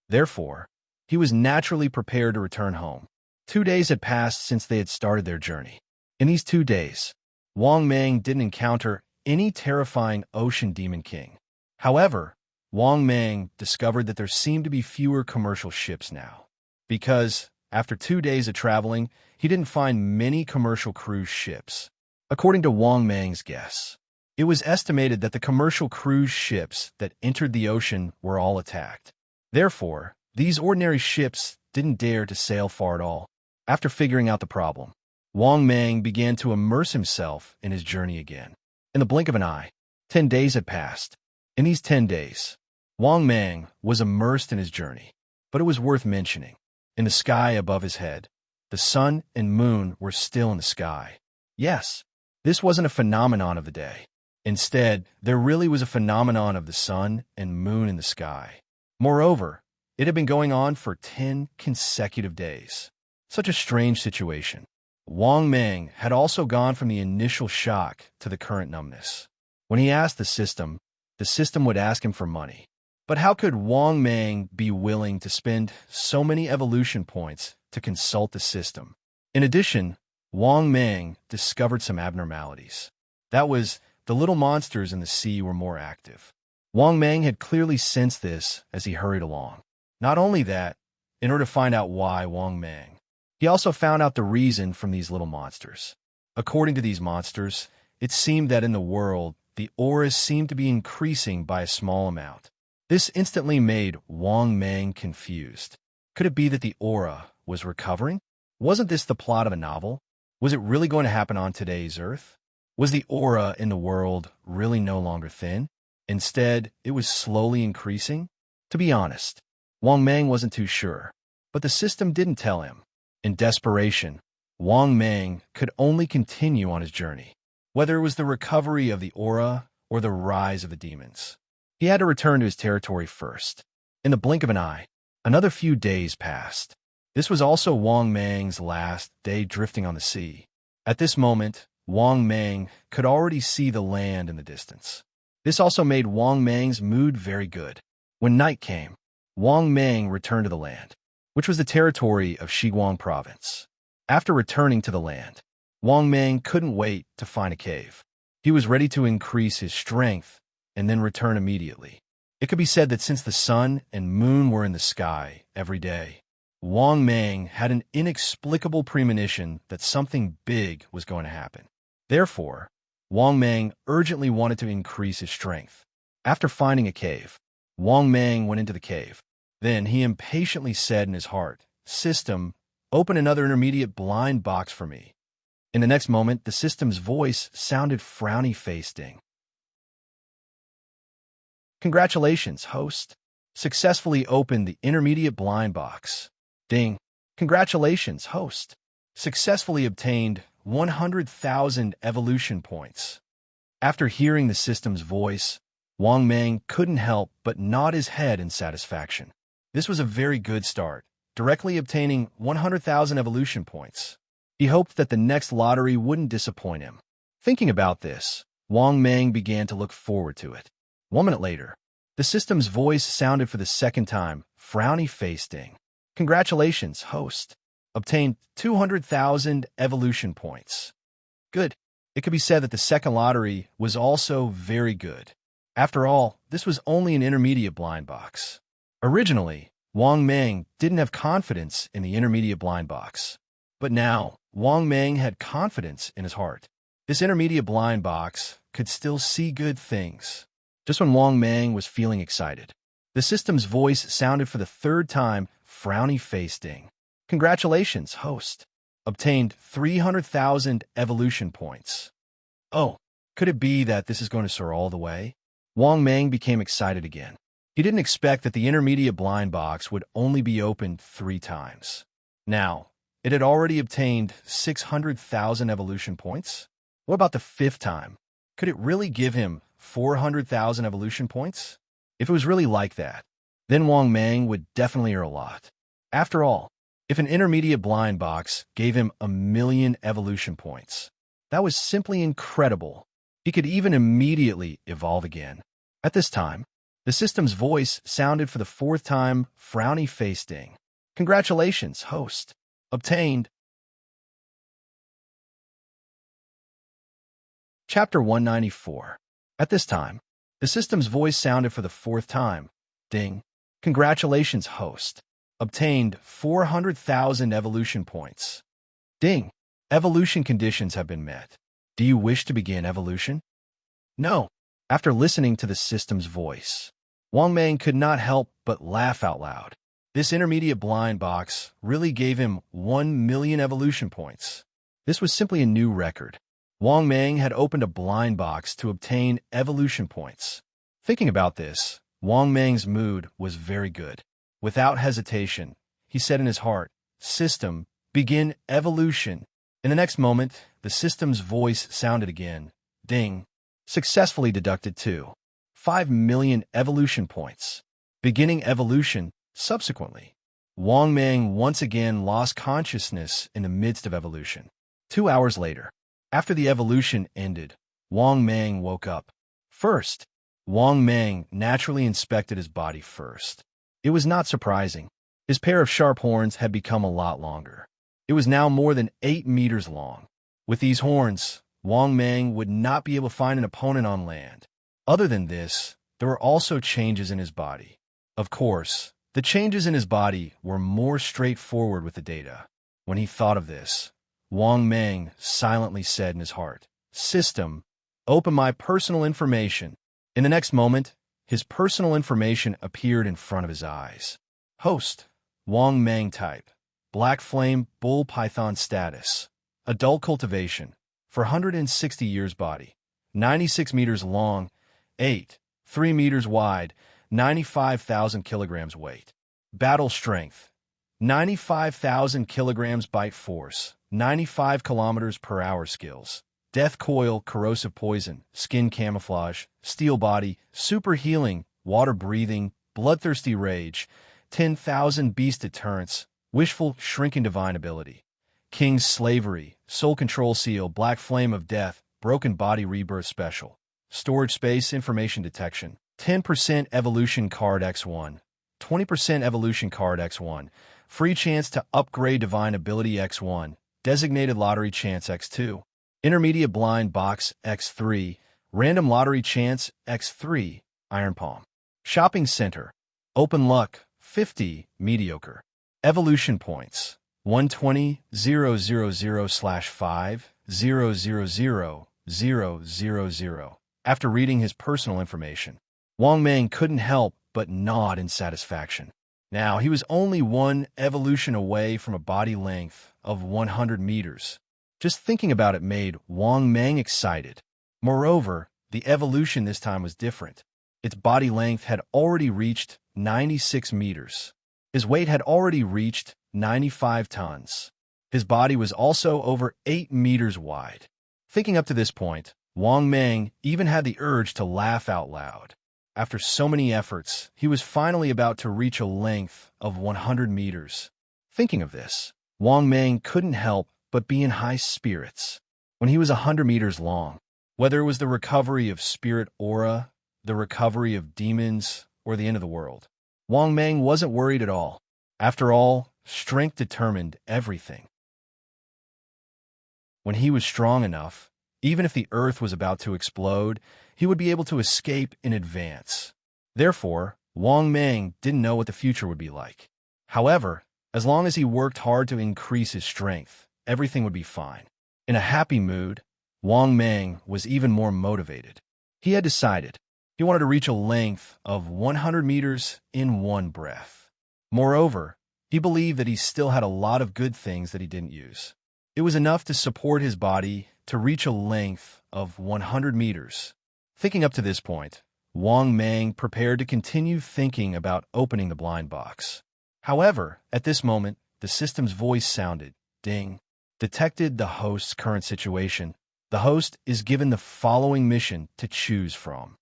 Therefore, he was naturally prepared to return home. 2 days had passed since they had started their journey. In these 2 days, Wang Mang didn't encounter any terrifying ocean demon king. However, Wang Mang discovered that there seemed to be fewer commercial ships now. Because, after 2 days of traveling, he didn't find many commercial cruise ships. According to Wang Mang's guess, it was estimated that the commercial cruise ships that entered the ocean were all attacked. Therefore, these ordinary ships didn't dare to sail far at all. After figuring out the problem, Wang Mang began to immerse himself in his journey again. In the blink of an eye, 10 days had passed. In these 10 days, Wang Mang was immersed in his journey. But it was worth mentioning. In the sky above his head, the sun and moon were still in the sky. Yes, this wasn't a phenomenon of the day. Instead, there really was a phenomenon of the sun and moon in the sky. Moreover, it had been going on for 10 consecutive days. Such a strange situation. Wang Mang had also gone from the initial shock to the current numbness. When he asked the system would ask him for money. But how could Wang Mang be willing to spend so many evolution points to consult the system? In addition, Wang Mang discovered some abnormalities. That was, the little monsters in the sea were more active. Wang Mang had clearly sensed this as he hurried along. Not only that, in order to find out why Wang Mang, he also found out the reason from these little monsters. According to these monsters, it seemed that in the world, the auras seemed to be increasing by a small amount. This instantly made Wang Mang confused. Could it be that the aura was recovering? Wasn't this the plot of a novel? Was it really going to happen on today's Earth? Was the aura in the world really no longer thin? Instead, it was slowly increasing? To be honest, Wang Mang wasn't too sure, but the system didn't tell him. In desperation, Wang Mang could only continue on his journey, whether it was the recovery of the aura or the rise of the demons. He had to return to his territory first. In the blink of an eye, another few days passed. This was also Wang Mang's last day drifting on the sea. At this moment, Wang Mang could already see the land in the distance. This also made Wang Mang's mood very good. When night came, Wang Mang returned to the land, which was the territory of Shiguang province. After returning to the land, Wang Mang couldn't wait to find a cave. He was ready to increase his strength and then return immediately. It could be said that since the sun and moon were in the sky every day, Wang Mang had an inexplicable premonition that something big was going to happen. Therefore, Wang Mang urgently wanted to increase his strength. After finding a cave, Wang Mang went into the cave. Then he impatiently said in his heart, "System, open another intermediate blind box for me." In the next moment, the system's voice sounded frowny-faced. "Congratulations, host. Successfully opened the intermediate blind box." Ding. "Congratulations, host. Successfully obtained 100,000 evolution points." After hearing the system's voice, Wang Mang couldn't help but nod his head in satisfaction. This was a very good start, directly obtaining 100,000 evolution points. He hoped that the next lottery wouldn't disappoint him. Thinking about this, Wang Mang began to look forward to it. 1 minute later, the system's voice sounded for the second time, frowny-faced. "Congratulations, host. Obtained 200,000 evolution points." Good. It could be said that the second lottery was also very good. After all, this was only an intermediate blind box. Originally, Wang Mang didn't have confidence in the intermediate blind box. But now, Wang Mang had confidence in his heart. This intermediate blind box could still see good things. Just when Wang Mang was feeling excited, the system's voice sounded for the third time, frowny-faced. "Congratulations, host. Obtained 300,000 evolution points." Oh, could it be that this is going to soar all the way? Wang Mang became excited again. He didn't expect that the intermediate blind box would only be opened 3 times. Now, it had already obtained 600,000 evolution points. What about the fifth time? Could it really give him 400,000 evolution points? If it was really like that, then Wang Mang would definitely earn a lot. After all, if an intermediate blind box gave him 1,000,000 evolution points, that was simply incredible. He could even immediately evolve again. At this time, the system's voice sounded for the fourth time, frowny face ding. Congratulations, host. Obtained. Chapter 194. At this time, the system's voice sounded for the fourth time. Ding. Congratulations, host. Obtained 400,000 evolution points. Ding. Evolution conditions have been met. Do you wish to begin evolution? No. After listening to the system's voice, Wang Mang could not help but laugh out loud. This intermediate blind box really gave him 1,000,000 evolution points. This was simply a new record. Wang Mang had opened a blind box to obtain evolution points. Thinking about this, Wang Mang's mood was very good. Without hesitation, he said in his heart, "System, begin evolution." In the next moment, the system's voice sounded again. Ding. Successfully deducted 5,000,000 evolution points. Beginning evolution. Subsequently, Wang Mang once again lost consciousness in the midst of evolution. 2 hours later, after the evolution ended, Wang Mang woke up. First, Wang Mang naturally inspected his body first. It was not surprising. His pair of sharp horns had become a lot longer. It was now more than 8 meters long. With these horns, Wang Mang would not be able to find an opponent on land. Other than this, there were also changes in his body. Of course, the changes in his body were more straightforward with the data. When he thought of this, Wang Mang silently said in his heart, "System, open my personal information." In the next moment, his personal information appeared in front of his eyes. Host, Wang Mang type, Black Flame Bull Python status, adult cultivation, 460 years body, 96 meters long, 3 meters wide, 95,000 kilograms weight. Battle strength, 95,000 kilograms bite force, 95 kilometers per hour skills. Death coil, corrosive poison, skin camouflage, steel body, super healing, water breathing, bloodthirsty rage, 10,000 beast deterrence, wishful shrinking divine ability. King's slavery, soul control seal, black flame of death, broken body rebirth special. Storage space, information detection. 10% evolution card X1, 20% evolution card X1, free chance to upgrade divine ability X1, designated lottery chance X2, intermediate blind box X3, random lottery chance X3, iron palm. Shopping center, open luck 50, mediocre. Evolution points 120,000/5,000,000. After reading his personal information, Wang Mang couldn't help but nod in satisfaction. Now, he was only one evolution away from a body length of 100 meters. Just thinking about it made Wang Mang excited. Moreover, the evolution this time was different. Its body length had already reached 96 meters. His weight had already reached 95 tons. His body was also over 8 meters wide. Thinking up to this point, Wang Mang even had the urge to laugh out loud. After so many efforts, he was finally about to reach a length of 100 meters. Thinking of this, Wang Mang couldn't help but be in high spirits. When he was 100 meters long, whether it was the recovery of spirit aura, the recovery of demons, or the end of the world, Wang Mang wasn't worried at all. After all, strength determined everything. When he was strong enough, even if the earth was about to explode, he would be able to escape in advance. Therefore, Wang Mang didn't know what the future would be like. However, as long as he worked hard to increase his strength, everything would be fine. In a happy mood, Wang Mang was even more motivated. He had decided he wanted to reach a length of 100 meters in one breath. Moreover, he believed that he still had a lot of good things that he didn't use. It was enough to support his body to reach a length of 100 meters. Thinking up to this point, Wang Mang prepared to continue thinking about opening the blind box. However, at this moment, the system's voice sounded, ding, detected the host's current situation. The host is given the following mission to choose from.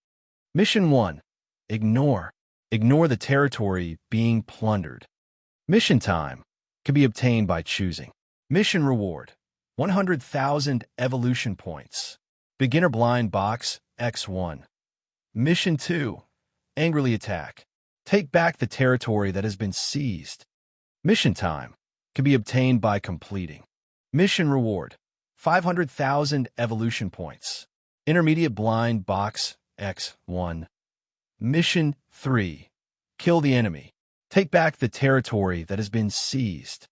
Mission 1. Ignore. Ignore the territory being plundered. Mission time can be obtained by choosing. Mission reward: 100,000 evolution points. Beginner blind box X1. Mission 2. Angrily attack. Take back the territory that has been seized. Mission time can be obtained by completing. Mission reward: 500,000 evolution points. Intermediate blind box X1. Mission 3. Kill the enemy. Take back the territory that has been seized.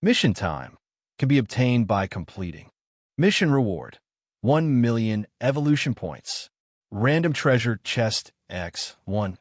Mission time can be obtained by completing. Mission reward: 1 million evolution points. Random treasure chest X1.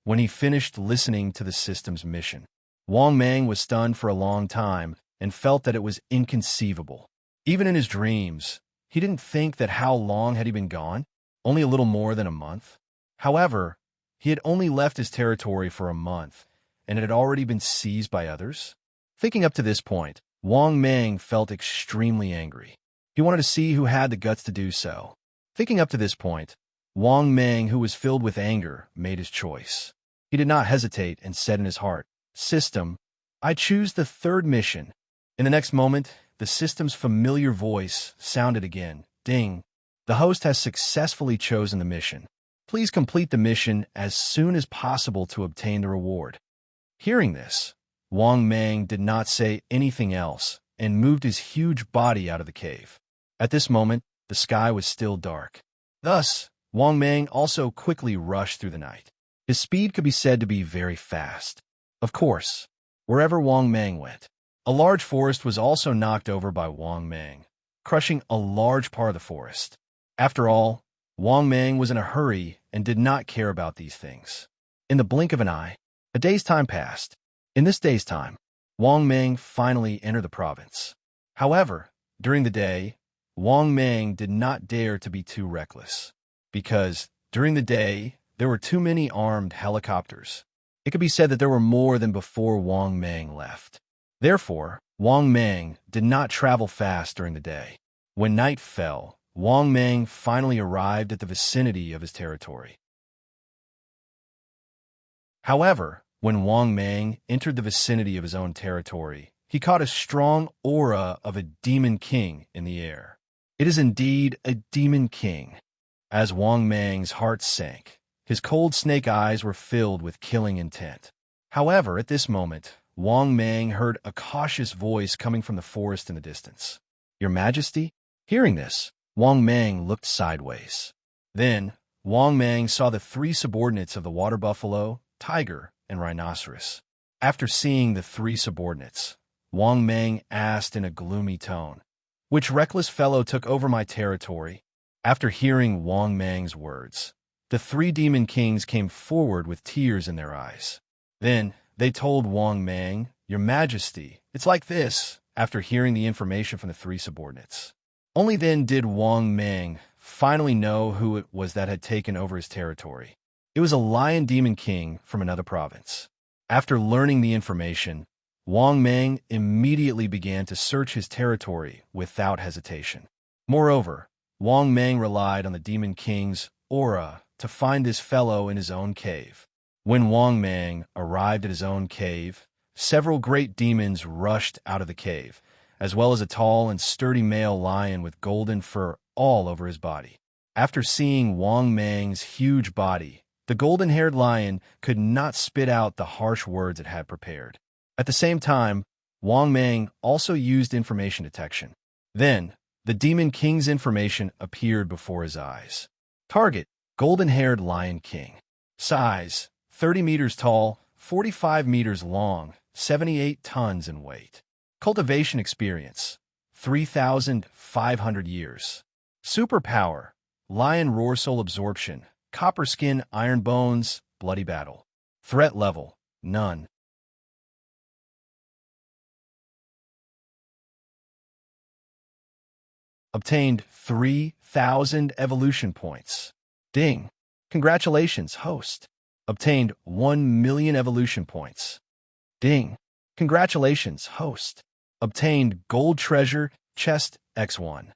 When he finished listening to the system's mission, Wang Mang was stunned for a long time and felt that it was inconceivable. Even in his dreams, he didn't think that how long had he been gone? Only a little more than a month. However, he had only left his territory for a month, and it had already been seized by others. Thinking up to this point, Wang Mang felt extremely angry. He wanted to see who had the guts to do so. Thinking up to this point, Wang Mang, who was filled with anger, made his choice. He did not hesitate and said in his heart, "System, I choose the third mission." In the next moment, the system's familiar voice sounded again. Ding! The host has successfully chosen the mission. Please complete the mission as soon as possible to obtain the reward. Hearing this, Wang Mang did not say anything else and moved his huge body out of the cave. At this moment, the sky was still dark. Thus, Wang Mang also quickly rushed through the night. His speed could be said to be very fast. Of course, wherever Wang Mang went, a large forest was also knocked over by Wang Mang, crushing a large part of the forest. After all, Wang Mang was in a hurry and did not care about these things. In the blink of an eye, a day's time passed. In this day's time, Wang Mang finally entered the province. However, during the day, Wang Mang did not dare to be too reckless, because during the day, there were too many armed helicopters. It could be said that there were more than before Wang Mang left. Therefore, Wang Mang did not travel fast during the day. When night fell, Wang Mang finally arrived at the vicinity of his territory. However, when Wang Mang entered the vicinity of his own territory, he caught a strong aura of a demon king in the air. It is indeed a demon king. As Wang Mang's heart sank, his cold snake eyes were filled with killing intent. However, at this moment, Wang Mang heard a cautious voice coming from the forest in the distance. "Your Majesty?" Hearing this, Wang Mang looked sideways. Then, Wang Mang saw the three subordinates of the water buffalo, tiger, and rhinoceros. After seeing the three subordinates, Wang Mang asked in a gloomy tone, "Which reckless fellow took over my territory?" After hearing Wang Mang's words, the three demon kings came forward with tears in their eyes. Then, they told Wang Mang, "Your Majesty, it's like this," after hearing the information from the three subordinates. Only then did Wang Mang finally know who it was that had taken over his territory. It was a lion demon king from another province. After learning the information, Wang Mang immediately began to search his territory without hesitation. Moreover, Wang Mang relied on the demon king's aura to find this fellow in his own cave. When Wang Mang arrived at his own cave, several great demons rushed out of the cave, as well as a tall and sturdy male lion with golden fur all over his body. After seeing Wang Mang's huge body, the golden-haired lion could not spit out the harsh words it had prepared. At the same time, Wang Mang also used information detection. Then, the demon king's information appeared before his eyes. Target: golden-haired lion king. Size: 30 meters tall, 45 meters long, 78 tons in weight. Cultivation experience: 3,500 years. Superpower: lion roar soul absorption, copper skin, iron bones, bloody battle. Threat level: none. Obtained 3,000 evolution points. Ding! Congratulations, host. Obtained 1 million evolution points. Ding! Congratulations, host. Obtained gold treasure chest X1.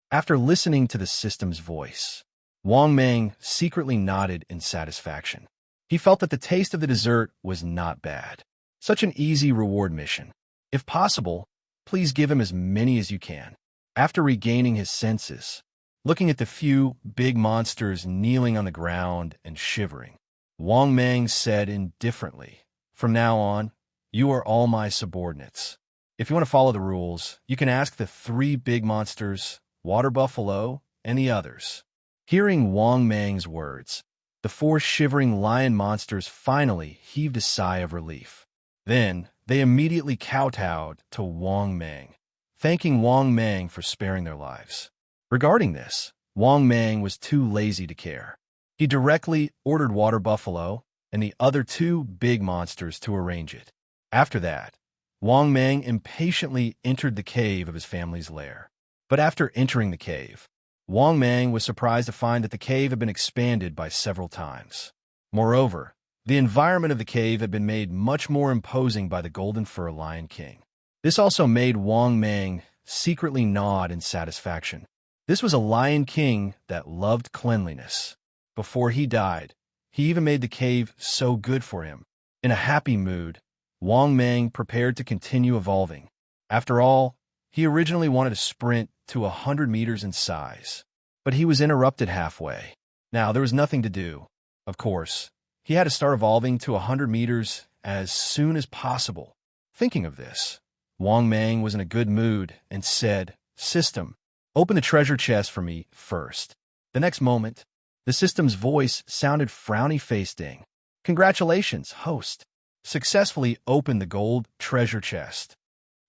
After listening to the system's voice, Wang Mang secretly nodded in satisfaction. He felt that the taste of the dessert was not bad. Such an easy reward mission. If possible, please give him as many as you can. After regaining his senses, looking at the few big monsters kneeling on the ground and shivering, Wang Mang said indifferently, "From now on, you are all my subordinates. If you want to follow the rules, you can ask the three big monsters, Water Buffalo, and the others." Hearing Wang Mang's words, the four shivering lion monsters finally heaved a sigh of relief. Then, they immediately kowtowed to Wang Mang, thanking Wang Mang for sparing their lives. Regarding this, Wang Mang was too lazy to care. He directly ordered Water Buffalo and the other two big monsters to arrange it. After that, Wang Mang impatiently entered the cave of his family's lair. But after entering the cave, Wang Mang was surprised to find that the cave had been expanded by several times. Moreover, the environment of the cave had been made much more imposing by the Golden Fur Lion King. This also made Wang Mang secretly nod in satisfaction. This was a Lion King that loved cleanliness. Before he died, he even made the cave so good for him. In a happy mood, Wang Mang prepared to continue evolving. After all, he originally wanted to sprint to 100 meters in size, but he was interrupted halfway. Now, there was nothing to do. Of course, he had to start evolving to 100 meters as soon as possible. Thinking of this, Wang Mang was in a good mood and said, "System, open the treasure chest for me first." The next moment, the system's voice sounded frowny-faced ding. "Congratulations, host. Successfully opened the gold treasure chest."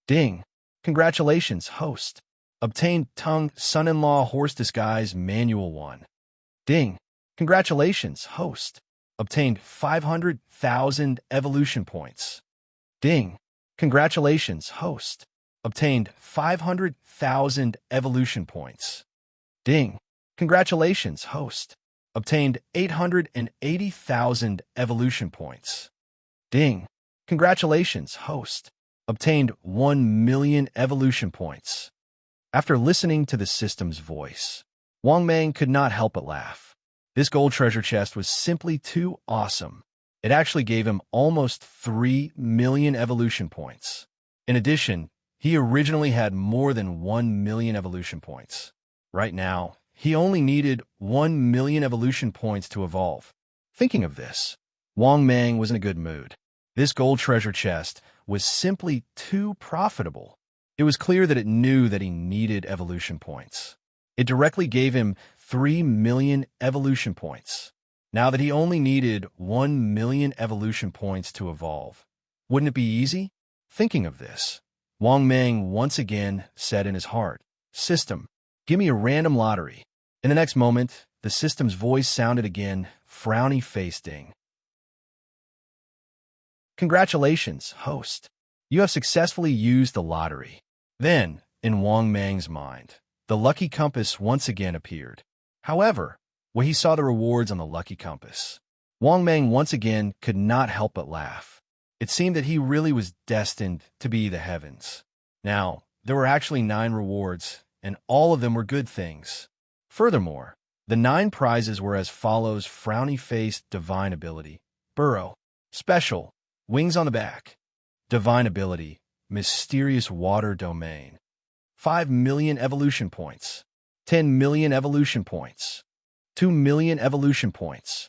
Ding. "Congratulations, host. Obtained tongue son-in-law horse disguise manual 1. Ding. Congratulations, host. Obtained 500,000 evolution points." Ding. Congratulations, host. Obtained 500,000 evolution points. Ding. Congratulations, host. Obtained 880,000 evolution points. Ding. Congratulations, host. Obtained 1 million evolution points. After listening to the system's voice, Wang Mang could not help but laugh. This gold treasure chest was simply too awesome. It actually gave him almost 3 million evolution points. In addition, he originally had more than 1 million evolution points. Right now, he only needed 1 million evolution points to evolve. Thinking of this, Wang Mang was in a good mood. This gold treasure chest was simply too profitable. It was clear that it knew that he needed evolution points. It directly gave him 3 million evolution points. Now that he only needed 1 million evolution points to evolve, wouldn't it be easy? Thinking of this, Wang Mang once again said in his heart, "System, give me a random lottery." In the next moment, the system's voice sounded again, frowny-faced ding. "Congratulations, host. You have successfully used the lottery." Then, in Wang Mang's mind, the lucky compass once again appeared. However, when he saw the rewards on the lucky compass, Wang Mang once again could not help but laugh. It seemed that he really was destined to be the heavens. Now, there were actually 9 rewards, and all of them were good things. Furthermore, the 9 prizes were as follows: frowny-faced divine ability, burrow, special, wings on the back, divine ability, mysterious water domain, 5 million evolution points, 10 million evolution points, 2 million evolution points.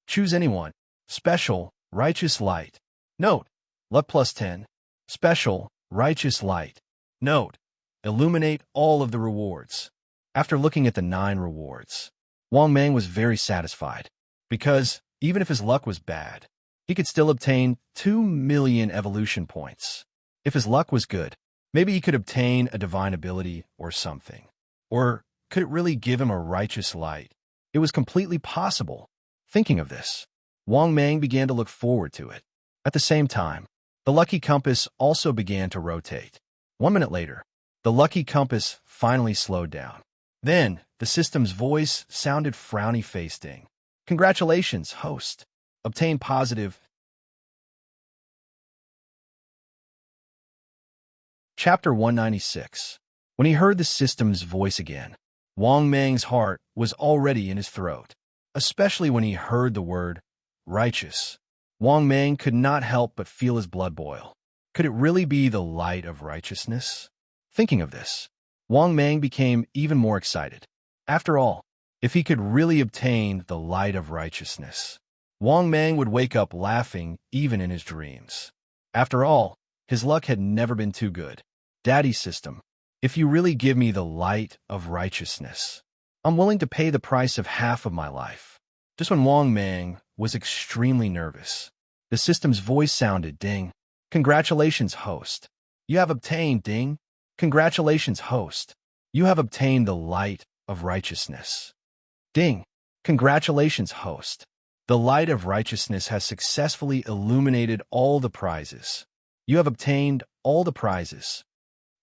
Choose anyone. Special, righteous light. Note, luck plus 10. Special, righteous light. Note, illuminate all of the rewards. After looking at the 9 rewards, Wang Mang was very satisfied, because even if his luck was bad, he could still obtain 2 million evolution points. If his luck was good, maybe he could obtain a divine ability or something. Or could it really give him a righteous light? It was completely possible. Thinking of this, Wang Mang began to look forward to it. At the same time, the lucky compass also began to rotate. 1 minute later, the lucky compass finally slowed down. Then, the system's voice sounded frowny-faced ding. "Congratulations, host. Obtain positive." Chapter 196. When he heard the system's voice again, Wang Mang's heart was already in his throat, especially when he heard the word righteous. Wang Mang could not help but feel his blood boil. Could it really be the light of righteousness? Thinking of this, Wang Mang became even more excited. After all, if he could really obtain the light of righteousness, Wang Mang would wake up laughing even in his dreams. After all, his luck had never been too good. Daddy system, if you really give me the light of righteousness, I'm willing to pay the price of half of my life. Just when Wang Mang was extremely nervous, the system's voice sounded, ding. Congratulations, host. You have obtained, ding. Congratulations, host. You have obtained the light of righteousness. Ding. Congratulations, host. The light of righteousness has successfully illuminated all the prizes. You have obtained all the prizes.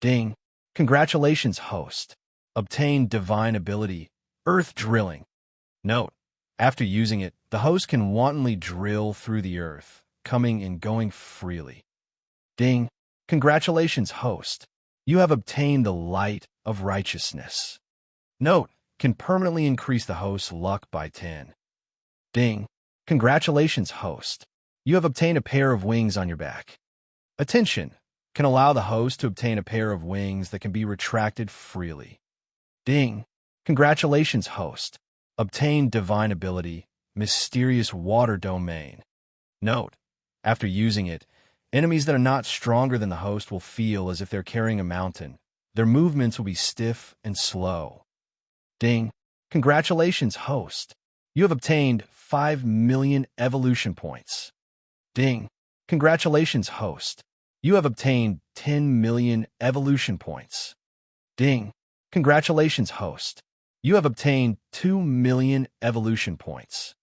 Ding. Congratulations, host. Obtained divine ability, earth drilling. Note, after using it, the host can wantonly drill through the earth, coming and going freely. Ding. Congratulations, host. You have obtained the light of righteousness. Note, can permanently increase the host's luck by 10. Ding. Congratulations, host. You have obtained a pair of wings on your back. Attention, can allow the host to obtain a pair of wings that can be retracted freely. Ding. Congratulations, host. Obtain divine ability, mysterious water domain. Note, after using it, enemies that are not stronger than the host will feel as if they're carrying a mountain. Their movements will be stiff and slow. Ding. Congratulations, host. You have obtained 5 million evolution points. Ding. Congratulations, host. You have obtained 10 million evolution points. Ding. Congratulations, host. You have obtained 2 million evolution points.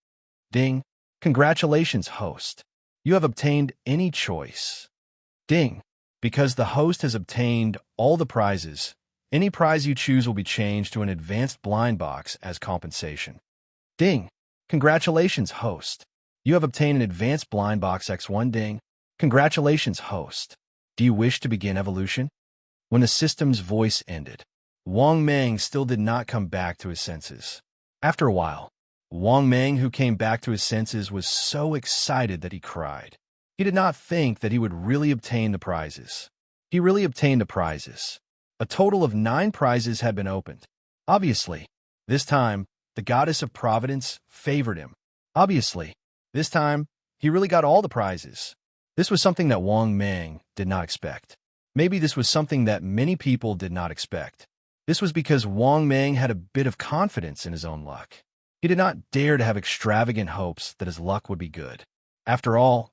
Ding. Congratulations, host. You have obtained any choice. Ding. Because the host has obtained all the prizes, any prize you choose will be changed to an advanced blind box as compensation. Ding. Congratulations, host. You have obtained an advanced blind box X1. Ding. Congratulations, host. Do you wish to begin evolution? When the system's voice ended, Wang Mang still did not come back to his senses. After a while, Wang Mang, who came back to his senses, was so excited that he cried. He did not think that he would really obtain the prizes. He really obtained the prizes. A total of 9 prizes had been opened. Obviously, this time, the goddess of providence favored him. Obviously, this time, he really got all the prizes. This was something that Wang Mang did not expect. Maybe this was something that many people did not expect. This was because Wang Mang had a bit of confidence in his own luck. He did not dare to have extravagant hopes that his luck would be good. After all,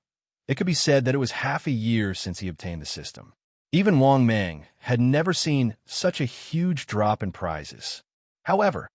it could be said that it was half a year since he obtained the system. Even Wang Mang had never seen such a huge drop in prizes. However,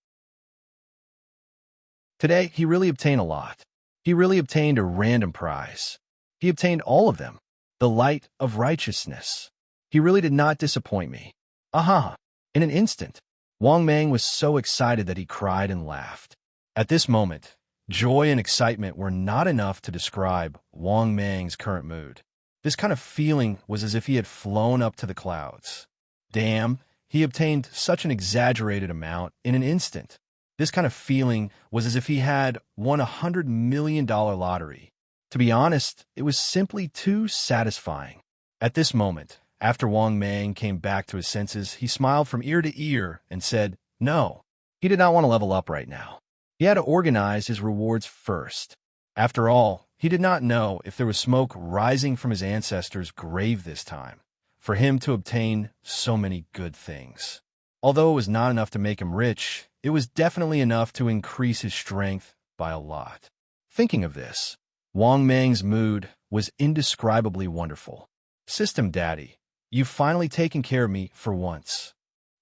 today he really obtained a lot. He really obtained a random prize. He obtained all of them. The light of righteousness. He really did not disappoint me. Aha! In an instant, Wang Mang was so excited that he cried and laughed. At this moment, joy and excitement were not enough to describe Wang Mang's current mood. This kind of feeling was as if he had flown up to the clouds. Damn, he obtained such an exaggerated amount in an instant. This kind of feeling was as if he had won $100 million lottery. To be honest, it was simply too satisfying. At this moment, after Wang Mang came back to his senses, he smiled from ear to ear and said, no, he did not want to level up right now. He had to organize his rewards first. After all, he did not know if there was smoke rising from his ancestors' grave this time, for him to obtain so many good things. Although it was not enough to make him rich, it was definitely enough to increase his strength by a lot. Thinking of this, Wang Mang's mood was indescribably wonderful. System Daddy, you've finally taken care of me for once.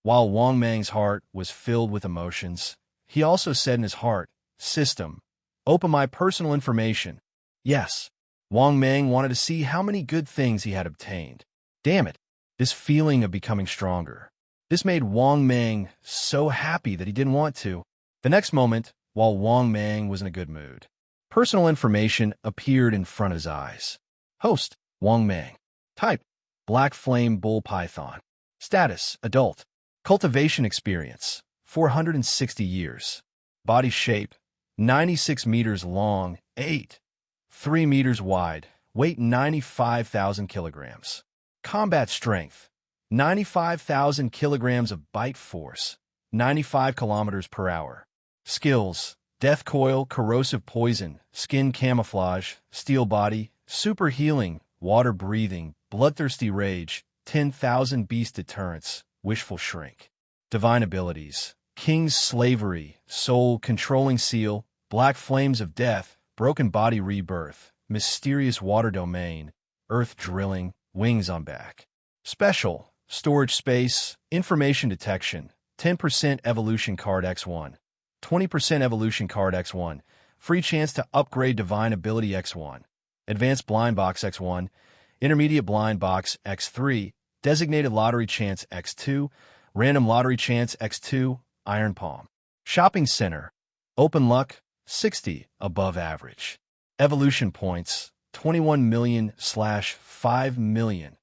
While Wang Mang's heart was filled with emotions, he also said in his heart, System, open my personal information. Yes, Wang Mang wanted to see how many good things he had obtained. Damn it, this feeling of becoming stronger. This made Wang Mang so happy that he didn't want to. The next moment, while Wang Mang was in a good mood, personal information appeared in front of his eyes. Host, Wang Mang. Type, Black Flame Bull Python. Status, Adult. Cultivation experience, 460 years. Body shape, 96 meters long, 3 meters wide, weight 95,000 kilograms. Combat strength, 95,000 kilograms of bite force, 95 kilometers per hour. Skills, death coil, corrosive poison, skin camouflage, steel body, super healing, water breathing, bloodthirsty rage, 10,000 beast deterrence, wishful shrink. Divine abilities, king's slavery, soul controlling seal, black flames of death, broken body rebirth, mysterious water domain, earth drilling, wings on back. Special, storage space, information detection, 10% evolution card X1, 20% evolution card X1, free chance to upgrade divine ability X1, advanced blind box X1, intermediate blind box X3, designated lottery chance X2, random lottery chance X2, iron palm. Shopping center, open luck, 60, above average. Evolution points, 21 million/5 million.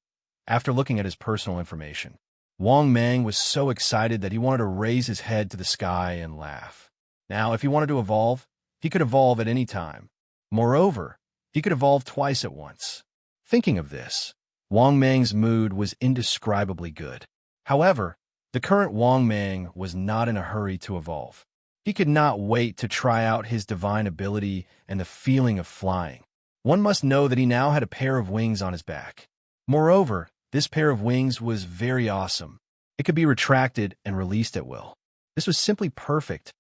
After looking at his personal information, Wang Mang was so excited that he wanted to raise his head to the sky and laugh. Now, if he wanted to evolve, he could evolve at any time. Moreover, he could evolve twice at once. Thinking of this, Wang Mang's mood was indescribably good. However, the current Wang Mang was not in a hurry to evolve. He could not wait to try out his divine ability and the feeling of flying. One must know that he now had a pair of wings on his back. Moreover, this pair of wings was very awesome. It could be retracted and released at will. This was simply perfect.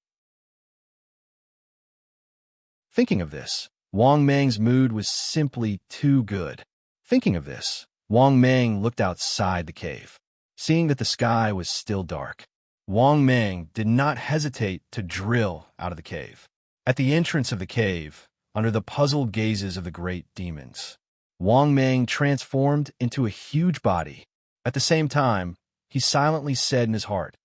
Thinking of this, Wang Mang's mood was simply too good. Thinking of this, Wang Mang looked outside the cave. Seeing that the sky was still dark, Wang Mang did not hesitate to drill out of the cave. At the entrance of the cave, under the puzzled gazes of the great demons, Wang Mang transformed into a huge body. At the same time, he silently said in his heart,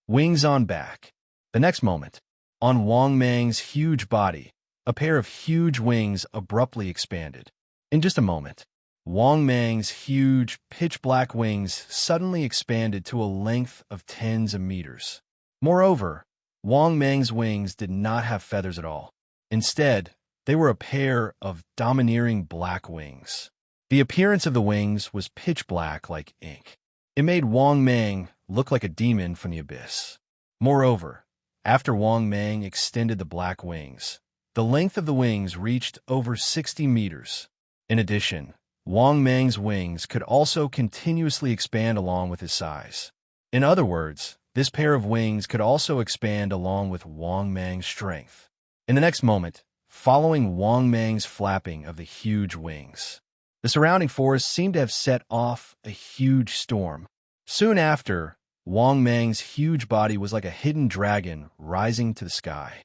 "Wings on back." The next moment, on Wang Mang's huge body, a pair of huge wings abruptly expanded. In just a moment, Wang Mang's huge, pitch-black wings suddenly expanded to a length of tens of meters. Moreover, Wang Mang's wings did not have feathers at all. Instead, they were a pair of domineering black wings. The appearance of the wings was pitch black like ink. It made Wang Mang look like a demon from the abyss. Moreover, after Wang Mang extended the black wings, the length of the wings reached over 60 meters. In addition, Wang Mang's wings could also continuously expand along with his size. In other words, this pair of wings could also expand along with Wang Mang's strength. In the next moment, following Wang Mang's flapping of the huge wings, the surrounding forest seemed to have set off a huge storm. Soon after, Wang Mang's huge body was like a hidden dragon rising to the sky.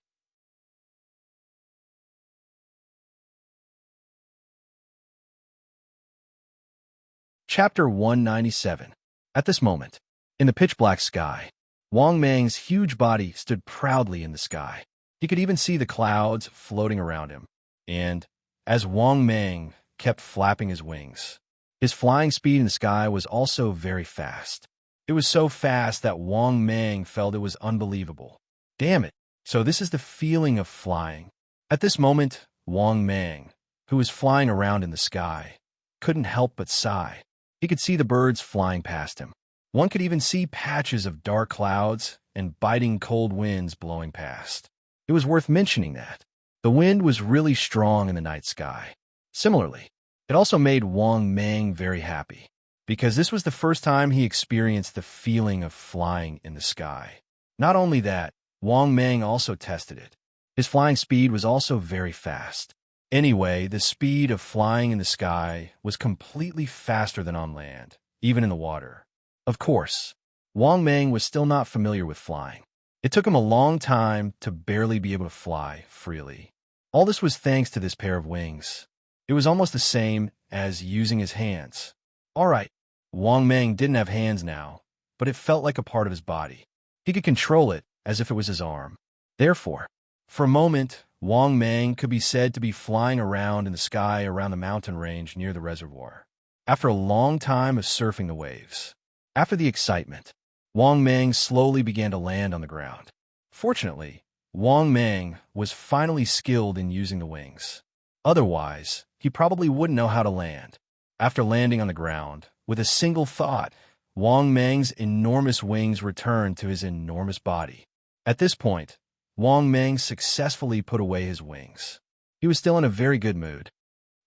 Chapter 197. At this moment, in the pitch-black sky, Wang Mang's huge body stood proudly in the sky. He could even see the clouds floating around him. And, as Wang Mang kept flapping his wings, his flying speed in the sky was also very fast. It was so fast that Wang Mang felt it was unbelievable. Damn it, so this is the feeling of flying. At this moment, Wang Mang, who was flying around in the sky, couldn't help but sigh. He could see the birds flying past him. One could even see patches of dark clouds and biting cold winds blowing past. It was worth mentioning that the wind was really strong in the night sky. Similarly, it also made Wang Mang very happy, because this was the first time he experienced the feeling of flying in the sky. Not only that, Wang Mang also tested it. His flying speed was also very fast. Anyway, the speed of flying in the sky was completely faster than on land, even in the water. Of course, Wang Mang was still not familiar with flying. It took him a long time to barely be able to fly freely. All this was thanks to this pair of wings. It was almost the same as using his hands. All right, Wang Mang didn't have hands now, but it felt like a part of his body. He could control it as if it was his arm. Therefore, for a moment, Wang Mang could be said to be flying around in the sky around the mountain range near the reservoir. After a long time of surfing the waves, after the excitement, Wang Mang slowly began to land on the ground. Fortunately, Wang Mang was finally skilled in using the wings. Otherwise, he probably wouldn't know how to land. After landing on the ground, with a single thought, Wang Mang's enormous wings returned to his enormous body. At this point, Wang Mang successfully put away his wings. He was still in a very good mood.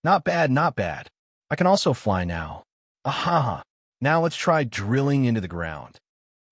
Not bad, not bad. I can also fly now. Aha! Now let's try drilling into the ground.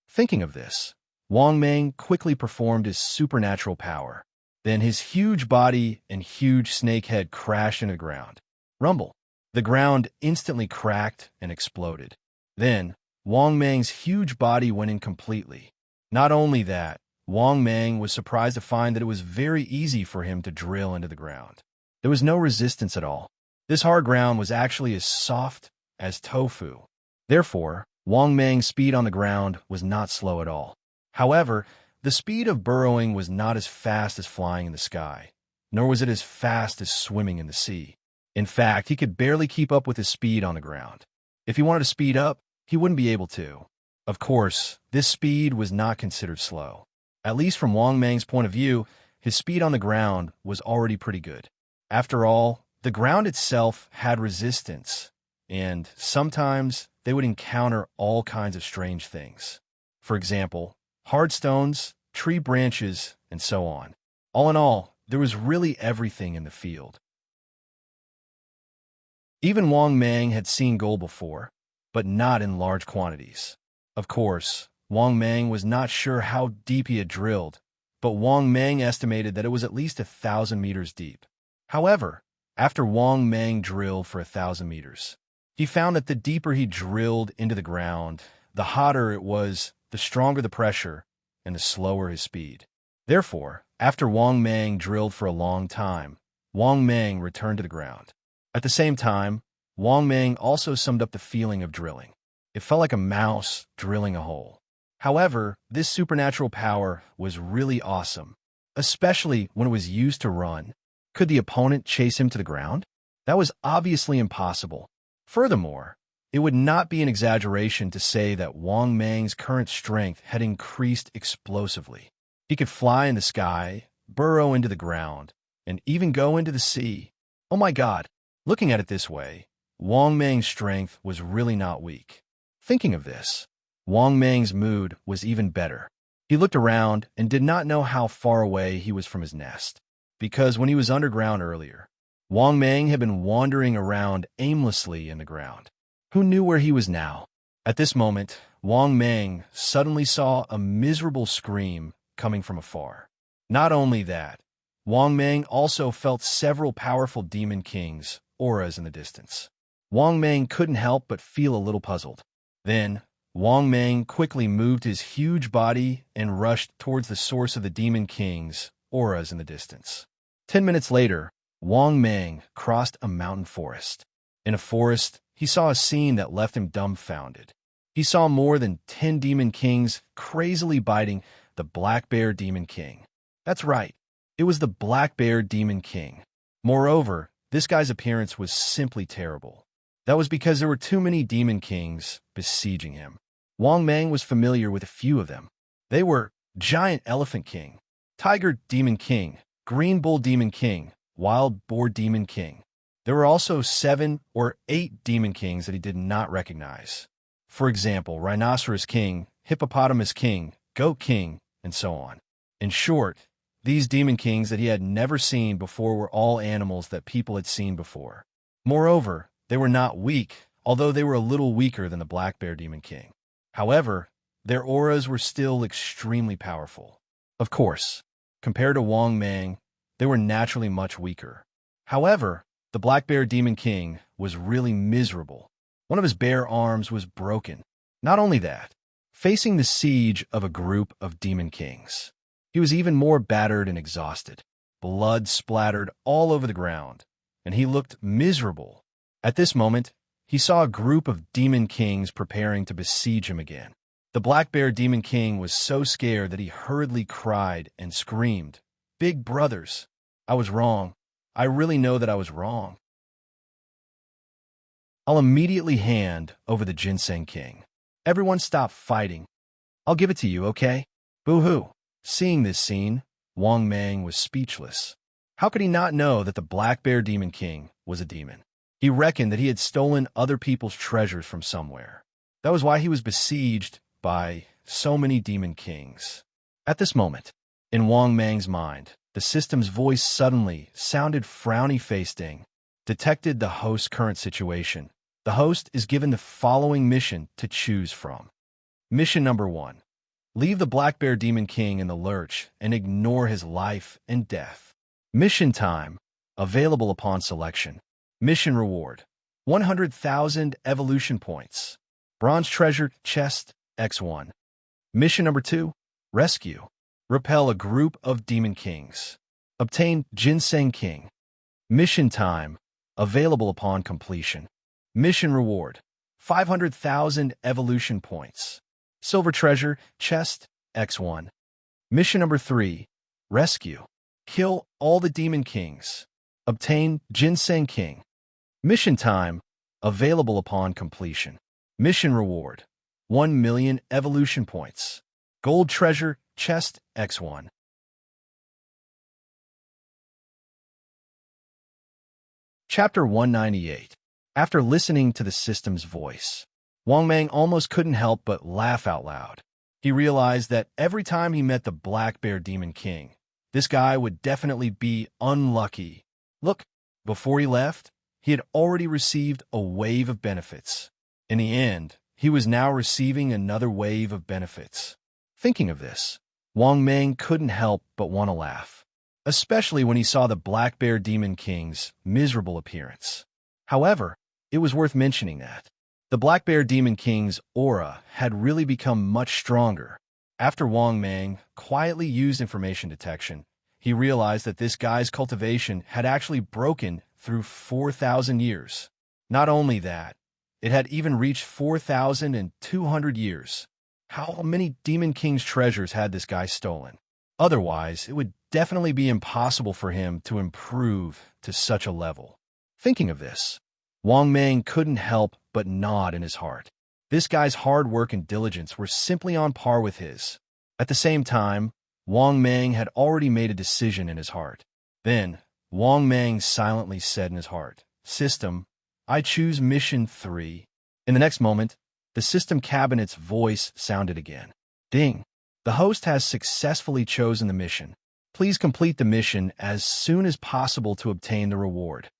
Thinking of this, Wang Mang quickly performed his supernatural power. Then his huge body and huge snake head crashed into the ground. Rumble. The ground instantly cracked and exploded. Then, Wang Mang's huge body went in completely. Not only that, Wang Mang was surprised to find that it was very easy for him to drill into the ground. There was no resistance at all. This hard ground was actually as soft as tofu. Therefore, Wang Mang's speed on the ground was not slow at all. However, the speed of burrowing was not as fast as flying in the sky, nor was it as fast as swimming in the sea. In fact, he could barely keep up with his speed on the ground. If he wanted to speed up, he wouldn't be able to. Of course, this speed was not considered slow. At least from Wang Mang's point of view, his speed on the ground was already pretty good. After all, the ground itself had resistance, and sometimes they would encounter all kinds of strange things. For example, hard stones, tree branches, and so on. All in all, there was really everything in the field. Even Wang Mang had seen gold before, but not in large quantities. Of course, Wang Mang was not sure how deep he had drilled, but Wang Mang estimated that it was at least 1,000 meters deep. However, after Wang Mang drilled for 1,000 meters, he found that the deeper he drilled into the ground, the hotter it was, the stronger the pressure, and the slower his speed. Therefore, after Wang Mang drilled for a long time, Wang Mang returned to the ground. At the same time, Wang Mang also summed up the feeling of drilling. It felt like a mouse drilling a hole. However, this supernatural power was really awesome, especially when it was used to run. Could the opponent chase him to the ground? That was obviously impossible. Furthermore, it would not be an exaggeration to say that Wang Mang's current strength had increased explosively. He could fly in the sky, burrow into the ground, and even go into the sea. Oh my God! Looking at it this way, Wang Mang's strength was really not weak. Thinking of this, Wang Mang's mood was even better. He looked around and did not know how far away he was from his nest, because when he was underground earlier, Wang Mang had been wandering around aimlessly in the ground. Who knew where he was now? At this moment, Wang Mang suddenly saw a miserable scream coming from afar. Not only that, Wang Mang also felt several powerful demon kings' auras in the distance. Wang Mang couldn't help but feel a little puzzled. Then, Wang Mang quickly moved his huge body and rushed towards the source of the Demon King's auras in the distance. 10 minutes later, Wang Mang crossed a mountain forest. In a forest, he saw a scene that left him dumbfounded. He saw more than 10 Demon Kings crazily biting the Black Bear Demon King. That's right, it was the Black Bear Demon King. Moreover, this guy's appearance was simply terrible. That was because there were too many Demon Kings besieging him. Wang Mang was familiar with a few of them. They were Giant Elephant King, Tiger Demon King, Green Bull Demon King, Wild Boar Demon King. There were also 7 or 8 Demon Kings that he did not recognize. For example, Rhinoceros King, Hippopotamus King, Goat King, and so on. In short, these Demon Kings that he had never seen before were all animals that people had seen before. Moreover, they were not weak, although they were a little weaker than the Black Bear Demon King. However, their auras were still extremely powerful. Of course, compared to Wang Mang, they were naturally much weaker. However, the Black Bear Demon King was really miserable. One of his bare arms was broken. Not only that, facing the siege of a group of Demon Kings, he was even more battered and exhausted. Blood splattered all over the ground, and he looked miserable. At this moment, he saw a group of Demon Kings preparing to besiege him again. The Black Bear Demon King was so scared that he hurriedly cried and screamed, "Big brothers, I was wrong. I really know that I was wrong. I'll immediately hand over the Ginseng King. Everyone stop fighting. I'll give it to you, okay? Boo-hoo. Seeing this scene, Wang Mang was speechless. How could he not know that the Black Bear Demon King was a demon? He reckoned that he had stolen other people's treasures from somewhere. That was why he was besieged by so many demon kings. At this moment, in Wang Mang's mind, the system's voice suddenly sounded frowny-faced. Ding. Detected the host's current situation. The host is given the following mission to choose from. Mission number 1. Leave the Black Bear Demon King in the lurch and ignore his life and death. Mission time. Available upon selection. Mission reward. 100,000 evolution points. Bronze treasure chest X1. Mission number 2. Rescue. Repel a group of demon kings. Obtain Ginseng King. Mission time. Available upon completion. Mission reward. 500,000 evolution points. Silver treasure chest X1. Mission number 3. Rescue. Kill all the demon kings. Obtain Ginseng King. Mission time. Available upon completion. Mission reward. 1 million evolution points. Gold treasure chest X1. Chapter 198. After listening to the system's voice, Wang Mang almost couldn't help but laugh out loud. He realized that every time he met the Black Bear Demon King, this guy would definitely be unlucky. Look, before he left, he had already received a wave of benefits. In the end, he was now receiving another wave of benefits. Thinking of this, Wang Mang couldn't help but want to laugh, especially when he saw the Black Bear Demon King's miserable appearance. However, it was worth mentioning that the Black Bear Demon King's aura had really become much stronger. After Wang Mang quietly used information detection, he realized that this guy's cultivation had actually broken through 4,000 years. Not only that, it had even reached 4,200 years. How many Demon King's treasures had this guy stolen? Otherwise, it would definitely be impossible for him to improve to such a level. Thinking of this, Wang Mang couldn't help but nod in his heart. This guy's hard work and diligence were simply on par with his. At the same time, Wang Mang had already made a decision in his heart. Then, Wang Mang silently said in his heart, "System, I choose Mission 3. In the next moment, the system cabinet's voice sounded again. Ding! The host has successfully chosen the mission. Please complete the mission as soon as possible to obtain the reward."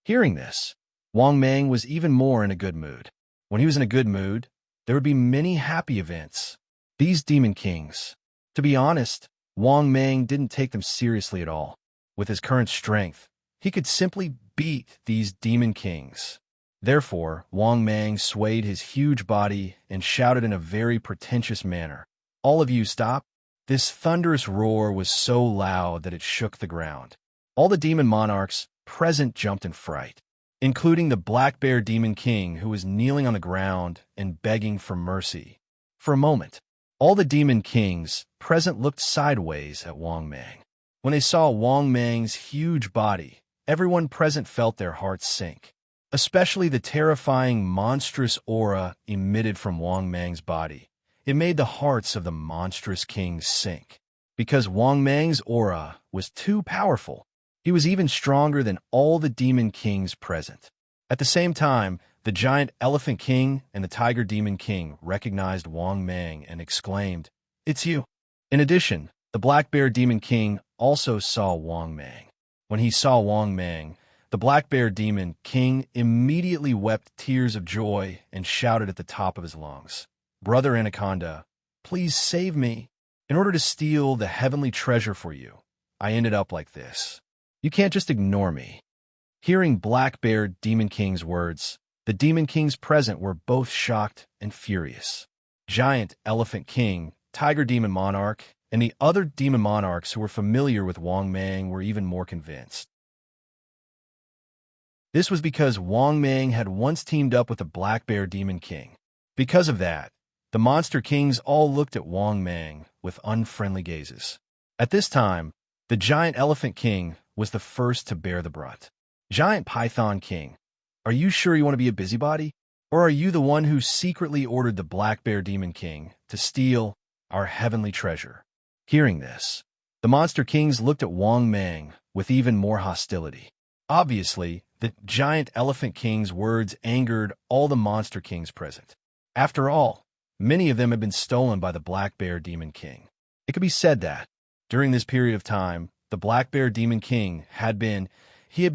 Hearing this, Wang Mang was even more in a good mood. When he was in a good mood, there would be many happy events. These demon kings. To be honest, Wang Mang didn't take them seriously at all. With his current strength, he could simply beat these demon kings. Therefore, Wang Mang swayed his huge body and shouted in a very pretentious manner, "All of you stop!" This thunderous roar was so loud that it shook the ground. All the demon monarchs present jumped in fright, including the Black Bear Demon King, who was kneeling on the ground and begging for mercy. For a moment, all the demon kings present looked sideways at Wang Mang. When they saw Wang Mang's huge body, everyone present felt their hearts sink, especially the terrifying, monstrous aura emitted from Wang Mang's body. It made the hearts of the monstrous kings sink, because Wang Mang's aura was too powerful. He was even stronger than all the demon kings present. At the same time, the giant elephant king and the tiger demon king recognized Wang Mang and exclaimed, "It's you." In addition, the Black Bear Demon King also saw Wang Mang. When he saw Wang Mang, the Black Bear Demon King immediately wept tears of joy and shouted at the top of his lungs, "Brother Anaconda, please save me. In order to steal the heavenly treasure for you, I ended up like this. You can't just ignore me." Hearing Black Bear Demon King's words, the Demon Kings present were both shocked and furious. Giant Elephant King, Tiger Demon Monarch, and the other demon monarchs who were familiar with Wang Mang were even more convinced. This was because Wang Mang had once teamed up with the Black Bear Demon King. Because of that, the Monster Kings all looked at Wang Mang with unfriendly gazes. At this time, the Giant Elephant King was the first to bear the brunt. "Giant Python King, are you sure you want to be a busybody? Or are you the one who secretly ordered the Black Bear Demon King to steal our heavenly treasure. Hearing this, the Monster Kings looked at Wang Mang with even more hostility. Obviously, the giant Elephant King's words angered all the Monster Kings present. After all, many of them had been stolen by the Black Bear Demon King. It could be said that, during this period of time, the Black Bear Demon King had been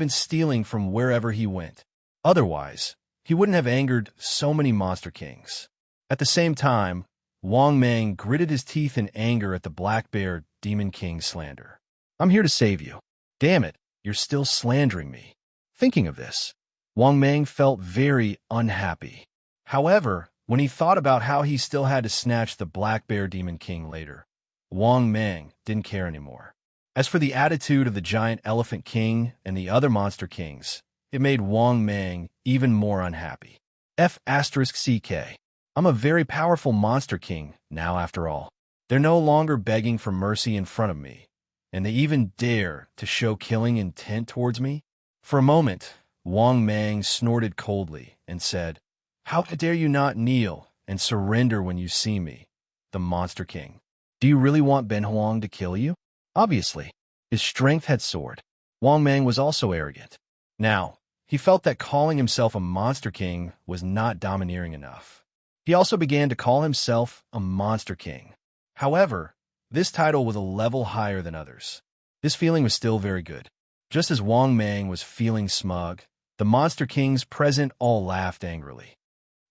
stealing from wherever he went. Otherwise, he wouldn't have angered so many Monster Kings. At the same time, Wang Mang gritted his teeth in anger at the Black Bear Demon King's slander. I'm here to save you. Damn it, you're still slandering me. Thinking of this, Wang Mang felt very unhappy. However, when he thought about how he still had to snatch the Black Bear Demon King later, Wang Mang didn't care anymore. As for the attitude of the giant Elephant King and the other Monster Kings, it made Wang Mang even more unhappy. F***CK. I'm a very powerful Monster King now after all. They're no longer begging for mercy in front of me, and they even dare to show killing intent towards me? For a moment, Wang Mang snorted coldly and said, How dare you not kneel and surrender when you see me, the Monster King? Do you really want Ben Huang to kill you? Obviously, his strength had soared. Wang Mang was also arrogant. Now, he felt that calling himself a Monster King was not domineering enough. He also began to call himself a Monster King. However, this title was a level higher than others. This feeling was still very good. Just as Wang Mang was feeling smug, the Monster Kings present all laughed angrily.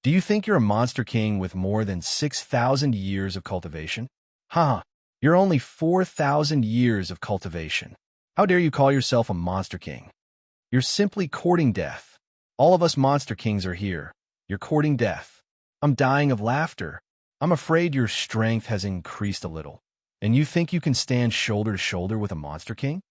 Do you think you're a Monster King with more than 6,000 years of cultivation? Haha, you're only 4,000 years of cultivation. How dare you call yourself a Monster King? You're simply courting death. All of us Monster Kings are here. You're courting death. I'm dying of laughter. I'm afraid your strength has increased a little, and you think you can stand shoulder to shoulder with a Monster King?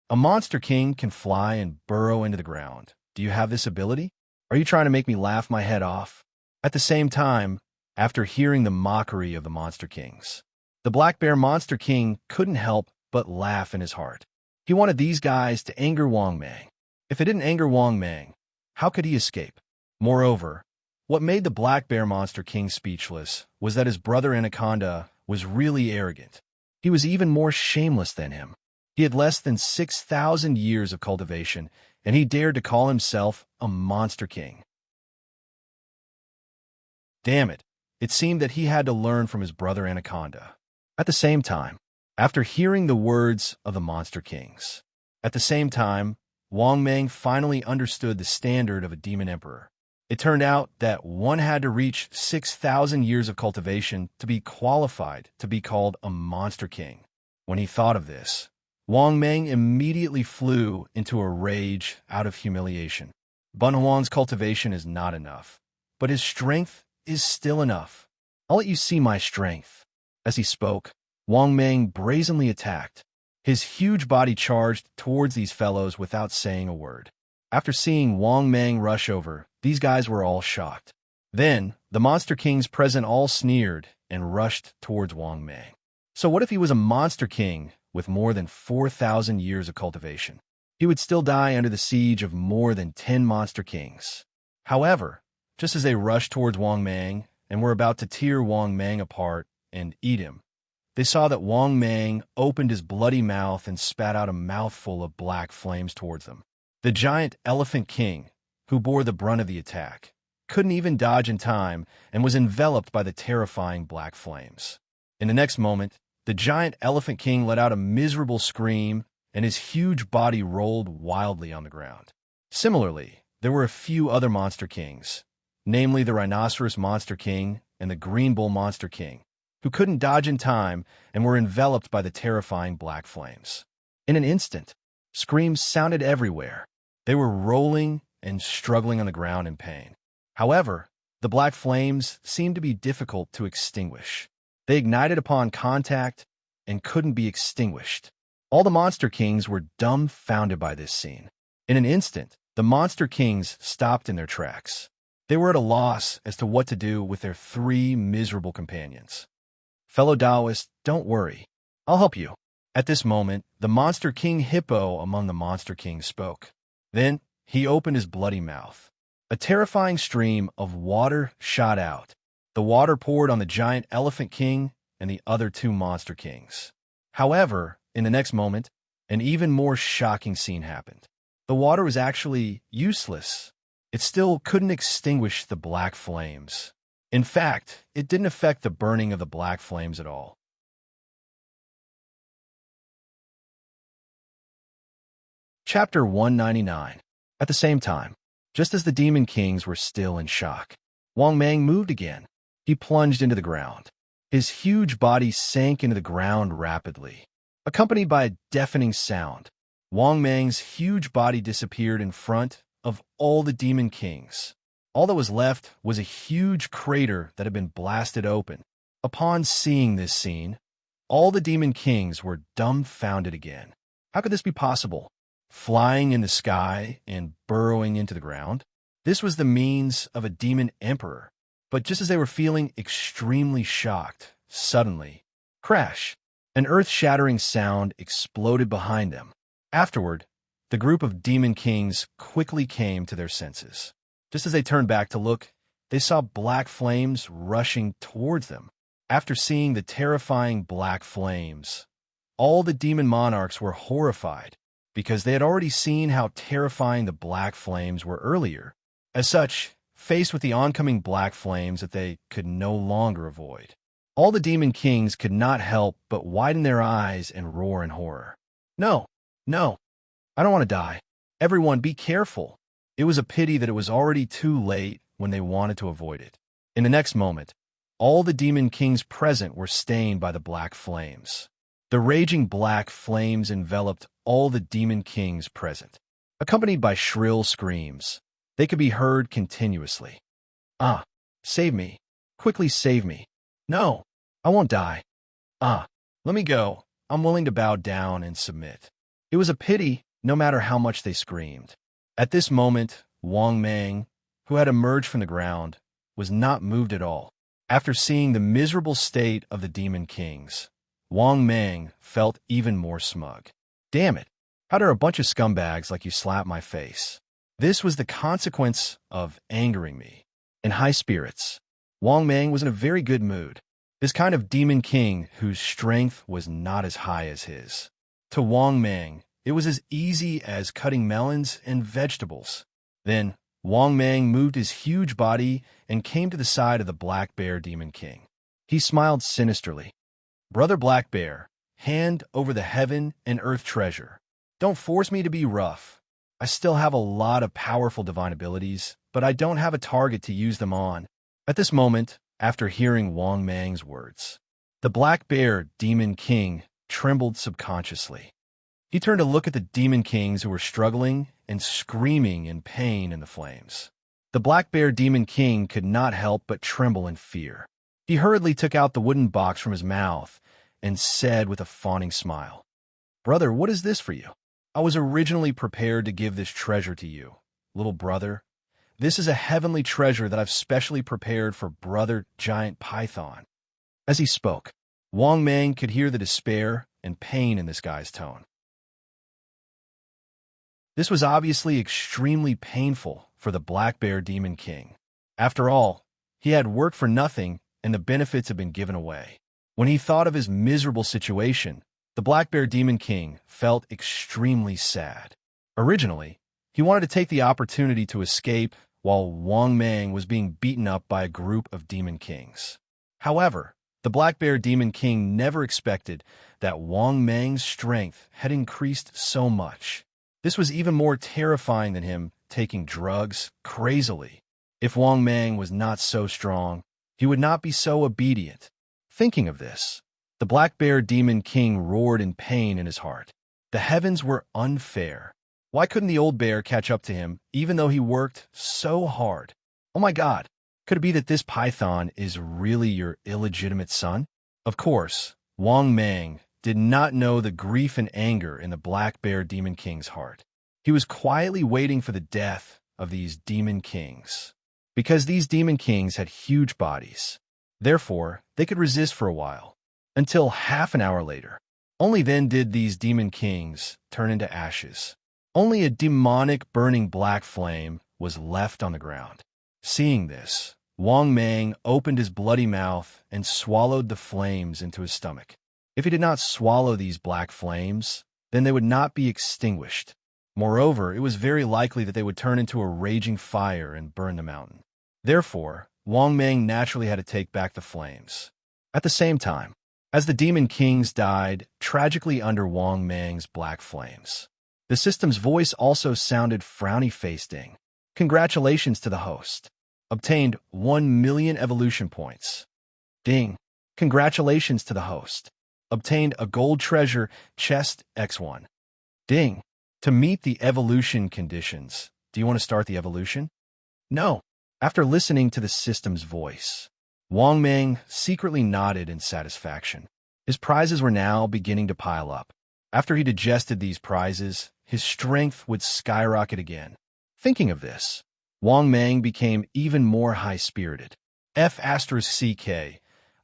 A Monster King can fly and burrow into the ground. Do you have this ability? Are you trying to make me laugh my head off? At the same time, after hearing the mockery of the Monster Kings, the Black Bear Monster King couldn't help but laugh in his heart. He wanted these guys to anger Wang Mang. If it didn't anger Wang Mang, how could he escape? Moreover, what made the Black Bear Monster King speechless was that his brother Anaconda was really arrogant. He was even more shameless than him. He had less than 6,000 years of cultivation, and he dared to call himself a Monster King. Damn it, it seemed that he had to learn from his brother Anaconda. At the same time, after hearing the words of the Monster Kings, Wang Mang finally understood the standard of a demon emperor. It turned out that one had to reach 6,000 years of cultivation to be qualified to be called a Monster King. When he thought of this, Wang Mang immediately flew into a rage out of humiliation. Ben Huang's cultivation is not enough, but his strength is still enough. I'll let you see my strength. As he spoke, Wang Mang brazenly attacked. His huge body charged towards these fellows without saying a word. After seeing Wang Mang rush over, these guys were all shocked. Then, the Monster Kings present all sneered and rushed towards Wang Mang. So what if he was a Monster King with more than 4,000 years of cultivation? He would still die under the siege of more than 10 Monster Kings. However, just as they rushed towards Wang Mang and were about to tear Wang Mang apart and eat him, they saw that Wang Mang opened his bloody mouth and spat out a mouthful of black flames towards them. The giant Elephant King, who bore the brunt of the attack, couldn't even dodge in time and was enveloped by the terrifying black flames. In the next moment, the giant Elephant King let out a miserable scream, and his huge body rolled wildly on the ground. Similarly, there were a few other Monster Kings, namely the Rhinoceros Monster King and the Green Bull Monster King, who couldn't dodge in time and were enveloped by the terrifying black flames. In an instant, screams sounded everywhere. They were rolling and struggling on the ground in pain. However, the black flames seemed to be difficult to extinguish. They ignited upon contact and couldn't be extinguished. All the Monster Kings were dumbfounded by this scene. In an instant, the Monster Kings stopped in their tracks. They were at a loss as to what to do with their 3 miserable companions. Fellow Taoists, don't worry. I'll help you. At this moment, the Monster King Hippo among the Monster Kings spoke. Then, he opened his bloody mouth. A terrifying stream of water shot out. The water poured on the giant Elephant King and the other two monster kings. However, in the next moment, an even more shocking scene happened. The water was actually useless. It still couldn't extinguish the black flames. In fact, it didn't affect the burning of the black flames at all. Chapter 199. At the same time, just as the demon kings were still in shock, Wang Mang moved again. He plunged into the ground. His huge body sank into the ground rapidly. Accompanied by a deafening sound, Wang Mang's huge body disappeared in front of all the demon kings. All that was left was a huge crater that had been blasted open. Upon seeing this scene, all the demon kings were dumbfounded again. How could this be possible? Flying in the sky and burrowing into the ground? This was the means of a demon emperor. But just as they were feeling extremely shocked, suddenly, crash! An earth-shattering sound exploded behind them. Afterward, the group of demon kings quickly came to their senses. Just as they turned back to look, they saw black flames rushing towards them. After seeing the terrifying black flames, all the demon monarchs were horrified because they had already seen how terrifying the black flames were earlier. As such, faced with the oncoming black flames that they could no longer avoid, all the demon kings could not help but widen their eyes and roar in horror. No, no, I don't want to die. Everyone, be careful. It was a pity that it was already too late when they wanted to avoid it. In the next moment, all the demon kings present were stained by the black flames. The raging black flames enveloped all the demon kings present, accompanied by shrill screams. They could be heard continuously. Ah, save me. Quickly save me. No, I won't die. Ah, let me go. I'm willing to bow down and submit. It was a pity, no matter how much they screamed. At this moment, Wang Mang, who had emerged from the ground, was not moved at all. After seeing the miserable state of the demon kings, Wang Mang felt even more smug. Damn it, how dare a bunch of scumbags like you slap my face? This was the consequence of angering me. In high spirits, Wang Mang was in a very good mood. This kind of demon king whose strength was not as high as his. To Wang Mang, it was as easy as cutting melons and vegetables. Then, Wang Mang moved his huge body and came to the side of the Black Bear Demon King. He smiled sinisterly. Brother Black Bear, hand over the heaven and earth treasure. Don't force me to be rough. I still have a lot of powerful divine abilities, but I don't have a target to use them on. At this moment, after hearing Wang Mang's words, the Black Bear Demon King trembled subconsciously. He turned to look at the demon kings who were struggling and screaming in pain in the flames. The Black Bear Demon King could not help but tremble in fear. He hurriedly took out the wooden box from his mouth and said with a fawning smile, Brother, what is this for you? I was originally prepared to give this treasure to you, little brother. This is a heavenly treasure that I've specially prepared for Brother Giant Python. As he spoke, Wang Mang could hear the despair and pain in this guy's tone. This was obviously extremely painful for the Black Bear Demon King. After all, he had worked for nothing and the benefits had been given away. When he thought of his miserable situation, the Black Bear Demon King felt extremely sad. Originally, he wanted to take the opportunity to escape while Wang Mang was being beaten up by a group of demon kings. However, the Black Bear Demon King never expected that Wang Mang's strength had increased so much. This was even more terrifying than him taking drugs crazily. If Wang Mang was not so strong, he would not be so obedient. Thinking of this, the Black Bear Demon King roared in pain in his heart. The heavens were unfair. Why couldn't the old bear catch up to him, even though he worked so hard? Oh my God, could it be that this python is really your illegitimate son? Of course, Wang Mang did not know the grief and anger in the Black Bear Demon King's heart. He was quietly waiting for the death of these demon kings. Because these demon kings had huge bodies, therefore, they could resist for a while, until half an hour later. Only then did these demon kings turn into ashes. Only a demonic burning black flame was left on the ground. Seeing this, Wang Mang opened his bloody mouth and swallowed the flames into his stomach. If he did not swallow these black flames, then they would not be extinguished. Moreover, it was very likely that they would turn into a raging fire and burn the mountain. Therefore, Wang Mang naturally had to take back the flames. At the same time, as the demon kings died tragically under Wang Mang's black flames, the system's voice also sounded frowny-faced. Ding. Congratulations to the host. Obtained 1 million evolution points. Ding. Congratulations to the host. Obtained a gold treasure chest X1. Ding. To meet the evolution conditions, do you want to start the evolution? No. After listening to the system's voice, Wang Mang secretly nodded in satisfaction. His prizes were now beginning to pile up. After he digested these prizes, his strength would skyrocket again. Thinking of this, Wang Mang became even more high-spirited. F***CK.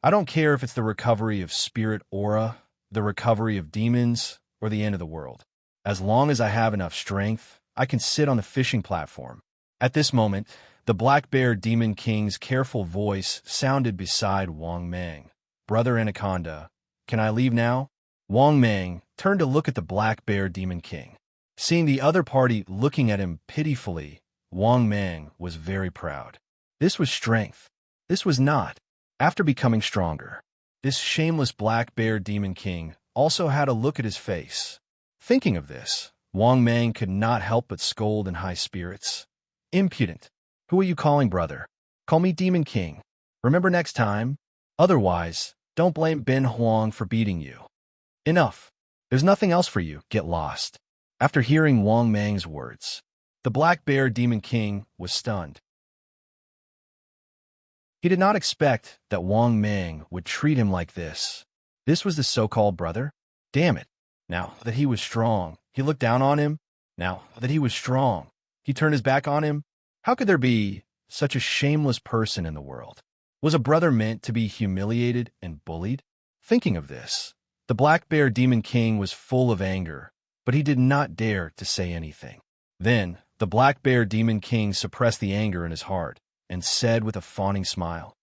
I don't care if it's the recovery of spirit aura, the recovery of demons, or the end of the world. As long as I have enough strength, I can sit on the fishing platform. At this moment, the Black Bear Demon King's careful voice sounded beside Wang Mang. Brother Anaconda, can I leave now? Wang Mang turned to look at the Black Bear Demon King. Seeing the other party looking at him pitifully, Wang Mang was very proud. This was strength. This was not. After becoming stronger, this shameless Black Bear Demon King also had a look at his face. Thinking of this, Wang Mang could not help but scold in high spirits. Impudent. Who are you calling brother? Call me Demon King. Remember next time? Otherwise, don't blame Ben Huang for beating you. Enough. There's nothing else for you. Get lost. After hearing Wang Mang's words, the Black Bear Demon King was stunned. He did not expect that Wang Mang would treat him like this. This was the so-called brother? Damn it. Now that he was strong, he looked down on him. Now that he was strong, he turned his back on him. How could there be such a shameless person in the world? Was a brother meant to be humiliated and bullied? Thinking of this, the Black Bear Demon King was full of anger, but he did not dare to say anything. Then, the Black Bear Demon King suppressed the anger in his heart and said with a fawning smile,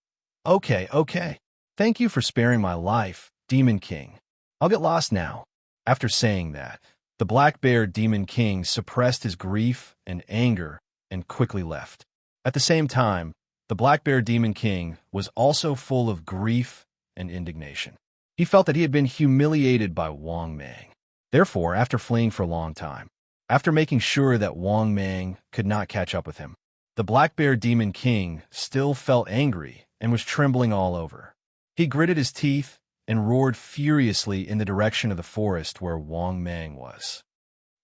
Okay. Thank you for sparing my life, Demon King. I'll get lost now. After saying that, the Black Bear Demon King suppressed his grief and anger and quickly left. At the same time, the Black Bear Demon King was also full of grief and indignation. He felt that he had been humiliated by Wang Mang. Therefore, after fleeing for a long time, after making sure that Wang Mang could not catch up with him, the Black Bear Demon King still felt angry and was trembling all over. He gritted his teeth and roared furiously in the direction of the forest where Wang Mang was.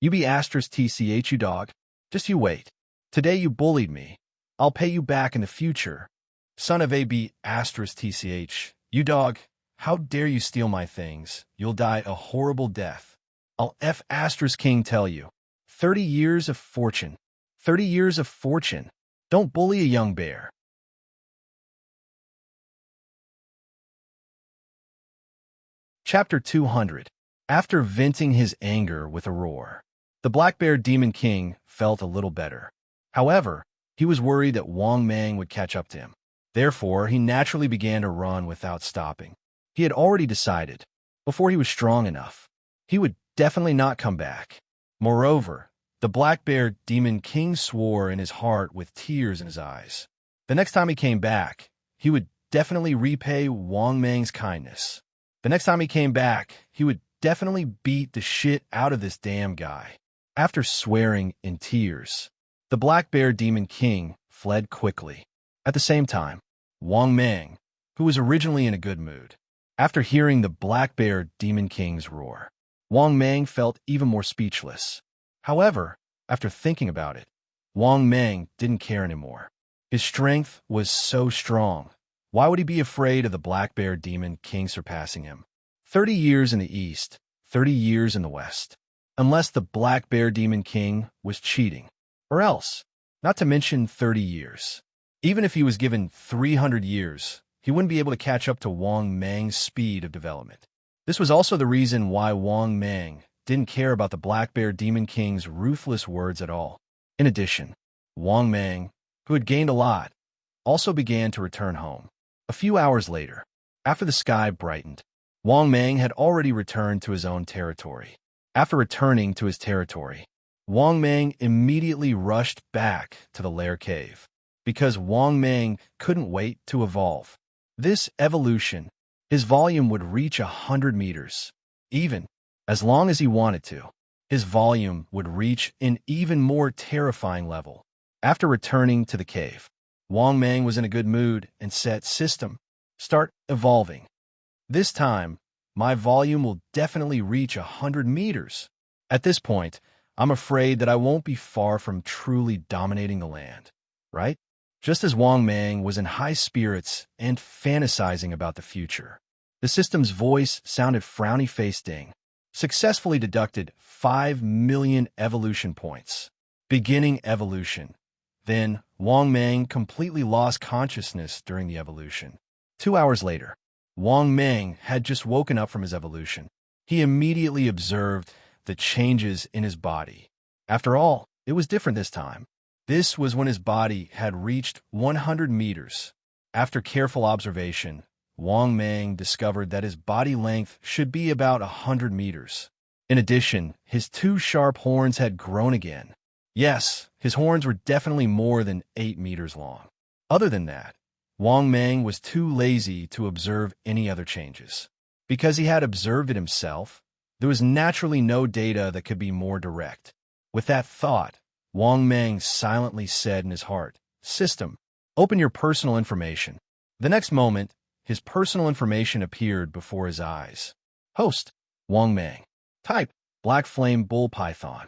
You be *TCH, you dog. Just you wait. Today you bullied me. I'll pay you back in the future. Son of a b *TCH, you dog. How dare you steal my things? You'll die a horrible death. I'll King tell you. 30 years of fortune. 30 years of fortune. Don't bully a young bear. Chapter 200. After venting his anger with a roar, the Black Bear Demon King felt a little better. However, he was worried that Wang Mang would catch up to him. Therefore, he naturally began to run without stopping. He had already decided, before he was strong enough, he would definitely not come back. Moreover, the Black Bear Demon King swore in his heart with tears in his eyes. The next time he came back, he would definitely repay Wang Mang's kindness. The next time he came back, he would definitely beat the shit out of this damn guy. After swearing in tears, the Black Bear Demon King fled quickly. At the same time, Wang Mang, who was originally in a good mood, after hearing the Black Bear Demon King's roar, Wang Mang felt even more speechless. However, after thinking about it, Wang Mang didn't care anymore. His strength was so strong. Why would he be afraid of the Black Bear Demon King surpassing him? 30 years in the east, 30 years in the west. Unless the Black Bear Demon King was cheating. Or else, not to mention 30 years. Even if he was given 300 years, he wouldn't be able to catch up to Wang Mang's speed of development. This was also the reason why Wang Mang didn't care about the Black Bear Demon King's ruthless words at all. In addition, Wang Mang, who had gained a lot, also began to return home. A few hours later, after the sky brightened, Wang Mang had already returned to his own territory. After returning to his territory, Wang Mang immediately rushed back to the lair cave, because Wang Mang couldn't wait to evolve. This evolution, his volume would reach 100 meters. Even as long as he wanted to, his volume would reach an even more terrifying level. After returning to the cave, Wang Mang was in a good mood and said, "System, start evolving. This time, my volume will definitely reach 100 meters. At this point, I'm afraid that I won't be far from truly dominating the land, right?" Just as Wang Mang was in high spirits and fantasizing about the future, the system's voice sounded frowny-faced Ding. Successfully deducted 5 million evolution points. Beginning evolution. Then, Wang Mang completely lost consciousness during the evolution. 2 hours later, Wang Mang had just woken up from his evolution. He immediately observed the changes in his body. After all, it was different this time. This was when his body had reached 100 meters. After careful observation, Wang Mang discovered that his body length should be about 100 meters. In addition, his 2 sharp horns had grown again. Yes, his horns were definitely more than 8 meters long. Other than that, Wang Mang was too lazy to observe any other changes. Because he had observed it himself, there was naturally no data that could be more direct. With that thought, Wang Mang silently said in his heart, "System, open your personal information." The next moment, his personal information appeared before his eyes. Host, Wang Mang. Type, Black Flame Bull Python.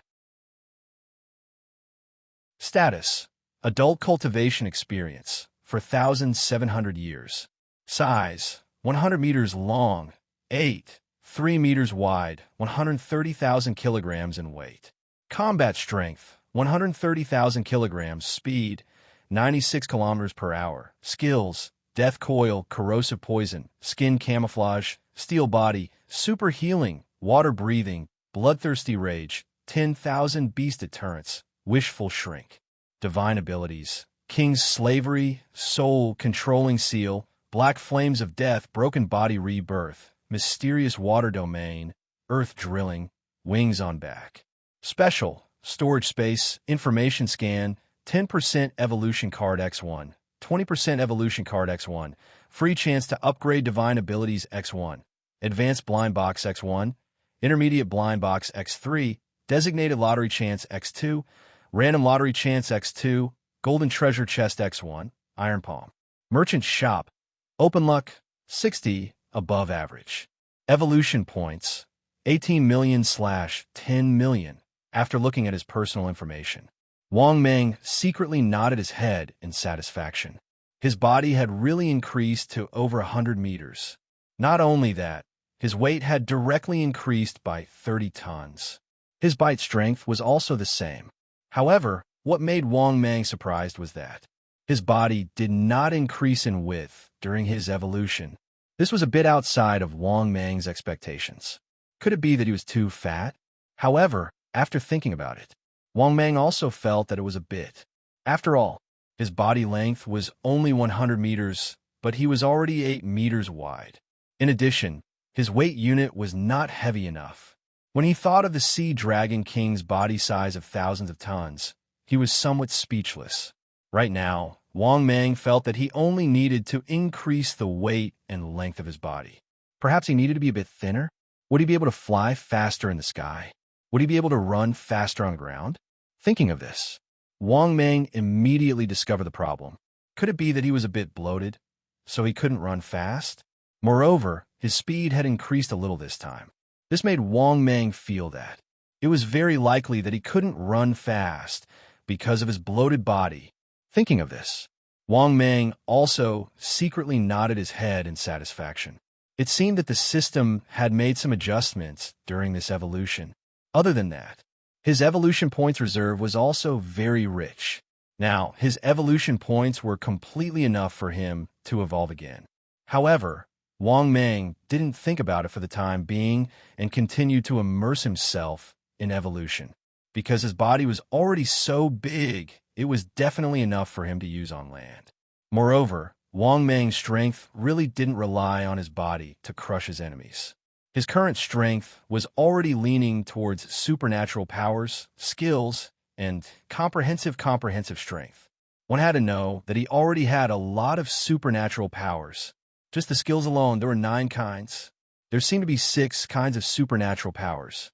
Status, Adult Cultivation Experience, for 1,700 years. Size, 100 meters long, 3 meters wide, 130,000 kilograms in weight. Combat Strength, 130,000 kilograms. Speed, 96 kilometers per hour. Skills, Death Coil, Corrosive Poison, Skin Camouflage, Steel Body, Super Healing, Water Breathing, Bloodthirsty Rage, 10,000 Beast Deterrence, Wishful Shrink. Divine Abilities, King's Slavery, Soul Controlling Seal, Black Flames of Death, Broken Body Rebirth, Mysterious Water Domain, Earth Drilling, Wings on Back. Special, Storage Space, Information Scan, 10% Evolution Card X1, 20% Evolution Card X1, Free Chance to Upgrade Divine Abilities X1, Advanced Blind Box X1, Intermediate Blind Box X3, Designated Lottery Chance X2, Random Lottery Chance X2, Golden Treasure Chest X1, Iron Palm. Merchant Shop, Open Luck, 60, above average. Evolution Points, 18 million/10 million. After looking at his personal information, Wang Mang secretly nodded his head in satisfaction. His body had really increased to over 100 meters. Not only that, his weight had directly increased by 30 tons. His bite strength was also the same. However, what made Wang Mang surprised was that his body did not increase in width during his evolution. This was a bit outside of Wang Mang's expectations. Could it be that he was too fat? However, after thinking about it, Wang Mang also felt that it was a bit. After all, his body length was only 100 meters, but he was already 8 meters wide. In addition, his weight unit was not heavy enough. When he thought of the Sea Dragon King's body size of thousands of tons, he was somewhat speechless. Right now, Wang Mang felt that he only needed to increase the weight and length of his body. Perhaps he needed to be a bit thinner? Would he be able to fly faster in the sky? Would he be able to run faster on the ground? Thinking of this, Wang Mang immediately discovered the problem. Could it be that he was a bit bloated, so he couldn't run fast? Moreover, his speed had increased a little this time. This made Wang Mang feel that it was very likely that he couldn't run fast because of his bloated body. Thinking of this, Wang Mang also secretly nodded his head in satisfaction. It seemed that the system had made some adjustments during this evolution. Other than that, his evolution points reserve was also very rich. Now, his evolution points were completely enough for him to evolve again. However, Wang Mang didn't think about it for the time being and continued to immerse himself in evolution. Because his body was already so big, it was definitely enough for him to use on land. Moreover, Wang Mang's strength really didn't rely on his body to crush his enemies. His current strength was already leaning towards supernatural powers, skills, and comprehensive strength. One had to know that he already had a lot of supernatural powers. Just the skills alone, there were 9 kinds. There seemed to be 6 kinds of supernatural powers.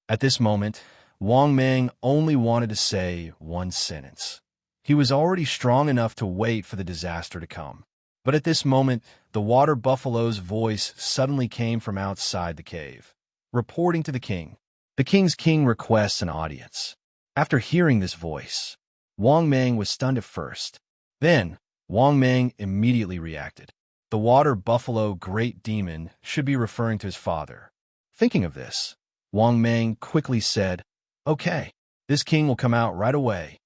At this moment, Wang Mang only wanted to say one sentence. He was already strong enough to wait for the disaster to come. But at this moment, the water buffalo's voice suddenly came from outside the cave, reporting to the king. The king's king requests an audience. After hearing this voice, Wang Mang was stunned at first. Then, Wang Mang immediately reacted. The water buffalo great demon should be referring to his father. Thinking of this, Wang Mang quickly said, "Okay, this king will come out right away."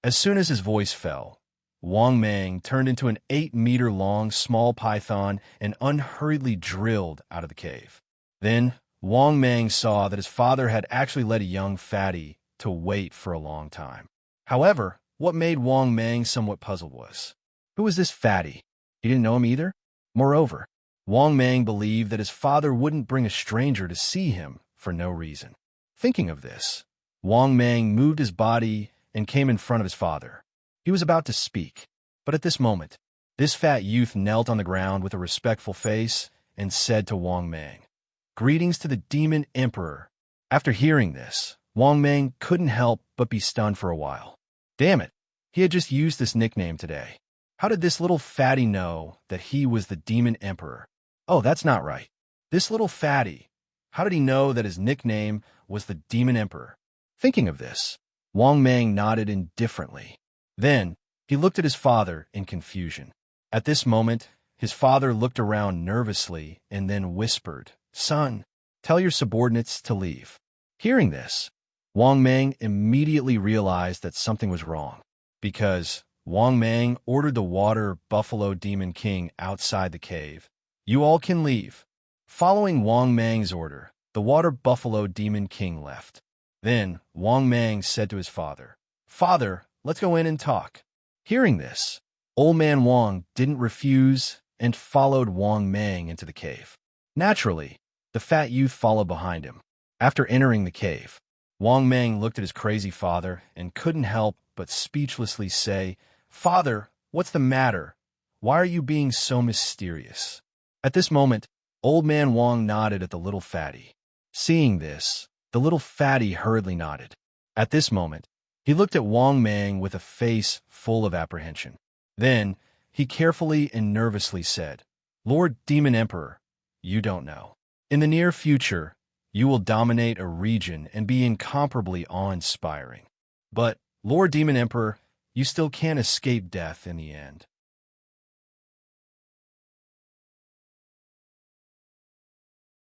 As soon as his voice fell, Wang Mang turned into an 8-meter-long small python and unhurriedly drilled out of the cave. Then, Wang Mang saw that his father had actually led a young fatty to wait for a long time. However, what made Wang Mang somewhat puzzled was, who was this fatty? He didn't know him either. Moreover, Wang Mang believed that his father wouldn't bring a stranger to see him for no reason. Thinking of this, Wang Mang moved his body and came in front of his father. He was about to speak, but at this moment, this fat youth knelt on the ground with a respectful face and said to Wang Mang, "Greetings to the Demon Emperor." After hearing this, Wang Mang couldn't help but be stunned for a while. Damn it, he had just used this nickname today. How did this little fatty know that he was the Demon Emperor? Oh, that's not right. This little fatty, how did he know that his nickname was the Demon Emperor? Thinking of this, Wang Mang nodded indifferently. Then, he looked at his father in confusion. At this moment, his father looked around nervously and then whispered, "Son, tell your subordinates to leave." Hearing this, Wang Mang immediately realized that something was wrong, because Wang Mang ordered the water buffalo demon king outside the cave. "You all can leave." Following Wang Mang's order, the water buffalo demon king left. Then Wang Mang said to his father, "Father, let's go in and talk." Hearing this, Old Man Wang didn't refuse and followed Wang Mang into the cave. Naturally, the fat youth followed behind him. After entering the cave, Wang Mang looked at his crazy father and couldn't help but speechlessly say, "Father, what's the matter? Why are you being so mysterious?" At this moment, Old Man Wang nodded at the little fatty. Seeing this, the little fatty hurriedly nodded. At this moment, he looked at Wang Mang with a face full of apprehension. Then, he carefully and nervously said, "Lord Demon Emperor, you don't know. In the near future, you will dominate a region and be incomparably awe-inspiring. But, Lord Demon Emperor, you still can't escape death in the end."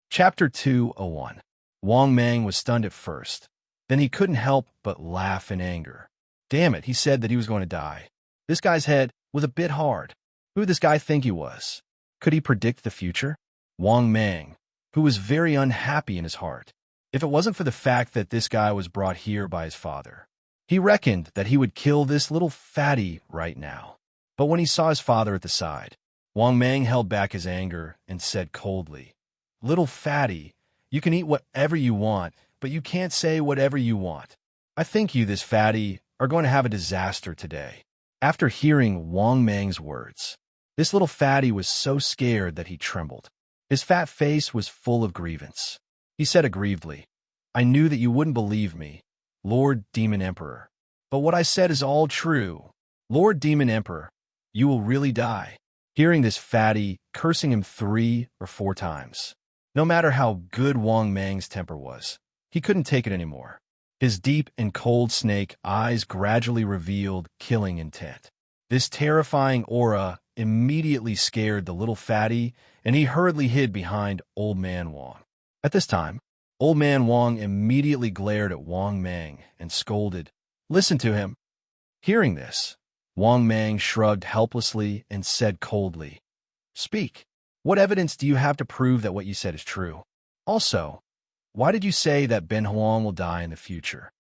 Chapter 201. Wang Mang was stunned at first. Then he couldn't help but laugh in anger. Damn it, he said that he was going to die. This guy's head was a bit hard. Who did this guy think he was? Could he predict the future? Wang Mang, who was very unhappy in his heart. If it wasn't for the fact that this guy was brought here by his father, he reckoned that he would kill this little fatty right now. But when he saw his father at the side, Wang Mang held back his anger and said coldly, "Little fatty, you can eat whatever you want, but you can't say whatever you want. I think you, this fatty, are going to have a disaster today." After hearing Wang Mang's words, this little fatty was so scared that he trembled. His fat face was full of grievance. He said aggrievedly, "I knew that you wouldn't believe me, Lord Demon Emperor. But what I said is all true. Lord Demon Emperor, you will really die." Hearing this fatty cursing him 3 or 4 times. No matter how good Wang Mang's temper was, he couldn't take it anymore. His deep and cold snake eyes gradually revealed killing intent. This terrifying aura immediately scared the little fatty, and he hurriedly hid behind Old Man Wang. At this time, Old Man Wang immediately glared at Wang Mang and scolded, "Listen to him." Hearing this, Wang Mang shrugged helplessly and said coldly, "Speak. What evidence do you have to prove that what you said is true? Also, why did you say that Ben Huang will die in the future?"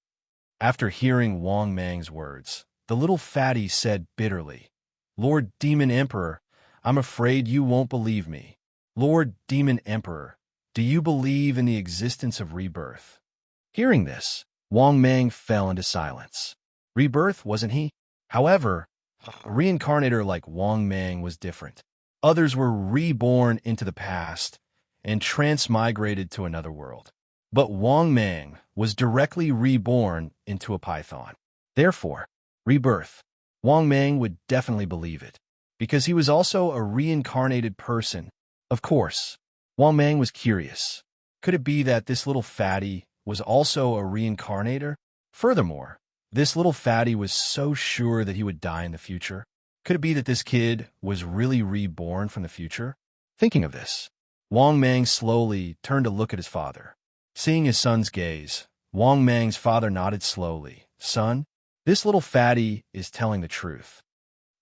After hearing Wang Mang's words, the little fatty said bitterly. Lord Demon Emperor, I'm afraid you won't believe me. Lord Demon Emperor, do you believe in the existence of rebirth? Hearing this, Wang Mang fell into silence. Rebirth, wasn't he? However, a reincarnator like Wang Mang was different. Others were reborn into the past and transmigrated to another world. But Wang Mang was directly reborn into a python. Therefore, rebirth. Wang Mang would definitely believe it, because he was also a reincarnated person. Of course, Wang Mang was curious. Could it be that this little fatty was also a reincarnator? Furthermore, this little fatty was so sure that he would die in the future. Could it be that this kid was really reborn from the future? Thinking of this, Wang Mang slowly turned to look at his father. Seeing his son's gaze, Wang Mang's father nodded slowly. Son, this little fatty is telling the truth.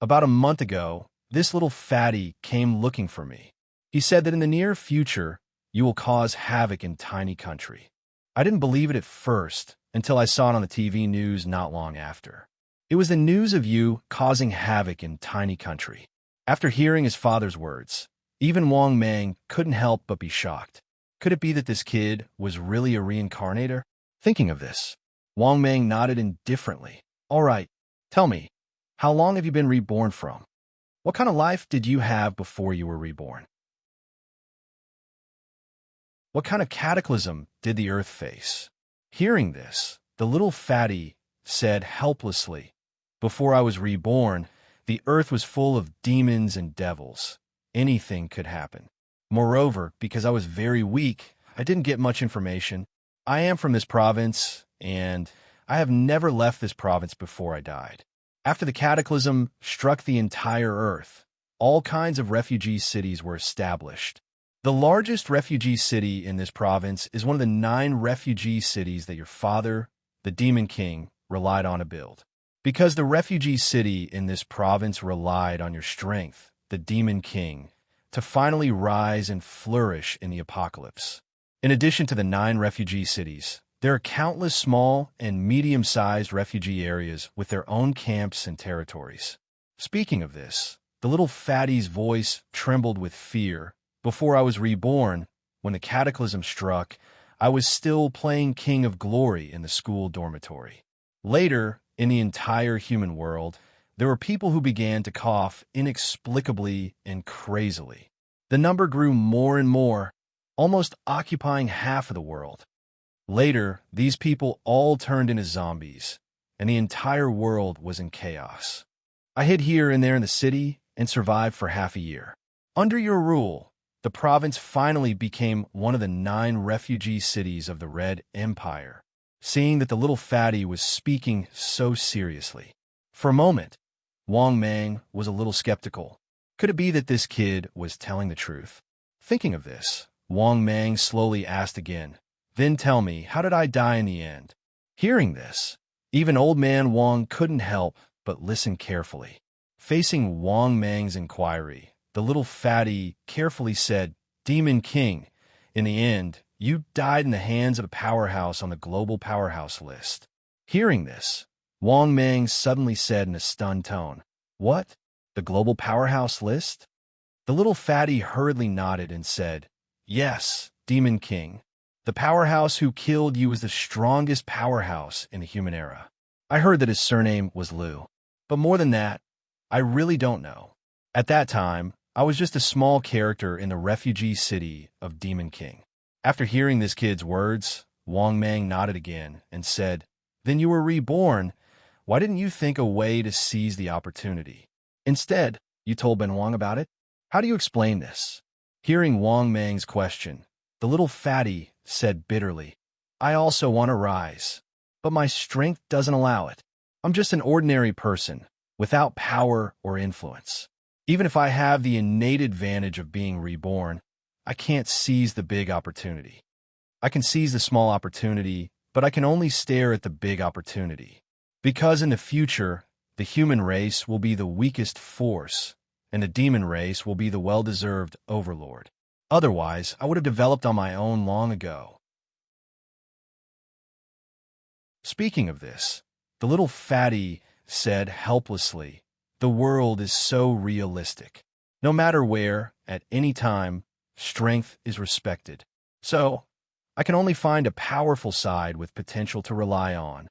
About a month ago, this little fatty came looking for me. He said that in the near future, you will cause havoc in tiny country. I didn't believe it at first until I saw it on the TV news not long after. It was the news of you causing havoc in tiny country. After hearing his father's words, even Wang Mang couldn't help but be shocked. Could it be that this kid was really a reincarnator? Thinking of this, Wang Mang nodded indifferently. All right, tell me, how long have you been reborn from? What kind of life did you have before you were reborn? What kind of cataclysm did the earth face? Hearing this, the little fatty said helplessly, before I was reborn, the earth was full of demons and devils. Anything could happen. Moreover, because I was very weak, I didn't get much information. I am from this province, and I have never left this province before I died. After the cataclysm struck the entire earth, all kinds of refugee cities were established. The largest refugee city in this province is one of the 9 refugee cities that your father, the Demon King, relied on to build. Because the refugee city in this province relied on your strength, the Demon King, to finally rise and flourish in the apocalypse. In addition to the 9 refugee cities, there are countless small and medium-sized refugee areas with their own camps and territories. Speaking of this, the little fatty's voice trembled with fear. Before I was reborn, when the cataclysm struck, I was still playing King of Glory in the school dormitory. Later, in the entire human world, there were people who began to cough inexplicably and crazily. The number grew more and more, almost occupying half of the world. Later, these people all turned into zombies, and the entire world was in chaos. I hid here and there in the city and survived for half a year. Under your rule, the province finally became one of the 9 refugee cities of the Red Empire. Seeing that the little fatty was speaking so seriously. For a moment, Wang Mang was a little skeptical. Could it be that this kid was telling the truth? Thinking of this, Wang Mang slowly asked again, Then tell me, how did I die in the end? Hearing this, even old man Wang couldn't help but listen carefully. Facing Wang Mang's inquiry, the little fatty carefully said, Demon King, in the end, you died in the hands of a powerhouse on the global powerhouse list. Hearing this, Wang Mang suddenly said in a stunned tone, What? The global powerhouse list? The little fatty hurriedly nodded and said, Yes, Demon King. The powerhouse who killed you is the strongest powerhouse in the human era. I heard that his surname was Liu. But more than that, I really don't know. At that time, I was just a small character in the refugee city of Demon King. After hearing this kid's words, Wang Mang nodded again and said, Then you were reborn. Why didn't you think a way to seize the opportunity? Instead, you told Ben Wang about it? How do you explain this? Hearing Wang Mang's question, the little fatty said bitterly, I also want to rise, but my strength doesn't allow it. I'm just an ordinary person, without power or influence. Even if I have the innate advantage of being reborn, I can't seize the big opportunity. I can seize the small opportunity, but I can only stare at the big opportunity. Because in the future, the human race will be the weakest force, and the demon race will be the well-deserved overlord. Otherwise, I would have developed on my own long ago. Speaking of this, the little fatty said helplessly, "The world is so realistic. No matter where, at any time, strength is respected. So, I can only find a powerful side with potential to rely on.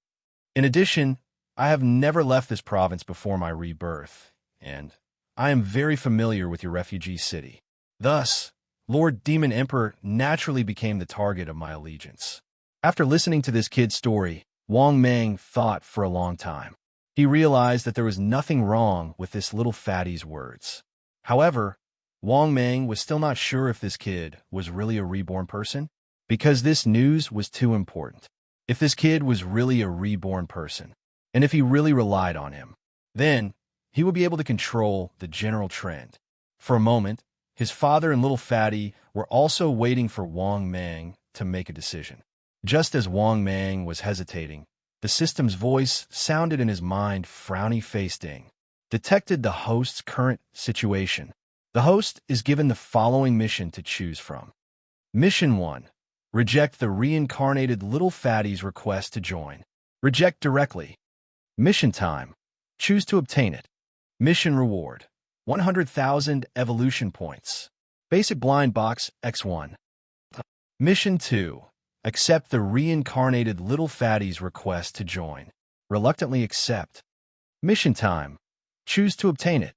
In addition, I have never left this province before my rebirth, and I am very familiar with your refugee city. Thus, Lord Demon Emperor naturally became the target of my allegiance." After listening to this kid's story, Wang Mang thought for a long time. He realized that there was nothing wrong with this little fatty's words. However, Wang Mang was still not sure if this kid was really a reborn person, because this news was too important. If this kid was really a reborn person, and if he really relied on him, then he would be able to control the general trend. For a moment, his father and little fatty were also waiting for Wang Mang to make a decision. Just as Wang Mang was hesitating, the system's voice sounded in his mind. Frowny face Ding detected the host's current situation. The host is given the following mission to choose from. Mission 1. Reject the reincarnated little fatty's request to join. Reject directly. Mission time. Choose to obtain it. Mission reward. 100,000 evolution points. Basic blind box X1. Mission 2. Accept the reincarnated little fatty's request to join. Reluctantly accept. Mission time. Choose to obtain it.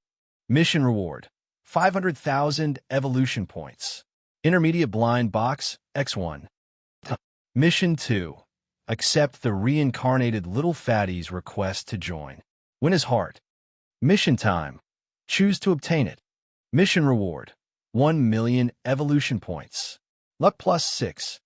Mission reward. 500,000 evolution points. Intermediate blind box X1. Mission 2. Accept the reincarnated little fatty's request to join. Win his heart. Mission time. Choose to obtain it. Mission reward. 1 million evolution points. Luck plus 6.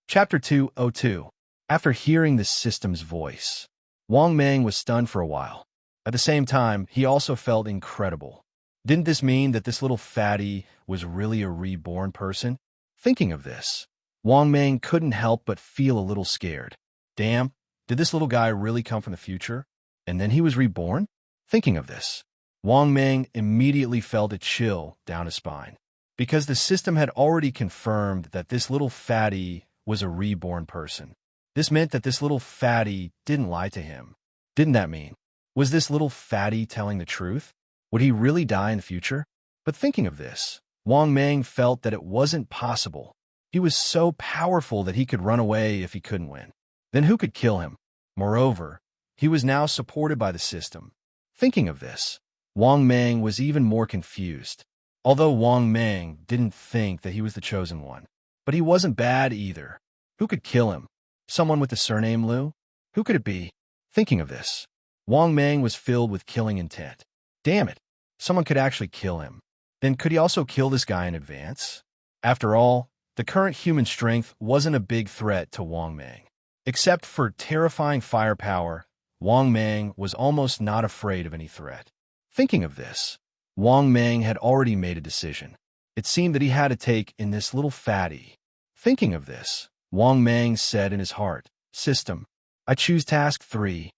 Chapter 202. After hearing the system's voice, Wang Mang was stunned for a while. At the same time, he also felt incredible. Didn't this mean that this little fatty was really a reborn person? Thinking of this, Wang Mang couldn't help but feel a little scared. Damn, did this little guy really come from the future? And then he was reborn? Thinking of this, Wang Mang immediately felt a chill down his spine. Because the system had already confirmed that this little fatty was a reborn person. This meant that this little fatty didn't lie to him. Didn't that mean? Was this little fatty telling the truth? Would he really die in the future? But thinking of this, Wang Mang felt that it wasn't possible. He was so powerful that he could run away if he couldn't win. Then who could kill him? Moreover, he was now supported by the system. Thinking of this, Wang Mang was even more confused. Although Wang Mang didn't think that he was the chosen one. But he wasn't bad either. Who could kill him? Someone with the surname Liu? Who could it be? Thinking of this, Wang Mang was filled with killing intent. Damn it, someone could actually kill him. Then could he also kill this guy in advance? After all, the current human strength wasn't a big threat to Wang Mang. Except for terrifying firepower, Wang Mang was almost not afraid of any threat. Thinking of this, Wang Mang had already made a decision. It seemed that he had to take in this little fatty. Thinking of this, Wang Mang said in his heart, "System, I choose task 3.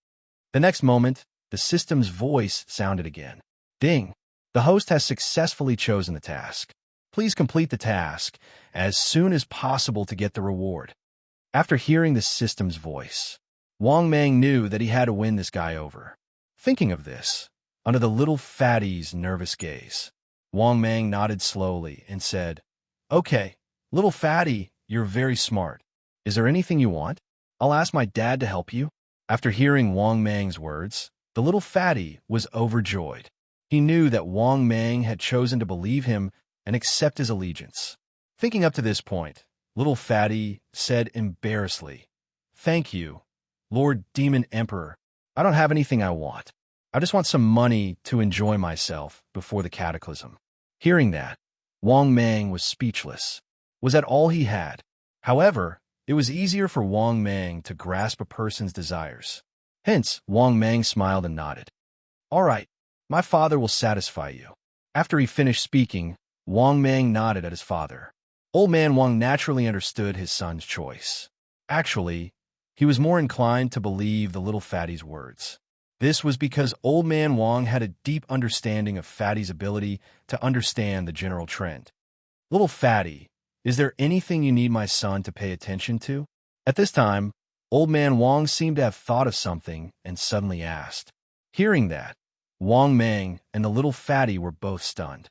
The next moment, the system's voice sounded again. Ding! The host has successfully chosen the task. Please complete the task as soon as possible to get the reward. After hearing the system's voice, Wang Mang knew that he had to win this guy over. Thinking of this, under the little fatty's nervous gaze, Wang Mang nodded slowly and said, "Okay, little fatty, you're very smart. Is there anything you want? I'll ask my dad to help you." After hearing Wang Mang's words, the little fatty was overjoyed. He knew that Wang Mang had chosen to believe him and accept his allegiance. Thinking up to this point, little fatty said embarrassedly, "Thank you, Lord Demon Emperor. I don't have anything I want. I just want some money to enjoy myself before the cataclysm." Hearing that, Wang Mang was speechless. Was that all he had? However, it was easier for Wang Mang to grasp a person's desires. Hence, Wang Mang smiled and nodded. "All right, my father will satisfy you." After he finished speaking, Wang Mang nodded at his father. Old man Wang naturally understood his son's choice. Actually, he was more inclined to believe the little fatty's words. This was because Old Man Wang had a deep understanding of Fatty's ability to understand the general trend. "Little Fatty, is there anything you need my son to pay attention to?" At this time, Old Man Wang seemed to have thought of something and suddenly asked. Hearing that, Wang Mang and the little fatty were both stunned.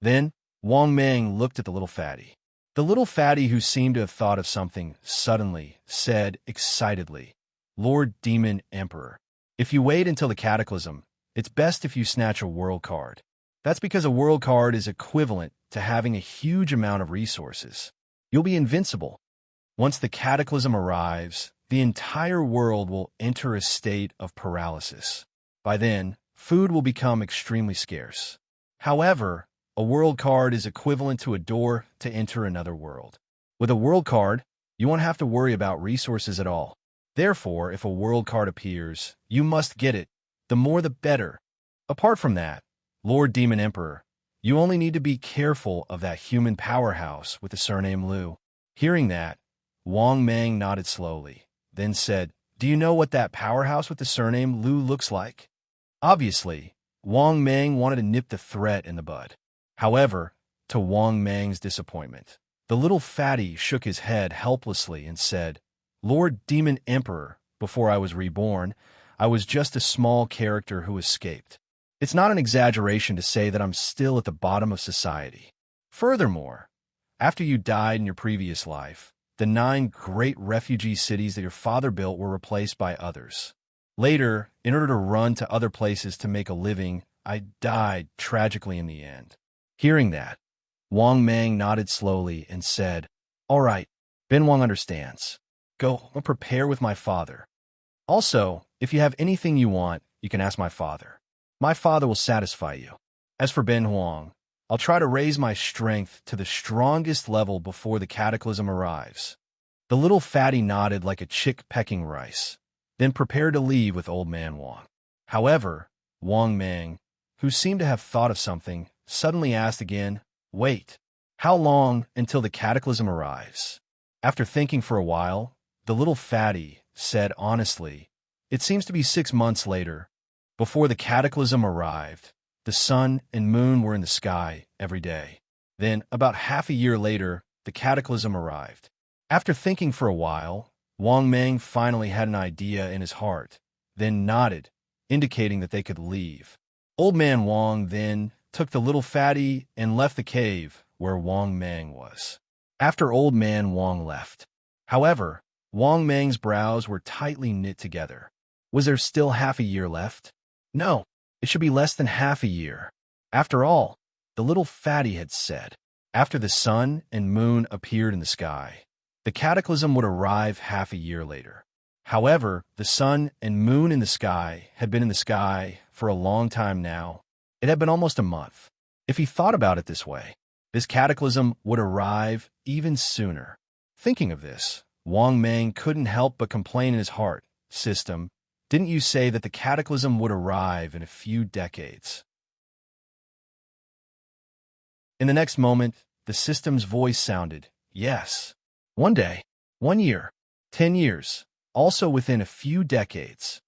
Then, Wang Mang looked at the little fatty. The little fatty, who seemed to have thought of something, suddenly said excitedly, Lord Demon Emperor, if you wait until the cataclysm, it's best if you snatch a world card. That's because a world card is equivalent to having a huge amount of resources. You'll be invincible. Once the cataclysm arrives, the entire world will enter a state of paralysis. By then, food will become extremely scarce. However, a world card is equivalent to a door to enter another world. With a world card, you won't have to worry about resources at all. Therefore, if a world card appears, you must get it. The more the better. Apart from that, Lord Demon Emperor, you only need to be careful of that human powerhouse with the surname Liu. Hearing that, Wang Mang nodded slowly, then said, Do you know what that powerhouse with the surname Liu looks like? Obviously, Wang Mang wanted to nip the threat in the bud. However, to Wang Mang's disappointment, the little fatty shook his head helplessly and said, Lord Demon Emperor, before I was reborn, I was just a small character who escaped. It's not an exaggeration to say that I'm still at the bottom of society. Furthermore, after you died in your previous life, the 9 great refugee cities that your father built were replaced by others. Later, in order to run to other places to make a living, I died tragically in the end. Hearing that, Wang Mang nodded slowly and said, All right, Ben Wang understands. Go and prepare with my father. Also, if you have anything you want, you can ask my father. My father will satisfy you. As for Ben Huang, I'll try to raise my strength to the strongest level before the cataclysm arrives. The little fatty nodded like a chick pecking rice, then prepared to leave with Old Man Wang. However, Wang Mang, who seemed to have thought of something, suddenly asked again, Wait, how long until the cataclysm arrives? After thinking for a while, the little fatty said honestly, It seems to be 6 months later. Before the cataclysm arrived, the sun and moon were in the sky every day. Then, about half a year later, the cataclysm arrived. After thinking for a while, Wang Mang finally had an idea in his heart, then nodded, indicating that they could leave. Old Man Wang then took the little fatty and left the cave where Wang Mang was. After Old Man Wang left, however, Wang Mang's brows were tightly knit together. Was there still half a year left? No, it should be less than half a year. After all, the little fatty had said, after the sun and moon appeared in the sky, the cataclysm would arrive half a year later. However, the sun and moon in the sky had been in the sky for a long time now. It had been almost a month. If he thought about it this way, this cataclysm would arrive even sooner. Thinking of this, Wang Mang couldn't help but complain in his heart, System, didn't you say that the cataclysm would arrive in a few decades? In the next moment, the system's voice sounded, Yes. 1 day, 1 year, 10 years, also within a few decades.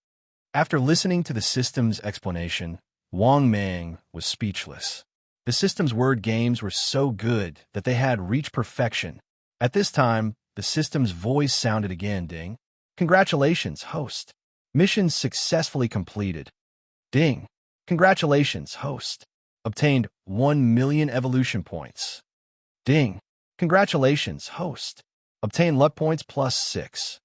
After listening to the system's explanation, Wang Mang was speechless. The system's word games were so good that they had reached perfection. At this time, the system's voice sounded again, Ding. Congratulations, host. Mission successfully completed. Ding. Congratulations, host. Obtained 1 million evolution points. Ding. Congratulations, host. Obtained luck points plus 6.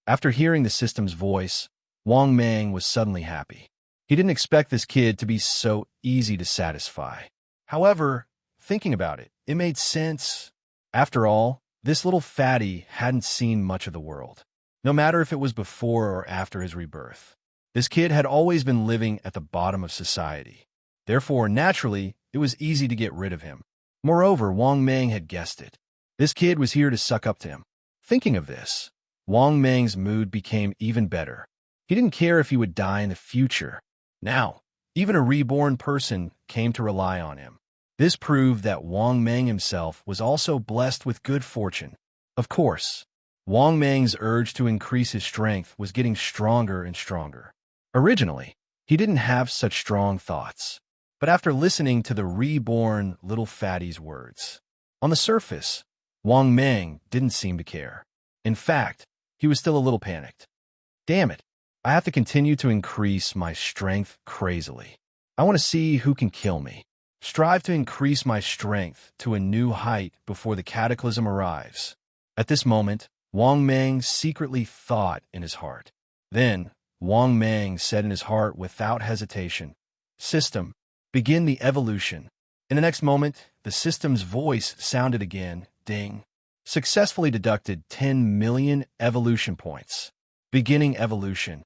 After hearing the system's voice, Wang Mang was suddenly happy. He didn't expect this kid to be so easy to satisfy. However, thinking about it, it made sense. After all, this little fatty hadn't seen much of the world, no matter if it was before or after his rebirth. This kid had always been living at the bottom of society. Therefore, naturally, it was easy to get rid of him. Moreover, Wang Mang had guessed it. This kid was here to suck up to him. Thinking of this, Wang Mang's mood became even better. He didn't care if he would die in the future. Now, even a reborn person came to rely on him. This proved that Wang Mang himself was also blessed with good fortune. Of course, Wang Mang's urge to increase his strength was getting stronger and stronger. Originally, he didn't have such strong thoughts. But after listening to the reborn little fatty's words, on the surface, Wang Meng didn't seem to care. In fact, he was still a little panicked. Damn it, I have to continue to increase my strength crazily. I want to see who can kill me. Strive to increase my strength to a new height before the cataclysm arrives. At this moment, Wang Meng secretly thought in his heart. Then, Wang Meng said in his heart without hesitation, "System, begin the evolution." In the next moment, the system's voice sounded again, ding. Successfully deducted 10 million evolution points. Beginning evolution.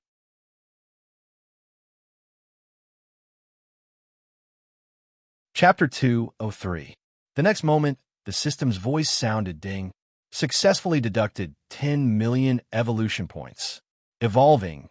Chapter 203. The next moment, the system's voice sounded ding. Successfully deducted 10 million evolution points. Evolving.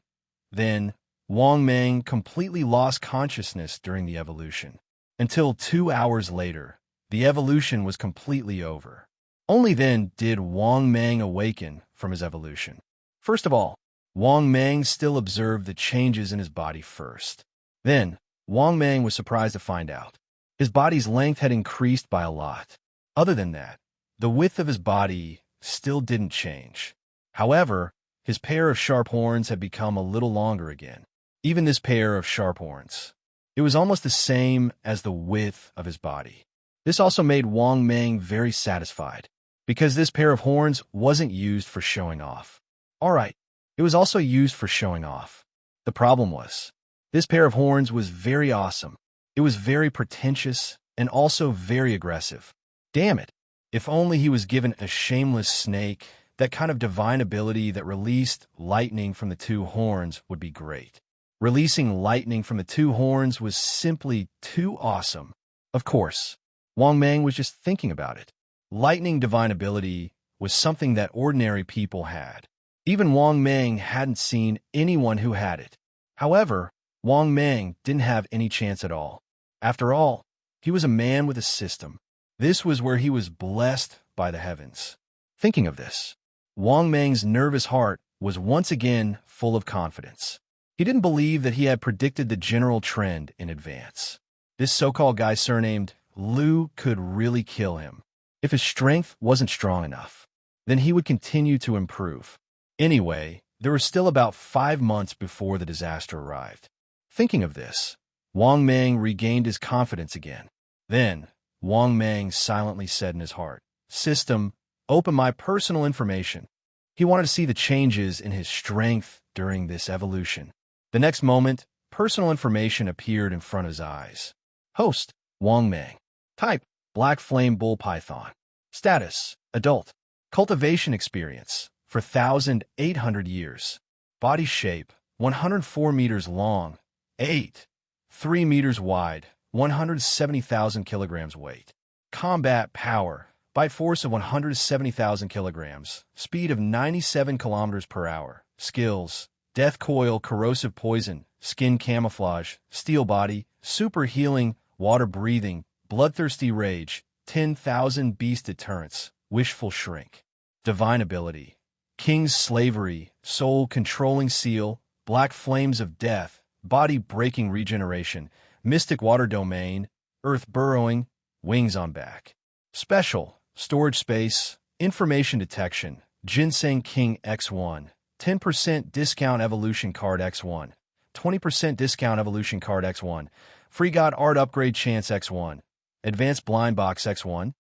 Then, Wang Meng completely lost consciousness during the evolution. Until 2 hours later, the evolution was completely over. Only then did Wang Meng awaken from his evolution. First of all, Wang Meng still observed the changes in his body first. Then, Wang Meng was surprised to find out his body's length had increased by a lot. Other than that, the width of his body still didn't change. However, his pair of sharp horns had become a little longer again. Even this pair of sharp horns. It was almost the same as the width of his body. This also made Wang Meng very satisfied, because this pair of horns wasn't used for showing off. Alright, it was also used for showing off. The problem was, this pair of horns was very awesome. It was very pretentious and also very aggressive. Damn it, if only he was given a shameless snake, that kind of divine ability that released lightning from the two horns would be great. Releasing lightning from the two horns was simply too awesome. Of course, Wang Meng was just thinking about it. Lightning divine ability was something that ordinary people had. Even Wang Meng hadn't seen anyone who had it. However, Wang Meng didn't have any chance at all. After all, he was a man with a system. This was where he was blessed by the heavens. Thinking of this, Wang Meng's nervous heart was once again full of confidence. He didn't believe that he had predicted the general trend in advance. This so-called guy surnamed Liu could really kill him. If his strength wasn't strong enough, then he would continue to improve. Anyway, there were still about 5 months before the disaster arrived. Thinking of this, Wang Meng regained his confidence again. Then, Wang Meng silently said in his heart, "System, open my personal information." He wanted to see the changes in his strength during this evolution. The next moment, personal information appeared in front of his eyes. Host, Wang Meng. Type, Black Flame Bull Python. Status, Adult. Cultivation experience, for 1,800 years. Body shape, 104 meters long, 3 meters wide, 170,000 kilograms weight. Combat power, bite force of 170,000 kilograms, speed of 97 kilometers per hour. Skills, death coil, corrosive poison, skin camouflage, steel body, super healing, water breathing, bloodthirsty rage, 10,000 beast deterrence, wishful shrink. Divine ability, king's slavery, soul controlling seal, black flames of death, body breaking regeneration, mystic water domain, earth burrowing, wings on back. Special, storage space, information detection, ginseng king X1, 10% discount evolution card X1, 20% discount evolution card X1, free god art upgrade chance X1, advanced blind box X1,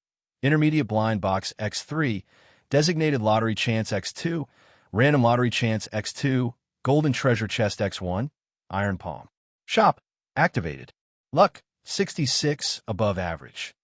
intermediate blind box X3, designated lottery chance X2, random lottery chance X2, golden treasure chest X1, iron palm. Shop, activated. Luck, 66, above average.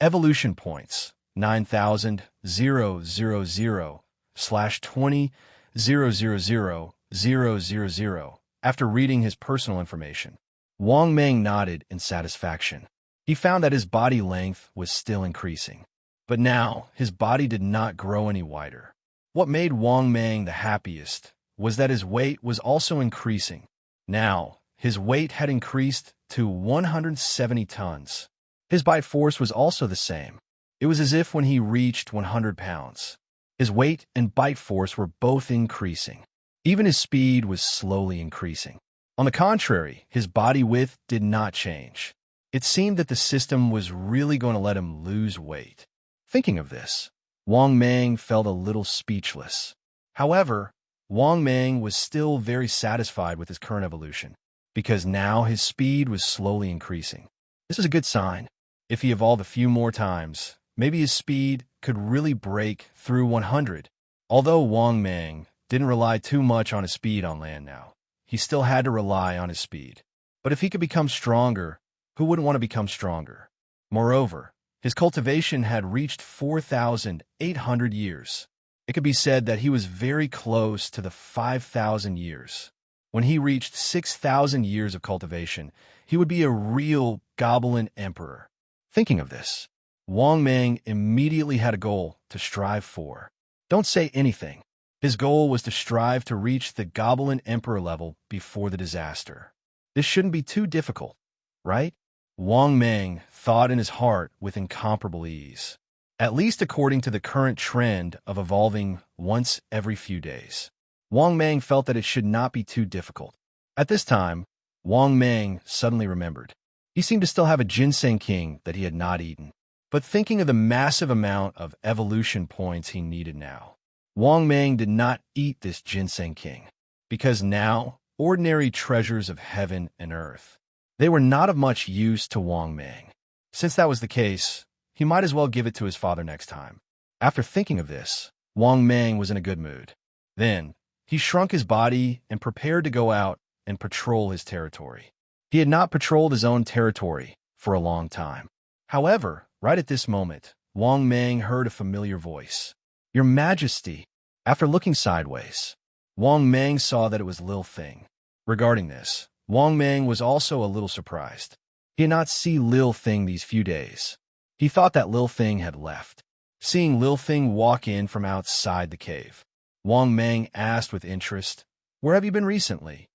Evolution points, 9,000/20,000,000. After reading his personal information, Wang Meng nodded in satisfaction. He found that his body length was still increasing. But now, his body did not grow any wider. What made Wang Meng the happiest was that his weight was also increasing. Now, his weight had increased to 170 tons. His bite force was also the same. It was as if when he reached 100 pounds. His weight and bite force were both increasing. Even his speed was slowly increasing. On the contrary, his body width did not change. It seemed that the system was really going to let him lose weight. Thinking of this, Wang Mang felt a little speechless. However, Wang Mang was still very satisfied with his current evolution, because now his speed was slowly increasing. This is a good sign. If he evolved a few more times, maybe his speed could really break through 100. Although Wang Mang didn't rely too much on his speed on land now, he still had to rely on his speed. But if he could become stronger, who wouldn't want to become stronger? Moreover, his cultivation had reached 4,800 years. It could be said that he was very close to the 5,000 years. When he reached 6,000 years of cultivation, he would be a real goblin emperor. Thinking of this, Wang Mang immediately had a goal to strive for. Don't say anything. His goal was to strive to reach the goblin emperor level before the disaster. This shouldn't be too difficult, right? Wang Mang thought in his heart with incomparable ease, at least according to the current trend of evolving once every few days. Wang Mang felt that it should not be too difficult. At this time, Wang Mang suddenly remembered. He seemed to still have a ginseng king that he had not eaten. But thinking of the massive amount of evolution points he needed now, Wang Mang did not eat this ginseng king, because now, ordinary treasures of heaven and earth, they were not of much use to Wang Mang. Since that was the case, he might as well give it to his father next time. After thinking of this, Wang Mang was in a good mood. Then, he shrunk his body and prepared to go out and patrol his territory. He had not patrolled his own territory for a long time. However, right at this moment, Wang Mang heard a familiar voice. "Your Majesty." After looking sideways, Wang Mang saw that it was Lil Thing. Regarding this, Wang Mang was also a little surprised. He had not seen Lil Thing these few days. He thought that Lil Thing had left. Seeing Lil Thing walk in from outside the cave, Wang Mang asked with interest, "Where have you been recently?"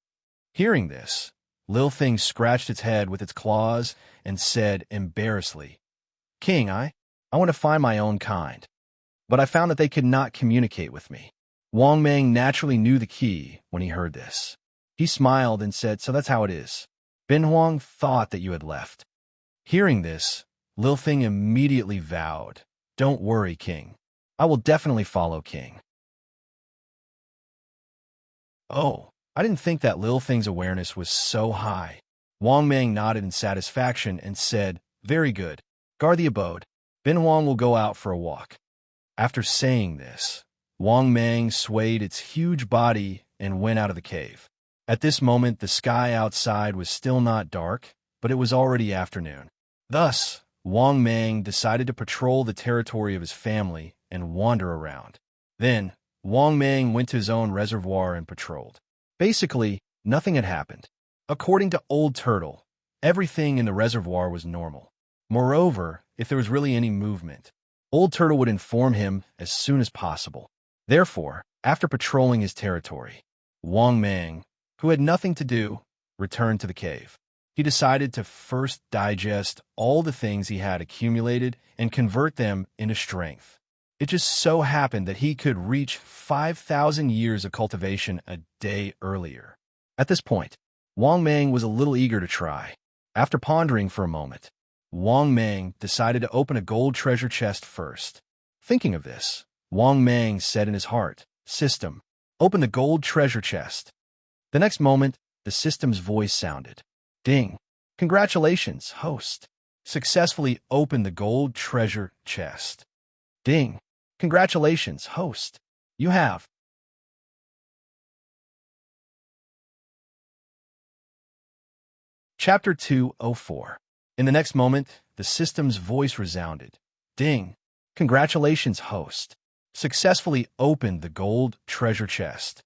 Hearing this, Lil Thing scratched its head with its claws and said embarrassedly, "King, I want to find my own kind. But I found that they could not communicate with me." Wang Mang naturally knew the key when he heard this. He smiled and said, "So that's how it is. Ben Huang thought that you had left." Hearing this, Lil Thing immediately vowed, "Don't worry, King. I will definitely follow King." Oh, I didn't think that Lil Thing's awareness was so high. Wang Mang nodded in satisfaction and said, "Very good. Guard the abode. Ben Huang will go out for a walk." After saying this, Wang Mang swayed its huge body and went out of the cave. At this moment, the sky outside was still not dark, but it was already afternoon. Thus, Wang Mang decided to patrol the territory of his family and wander around. Then, Wang Mang went to his own reservoir and patrolled. Basically, nothing had happened. According to Old Turtle, everything in the reservoir was normal. Moreover, if there was really any movement, Old Turtle would inform him as soon as possible. Therefore, after patrolling his territory, Wang Mang, who had nothing to do, returned to the cave. He decided to first digest all the things he had accumulated and convert them into strength. It just so happened that he could reach 5,000 years of cultivation a day earlier. At this point, Wang Mang was a little eager to try. After pondering for a moment, Wang Mang decided to open a gold treasure chest first. Thinking of this, Wang Mang said in his heart, "System, open the gold treasure chest." The next moment, the system's voice sounded. "Ding! Congratulations, host. Successfully opened the gold treasure chest." "Ding! Congratulations, host. You have." Chapter 204. In the next moment, the system's voice resounded. "Ding! Congratulations, host. Successfully opened the gold treasure chest."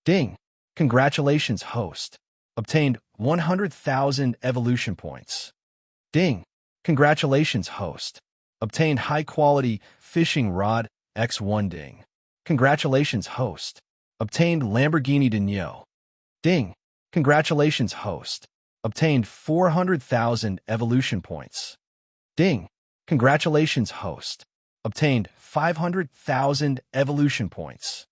"Ding! Congratulations, host. Obtained 100,000 evolution points." "Ding! Congratulations, host. Obtained high-quality fishing rod X1 ding. Congratulations, host. Obtained Lamborghini Dinho." "Ding! Congratulations, host. Obtained 400,000 evolution points." "Ding! Congratulations, host. Obtained 500,000 evolution points."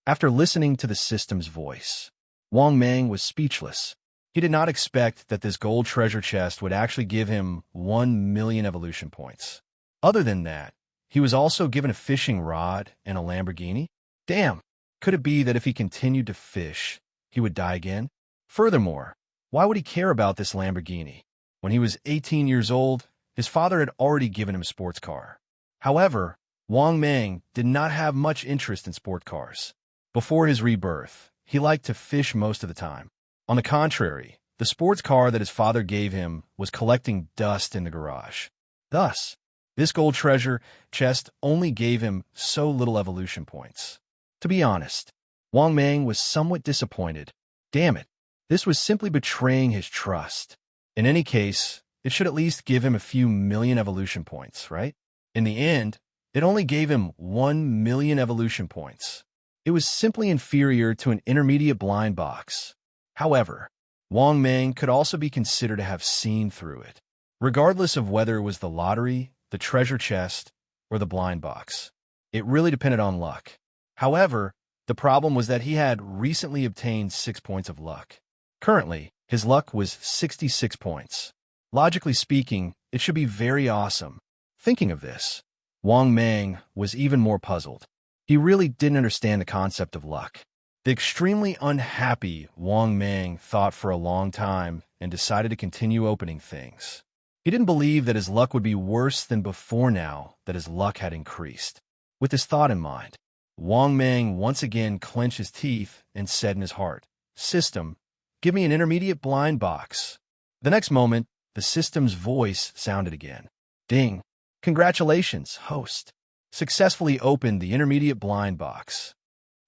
After listening to the system's voice, Wang Mang was speechless. He did not expect that this gold treasure chest would actually give him 1 million evolution points. Other than that, he was also given a fishing rod and a Lamborghini. Damn, could it be that if he continued to fish, he would die again? Furthermore, why would he care about this Lamborghini? When he was 18 years old, his father had already given him a sports car. However, Wang Mang did not have much interest in sport cars. Before his rebirth, he liked to fish most of the time. On the contrary, the sports car that his father gave him was collecting dust in the garage. Thus, this gold treasure chest only gave him so little evolution points. To be honest, Wang Mang was somewhat disappointed. Damn it, this was simply betraying his trust. In any case, it should at least give him a few million evolution points, right? In the end, it only gave him 1 million evolution points. It was simply inferior to an intermediate blind box. However, Wang Mang could also be considered to have seen through it, regardless of whether it was the lottery, the treasure chest, or the blind box. It really depended on luck. However, the problem was that he had recently obtained 6 points of luck. Currently, his luck was 66 points. Logically speaking, it should be very awesome. Thinking of this, Wang Mang was even more puzzled. He really didn't understand the concept of luck. The extremely unhappy Wang Mang thought for a long time and decided to continue opening things. He didn't believe that his luck would be worse than before now that his luck had increased. With this thought in mind, Wang Mang once again clenched his teeth and said in his heart, "System, give me an intermediate blind box." The next moment, the system's voice sounded again. Ding! Congratulations, host. Successfully opened the intermediate blind box.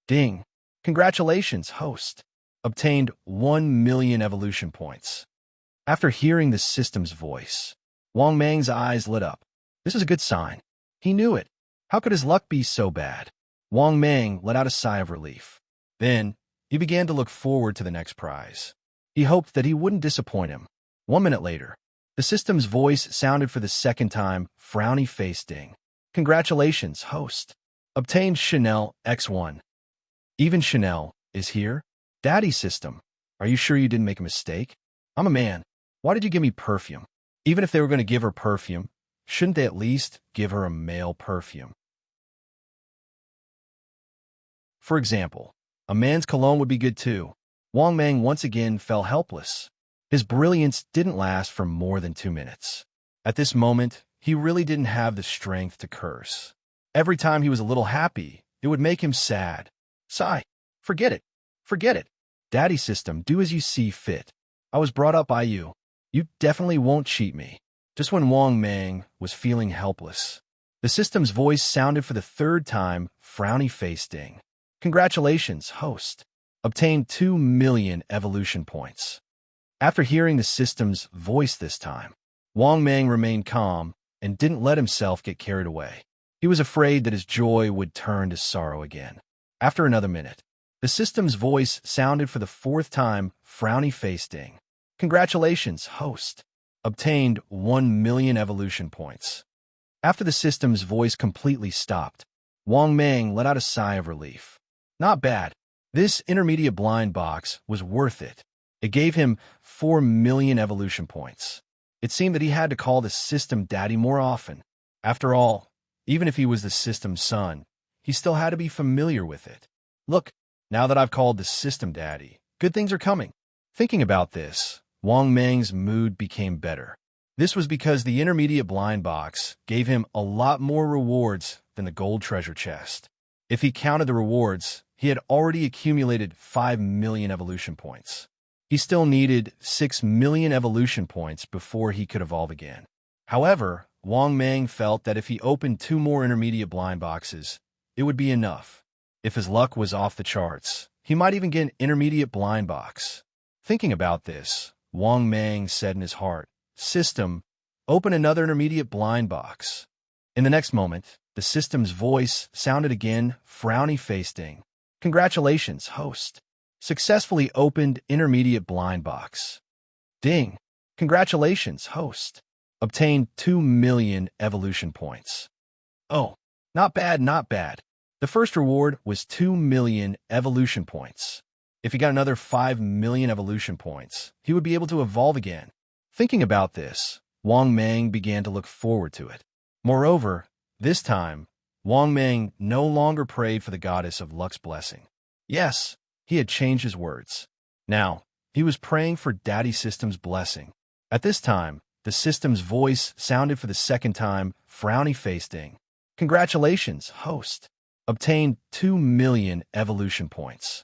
Ding! Congratulations, host. Obtained 1 million evolution points. After hearing the system's voice, Wang Mang's eyes lit up. This is a good sign. He knew it. How could his luck be so bad? Wang Mang let out a sigh of relief. Then, he began to look forward to the next prize. He hoped that he wouldn't disappoint him. 1 minute later, the system's voice sounded for the second time, frowny face ding. Congratulations, host. Obtained Chanel X1. Even Chanel is here? Daddy system, are you sure you didn't make a mistake? I'm a man. Why did you give me perfume? Even if they were going to give her perfume, shouldn't they at least give her a male perfume? For example, a man's cologne would be good too. Wang Mang once again fell helpless. His brilliance didn't last for more than 2 minutes. At this moment, he really didn't have the strength to curse. Every time he was a little happy, it would make him sad. Sigh. Forget it. Forget it. Daddy system, do as you see fit. I was brought up by you. You definitely won't cheat me. Just when Wang Mang was feeling helpless, the system's voice sounded for the third time, frowny face ding. Congratulations, host. Obtained 2 million evolution points. After hearing the system's voice this time, Wang Mang remained calm and didn't let himself get carried away. He was afraid that his joy would turn to sorrow again. After another minute, the system's voice sounded for the fourth time, frowny face ding. Congratulations, host. Obtained 1 million evolution points. After the system's voice completely stopped, Wang Mang let out a sigh of relief. Not bad. This intermediate blind box was worth it. It gave him 4 million evolution points. It seemed that he had to call the system daddy more often. After all, even if he was the system's son, he still had to be familiar with it. Look, now that I've called the system daddy, good things are coming. Thinking about this, Wang Mang's mood became better. This was because the intermediate blind box gave him a lot more rewards than the gold treasure chest. If he counted the rewards, he had already accumulated 5 million evolution points. He still needed 6 million evolution points before he could evolve again. However, Wang Mang felt that if he opened 2 more intermediate blind boxes, it would be enough. If his luck was off the charts, he might even get an intermediate blind box. Thinking about this, Wang Mang said in his heart, "System, open another intermediate blind box." In the next moment, the system's voice sounded again, frowny face ding. Congratulations, host. Successfully opened intermediate blind box. Ding. Congratulations, host. Obtained 2 million evolution points. Oh, not bad, not bad. The first reward was 2 million evolution points. If he got another 5 million evolution points, he would be able to evolve again. Thinking about this, Wang Mang began to look forward to it. Moreover, this time, Wang Mang no longer prayed for the goddess of luck's blessing. Yes, he had changed his words. Now, he was praying for Daddy System's blessing. At this time, the system's voice sounded for the second time, frowny-faced Ding. Congratulations, host. Obtained 2 million evolution points.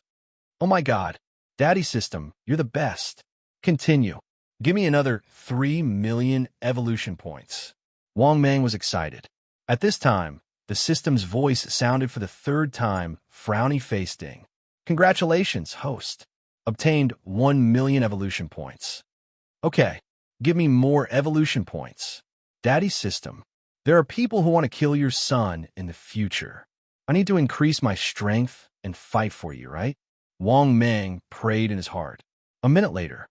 Oh my god, Daddy System, you're the best. Continue. Give me another 3 million evolution points. Wang Mang was excited. At this time, the system's voice sounded for the third time, frowny-faced Ding. Congratulations, host. Obtained 1 million evolution points. Okay, give me more evolution points. Daddy System, there are people who want to kill your son in the future. I need to increase my strength and fight for you, right? Wang Mang prayed in his heart. A minute later,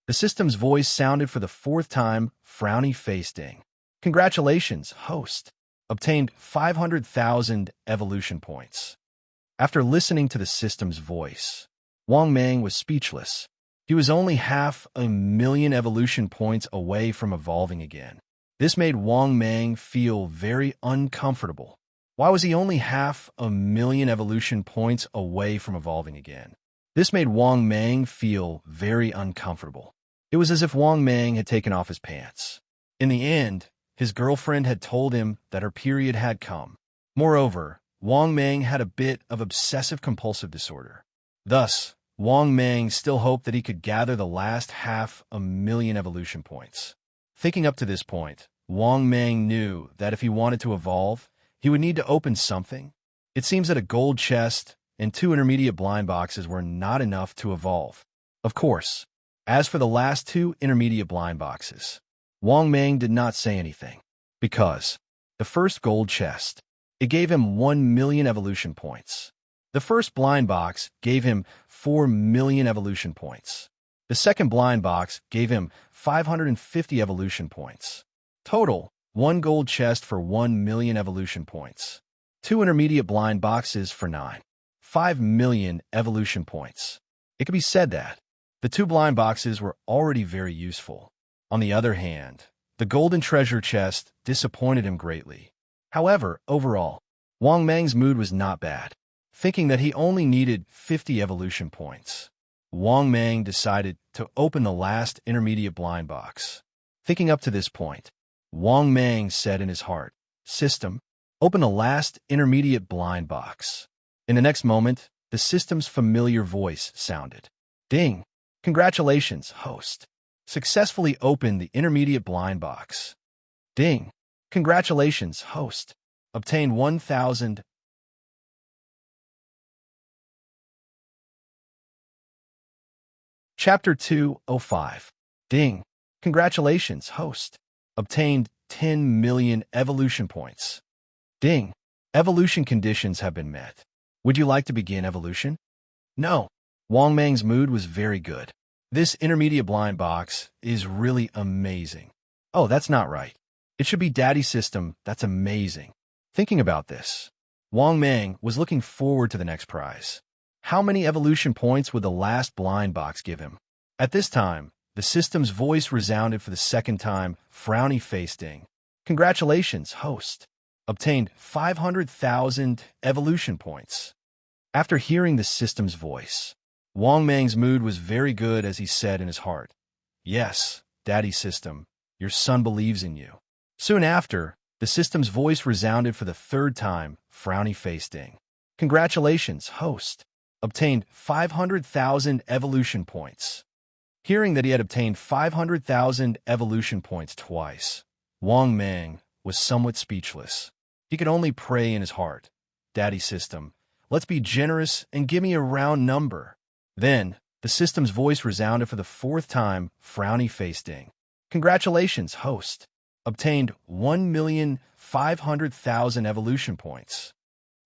the system's voice sounded for the fourth time, frowny-faced Ding. Congratulations, host. Obtained 500,000 evolution points. After listening to the system's voice, Wang Mang was speechless. He was only 500,000 evolution points away from evolving again. This made Wang Mang feel very uncomfortable. Why was he only 500,000 evolution points away from evolving again? This made Wang Mang feel very uncomfortable. It was as if Wang Mang had taken off his pants. In the end, his girlfriend had told him that her period had come. Moreover, Wang Mang had a bit of obsessive-compulsive disorder. Thus, Wang Mang still hoped that he could gather the last 500,000 evolution points. Thinking up to this point, Wang Mang knew that if he wanted to evolve, he would need to open something. It seems that a gold chest and 2 intermediate blind boxes were not enough to evolve. Of course, as for the last 2 intermediate blind boxes, Wang Mang did not say anything, because the first gold chest, it gave him 1 million evolution points. The first blind box gave him 4 million evolution points. The second blind box gave him 550 evolution points. Total, 1 gold chest for 1 million evolution points. 2 intermediate blind boxes for 5 million evolution points. It could be said that the 2 blind boxes were already very useful. On the other hand, the golden treasure chest disappointed him greatly. However, overall, Wang Mang's mood was not bad. Thinking that he only needed 50 evolution points, Wang Mang decided to open the last intermediate blind box. Thinking up to this point, Wang Mang said in his heart, System, open the last intermediate blind box. In the next moment, the system's familiar voice sounded. Ding! Congratulations, host. Successfully opened the intermediate blind box. Ding! Congratulations, host. Obtained 1,000. Chapter 205. Ding! Congratulations, host. Obtained 10 million evolution points. Ding! Evolution conditions have been met. Would you like to begin evolution? No. Wang Mang's mood was very good. This intermediate blind box is really amazing. Oh, that's not right. It should be Daddy System. That's amazing. Thinking about this, Wang Mang was looking forward to the next prize. How many evolution points would the last blind box give him? At this time, the system's voice resounded for the second time, frowny-faced Ding. Congratulations, host. Obtained 500,000 evolution points. After hearing the system's voice, Wang Mang's mood was very good as he said in his heart, Yes, Daddy System, your son believes in you. Soon after, the system's voice resounded for the third time, frowny-faced Ding. Congratulations, host. Obtained 500,000 evolution points. Hearing that he had obtained 500,000 evolution points twice, Wang Mang was somewhat speechless. He could only pray in his heart, Daddy System, let's be generous and give me a round number. Then, the system's voice resounded for the fourth time, frowny-faced Ding. Congratulations, host. Obtained 1,500,000 evolution points.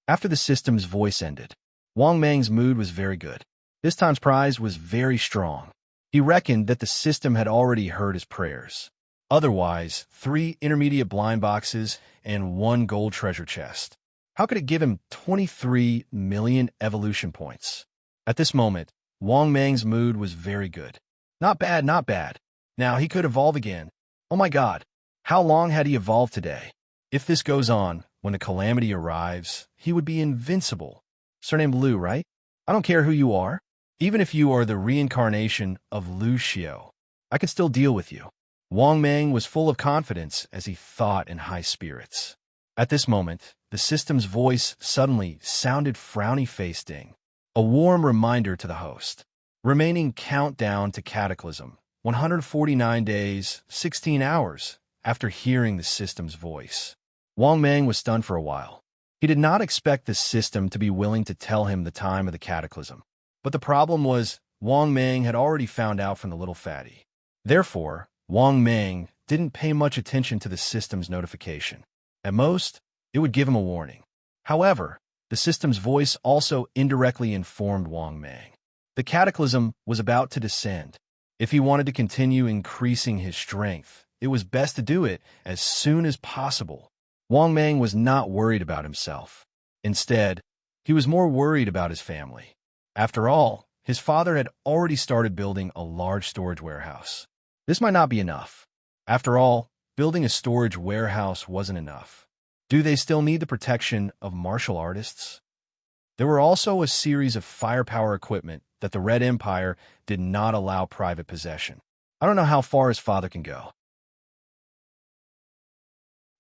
After the system's voice ended, Wang Mang's mood was very good. This time's prize was very strong. He reckoned that the system had already heard his prayers. Otherwise, 3 intermediate blind boxes and 1 gold treasure chest. How could it give him 23 million evolution points? At this moment, Wang Mang's mood was very good. Not bad, not bad. Now he could evolve again. Oh my god, how long had he evolved today? If this goes on, when the calamity arrives, he would be invincible. Surname Lu, right? I don't care who you are. Even if you are the reincarnation of Lu Xiao, I can still deal with you. Wang Mang was full of confidence as he thought in high spirits. At this moment, the system's voice suddenly sounded frowny-faced Ding. A warm reminder to the host. Remaining countdown to Cataclysm, 149 days, 16 hours, after hearing the system's voice. Wang Mang was stunned for a while. He did not expect the system to be willing to tell him the time of the Cataclysm. But the problem was, Wang Mang had already found out from the little fatty. Therefore, Wang Mang didn't pay much attention to the system's notification. At most, it would give him a warning. However, the system's voice also indirectly informed Wang Mang. The Cataclysm was about to descend. If he wanted to continue increasing his strength, it was best to do it as soon as possible. Wang Mang was not worried about himself. Instead, he was more worried about his family. After all, his father had already started building a large storage warehouse. This might not be enough. After all, building a storage warehouse wasn't enough. Do they still need the protection of martial artists? There were also a series of firepower equipment that the Red Empire did not allow private possession. I don't know how far his father can go.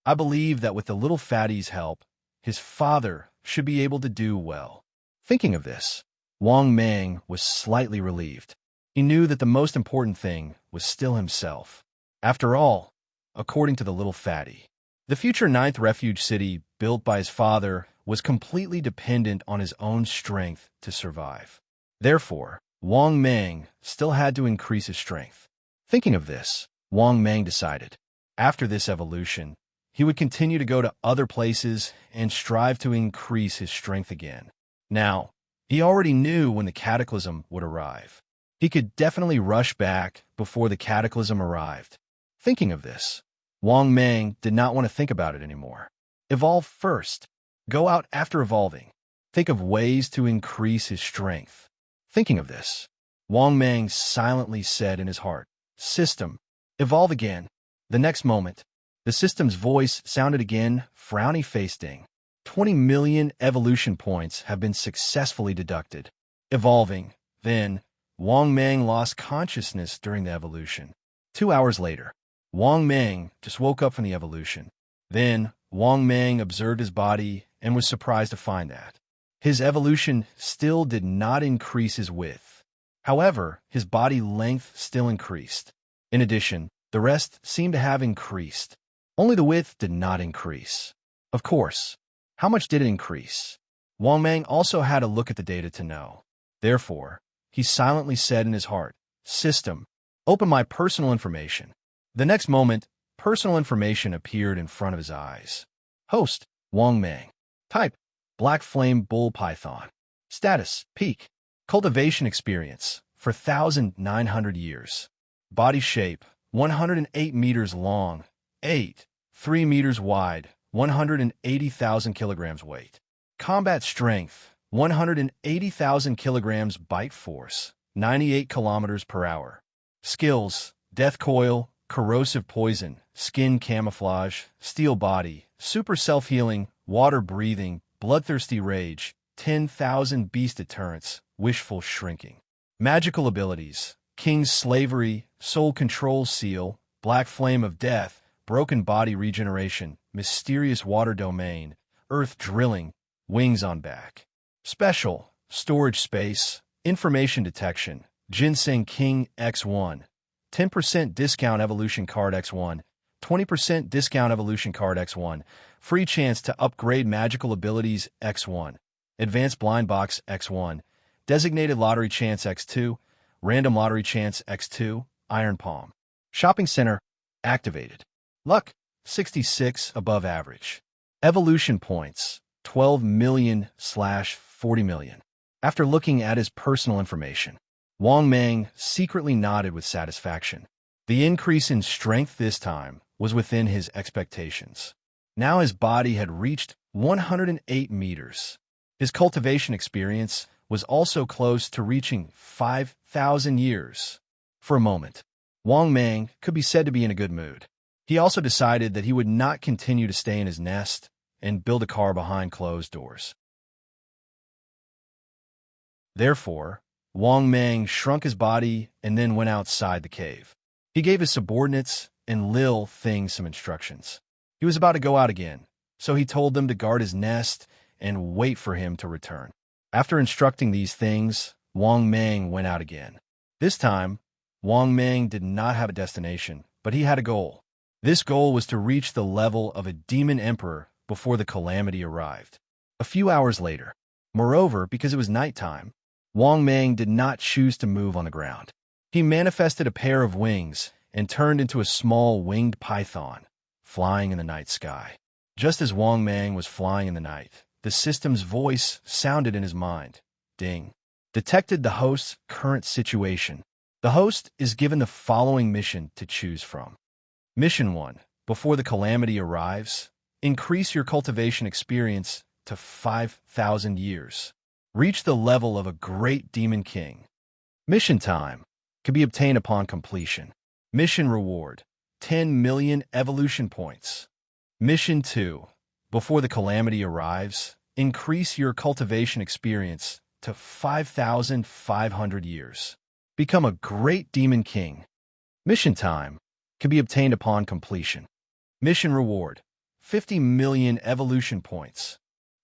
I believe that with the little fatty's help, his father should be able to do well. Thinking of this, Wang Mang was slightly relieved. He knew that the most important thing was still himself. After all, according to the little fatty, the future 9th refuge city built by his father was completely dependent on his own strength to survive. Therefore, Wang Mang still had to increase his strength. Thinking of this, Wang Mang decided, after this evolution, he would continue to go to other places and strive to increase his strength again. Now, he already knew when the Cataclysm would arrive. He could definitely rush back before the Cataclysm arrived. Thinking of this, Wang Mang did not want to think about it anymore. Evolve first. Go out after evolving. Think of ways to increase his strength. Thinking of this, Wang Mang silently said in his heart, "System, evolve again." The next moment, the system's voice sounded again, frowny-faced Ding. 20 million evolution points have been successfully deducted. Evolving. Then, Wang Mang lost consciousness during the evolution. 2 hours later, Wang Mang just woke up from the evolution. Then, Wang Mang observed his body and was surprised to find that his evolution still did not increase his width. However, his body length still increased. In addition, the rest seemed to have increased. Only the width did not increase. Of course, how much did it increase? Wang Mang also had to look at the data to know. Therefore, he silently said in his heart, "System, open my personal information." The next moment, personal information appeared in front of his eyes. Host, Wang Mang. Type, Black Flame Bull Python. Status, Peak. Cultivation experience, for 1,900 years. Body shape, 108 meters long, 3 meters wide, 180,000 kilograms weight. Combat strength, 180,000 kilograms bite force, 98 kilometers per hour. Skills, Death Coil, Corrosive Poison, Skin Camouflage, Steel Body, Super Self-Healing, Water Breathing, Bloodthirsty Rage, 10,000 Beast Deterrence, Wishful Shrinking. Magical abilities, King's Slavery, Soul Control Seal, Black Flame of Death, Broken Body Regeneration, Mysterious Water Domain, Earth Drilling, Wings on Back. Special, Storage Space, Information Detection, Ginseng King X1, 10% discount Evolution Card X1, 20% discount Evolution Card X1, free chance to upgrade magical abilities X1, Advanced Blind Box X1, Designated Lottery Chance X2, Random Lottery Chance X2, Iron Palm. Shopping Center, activated. Luck, 66 above average. Evolution points, 12 million/40 million. After looking at his personal information, Wang Mang secretly nodded with satisfaction. The increase in strength this time was within his expectations. Now his body had reached 108 meters. His cultivation experience was also close to reaching 5,000 years. For a moment, Wang Mang could be said to be in a good mood. He also decided that he would not continue to stay in his nest and build a car behind closed doors. Therefore, Wang Mang shrunk his body and then went outside the cave. He gave his subordinates and Lil Thing some instructions. He was about to go out again, so he told them to guard his nest and wait for him to return. After instructing these things, Wang Mang went out again. This time, Wang Mang did not have a destination, but he had a goal. This goal was to reach the level of a demon emperor before the calamity arrived. A few hours later, moreover, because it was nighttime, Wang Mang did not choose to move on the ground. He manifested a pair of wings and turned into a small winged python, flying in the night sky. Just as Wang Mang was flying in the night, the system's voice sounded in his mind. Ding. Detected the host's current situation. The host is given the following mission to choose from. Mission 1. Before the calamity arrives, increase your cultivation experience to 5,000 years. Reach the level of a great demon king. Mission time can be obtained upon completion. Mission reward, 10 million evolution points. Mission 2. Before the calamity arrives, increase your cultivation experience to 5,500 years. Become a great demon king. Mission time can be obtained upon completion. Mission reward, 50 million evolution points.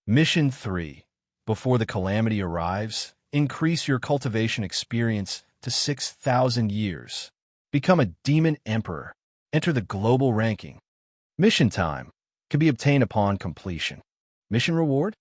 Mission 3. Before the calamity arrives, increase your cultivation experience to 6,000 years. Become a demon emperor. Enter the global ranking. Mission time can be obtained upon completion. Mission reward?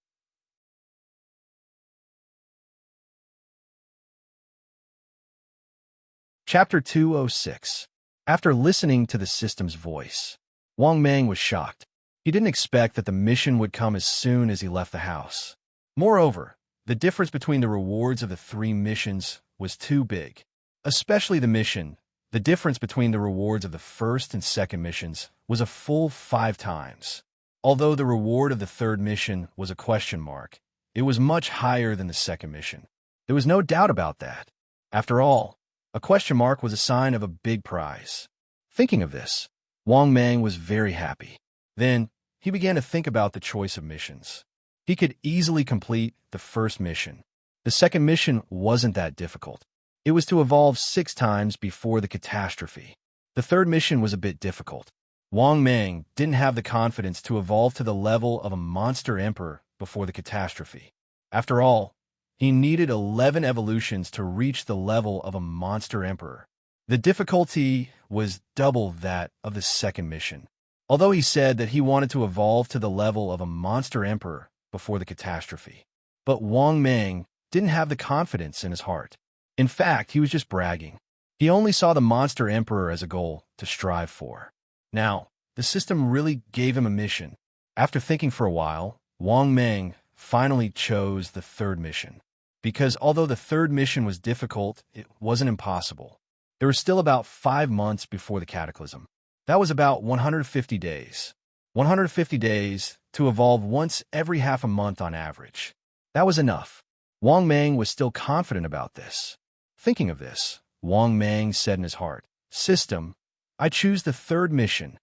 Chapter 206. After listening to the system's voice, Wang Mang was shocked. He didn't expect that the mission would come as soon as he left the house. Moreover, the difference between the rewards of the 3 missions was too big. Especially the difference between the rewards of the first and second missions was a full 5 times. Although the reward of the third mission was a question mark, it was much higher than the second mission. There was no doubt about that. After all, a question mark was a sign of a big prize. Thinking of this, Wang Mang was very happy. Then, he began to think about the choice of missions. He could easily complete the first mission. The second mission wasn't that difficult. It was to evolve 6 times before the catastrophe. The third mission was a bit difficult. Wang Mang didn't have the confidence to evolve to the level of a monster emperor before the catastrophe. After all, he needed 11 evolutions to reach the level of a monster emperor. The difficulty was double that of the second mission. Although he said that he wanted to evolve to the level of a monster emperor before the catastrophe. But Wang Mang didn't have the confidence in his heart. In fact, he was just bragging. He only saw the monster emperor as a goal to strive for. Now, the system really gave him a mission. After thinking for a while, Wang Mang finally chose the third mission. Because although the third mission was difficult, it wasn't impossible. There was still about 5 months before the cataclysm. That was about 150 days. 150 days to evolve once every half a month on average. That was enough. Wang Mang was still confident about this. Thinking of this, Wang Mang said in his heart, "System, I choose the third mission."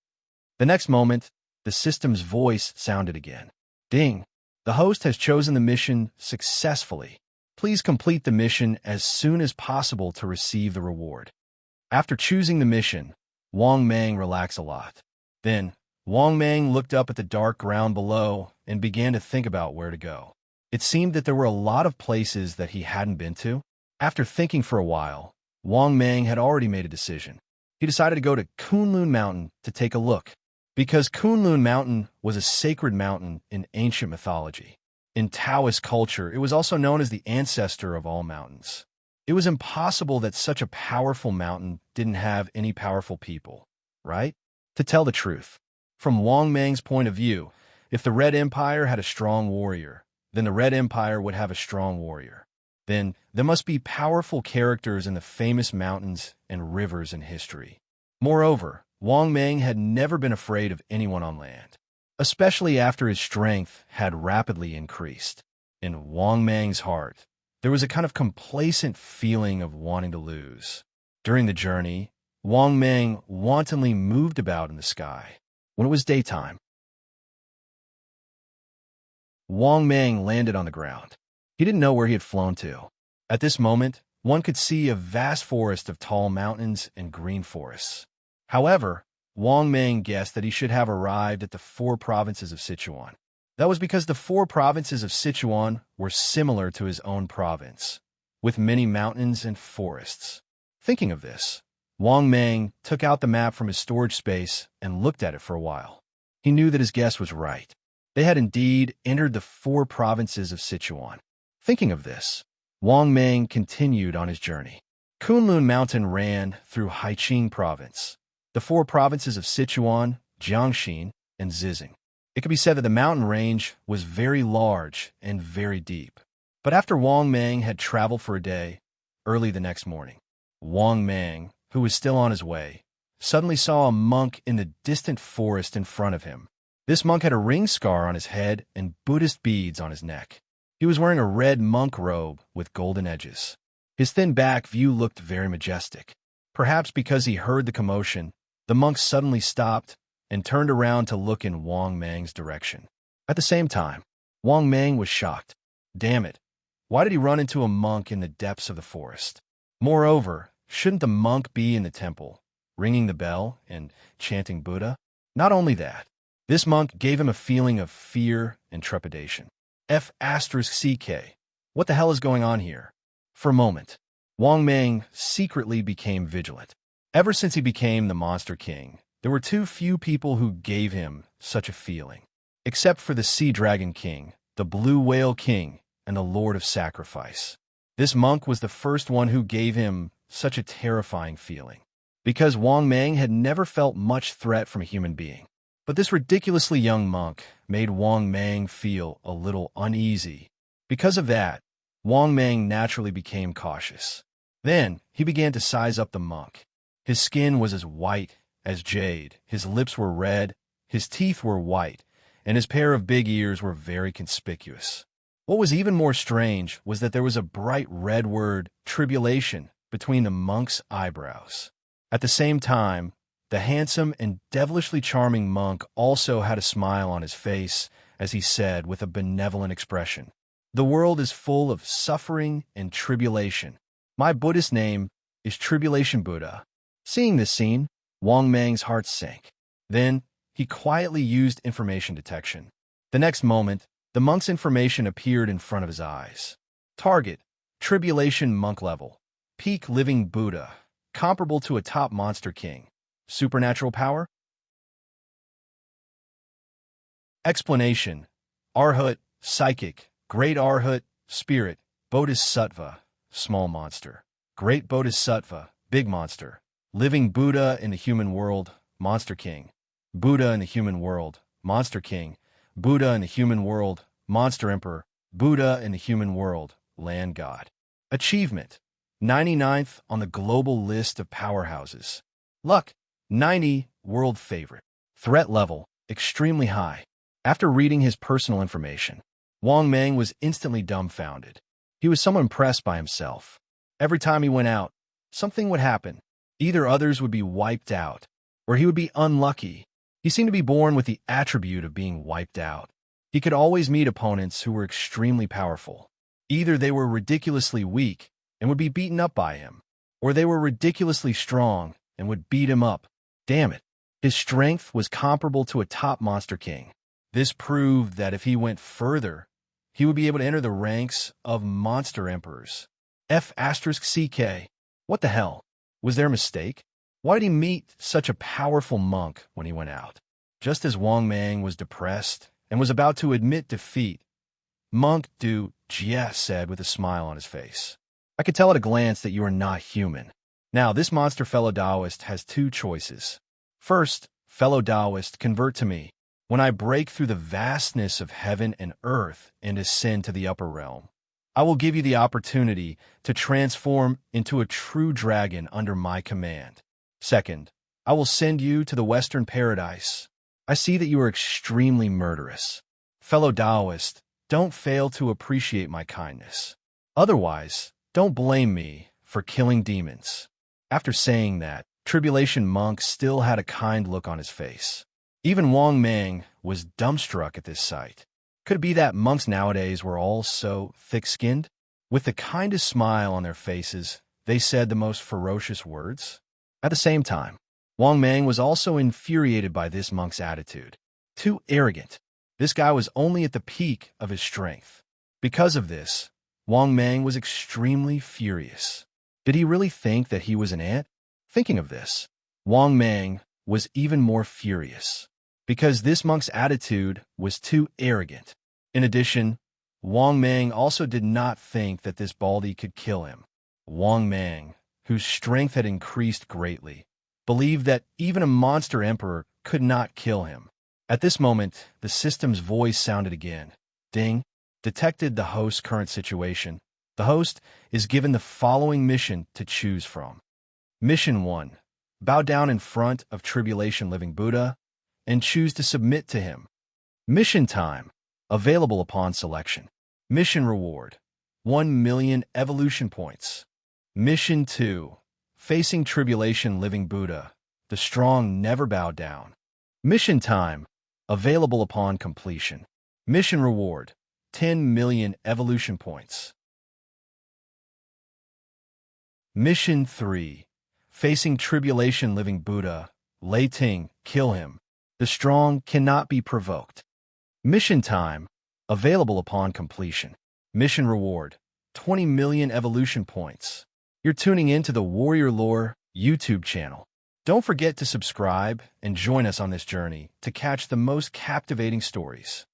The next moment, the system's voice sounded again. Ding! The host has chosen the mission successfully. Please complete the mission as soon as possible to receive the reward. After choosing the mission, Wang Mang relaxed a lot. Then, Wang Mang looked up at the dark ground below and began to think about where to go. It seemed that there were a lot of places that he hadn't been to. After thinking for a while, Wang Mang had already made a decision. He decided to go to Kunlun Mountain to take a look, because Kunlun Mountain was a sacred mountain in ancient mythology. In Taoist culture, it was also known as the ancestor of all mountains. It was impossible that such a powerful mountain didn't have any powerful people, right? To tell the truth, from Wang Mang's point of view, if the Red Empire had a strong warrior, then the Red Empire would have a strong warrior. Then there must be powerful characters in the famous mountains and rivers in history. Moreover, Wang Mang had never been afraid of anyone on land. especially after his strength had rapidly increased. In Wang Mang's heart, there was a kind of complacent feeling of wanting to lose. During the journey, Wang Mang wantonly moved about in the sky. When it was daytime, Wang Mang landed on the ground. He didn't know where he had flown to. At this moment, one could see a vast forest of tall mountains and green forests. However, Wang Mang guessed that he should have arrived at the 4 provinces of Sichuan. That was because the 4 provinces of Sichuan were similar to his own province, with many mountains and forests. Thinking of this, Wang Mang took out the map from his storage space and looked at it for a while. He knew that his guess was right. They had indeed entered the 4 provinces of Sichuan. Thinking of this, Wang Mang continued on his journey. Kunlun Mountain ran through Haiqing Province, the 4 provinces of Sichuan, Jiangxin, and Zizing. It could be said that the mountain range was very large and very deep. But after Wang Mang had traveled for a day, early the next morning, Wang Mang, who was still on his way, suddenly saw a monk in the distant forest in front of him. This monk had a ring scar on his head and Buddhist beads on his neck. He was wearing a red monk robe with golden edges. His thin back view looked very majestic. Perhaps because he heard the commotion, the monk suddenly stopped and turned around to look in Wang Mang's direction. At the same time, Wang Mang was shocked. Damn it! Why did he run into a monk in the depths of the forest? Moreover, shouldn't the monk be in the temple, ringing the bell and chanting Buddha? Not only that, this monk gave him a feeling of fear and trepidation. F***CK. What the hell is going on here? For a moment, Wang Mang secretly became vigilant. Ever since he became the Monster King, there were too few people who gave him such a feeling. Except for the Sea Dragon King, the Blue Whale King, and the Lord of Sacrifice. This monk was the first one who gave him such a terrifying feeling, because Wang Mang had never felt much threat from a human being. But this ridiculously young monk made Wang Mang feel a little uneasy. Because of that, Wang Mang naturally became cautious. Then he began to size up the monk. His skin was as white as jade, his lips were red, his teeth were white, and his pair of big ears were very conspicuous. What was even more strange was that there was a bright red word, tribulation, between the monk's eyebrows. At the same time, the handsome and devilishly charming monk also had a smile on his face as he said with a benevolent expression, "The world is full of suffering and tribulation. My Buddhist name is Tribulation Buddha." Seeing this scene, Wang Mang's heart sank. Then, he quietly used information detection. The next moment, the monk's information appeared in front of his eyes. Target, Tribulation Monk Level. Peak Living Buddha, comparable to a top Monster King. Supernatural power? Explanation: Arhat, Psychic, Great Arhat, Spirit, Bodhisattva, Small Monster. Great Bodhisattva, Big Monster. Living Buddha in the Human World, Monster King. Buddha in the Human World, Monster King. Buddha in the Human World, Monster Emperor. Buddha in the Human World, Land God. Achievement: 99th on the global list of powerhouses. Luck: 90, world favorite. Threat level: extremely high. After reading his personal information, Wang Mang was instantly dumbfounded. He was somewhat impressed by himself. Every time he went out, something would happen. Either others would be wiped out, or he would be unlucky. He seemed to be born with the attribute of being wiped out. He could always meet opponents who were extremely powerful. Either they were ridiculously weak and would be beaten up by him, or they were ridiculously strong and would beat him up. Damn it. His strength was comparable to a top Monster King. This proved that if he went further, he would be able to enter the ranks of Monster Emperors. F***CK. What the hell? Was there a mistake? Why did he meet such a powerful monk when he went out? Just as Wang Mang was depressed and was about to admit defeat, Monk Du Jie said with a smile on his face, "I could tell at a glance that you are not human. Now, this monster fellow Taoist has 2 choices. First, fellow Taoist, convert to me. When I break through the vastness of heaven and earth and ascend to the upper realm, I will give you the opportunity to transform into a true dragon under my command. Second, I will send you to the Western Paradise, I see that you are extremely murderous. Fellow Taoist, don't fail to appreciate my kindness. Otherwise, don't blame me for killing demons. After saying that, Tribulation Monk still had a kind look on his face. Even Wang Mang was dumbstruck at this sight. Could it be that monks nowadays were all so thick-skinned? With the kindest smile on their faces, they said the most ferocious words. At the same time, Wang Mang was also infuriated by this monk's attitude. Too arrogant. This guy was only at the peak of his strength. Because of this, Wang Mang was extremely furious. Did he really think that he was an ant? Thinking of this, Wang Mang was even more furious, because this monk's attitude was too arrogant. In addition, Wang Mang also did not think that this baldy could kill him. Wang Mang, whose strength had increased greatly, believed that even a monster emperor could not kill him. At this moment, the system's voice sounded again. Ding. Detected the host's current situation. The host is given the following mission to choose from. Mission 1. Bow down in front of Tribulation Living Buddha and choose to submit to him. Mission time. Available upon selection. Mission reward. 1 million evolution points. Mission 2. Facing Tribulation Living Buddha. The strong never bow down. Mission time. Available upon completion. Mission reward. 10 million evolution points. Mission 3. Facing Tribulation Living Buddha. Lei Ting, kill him. The strong cannot be provoked. Mission time. Available upon completion. Mission reward. 20 million evolution points. You're tuning in to the Warrior Lore YouTube channel. Don't forget to subscribe and join us on this journey to catch the most captivating stories.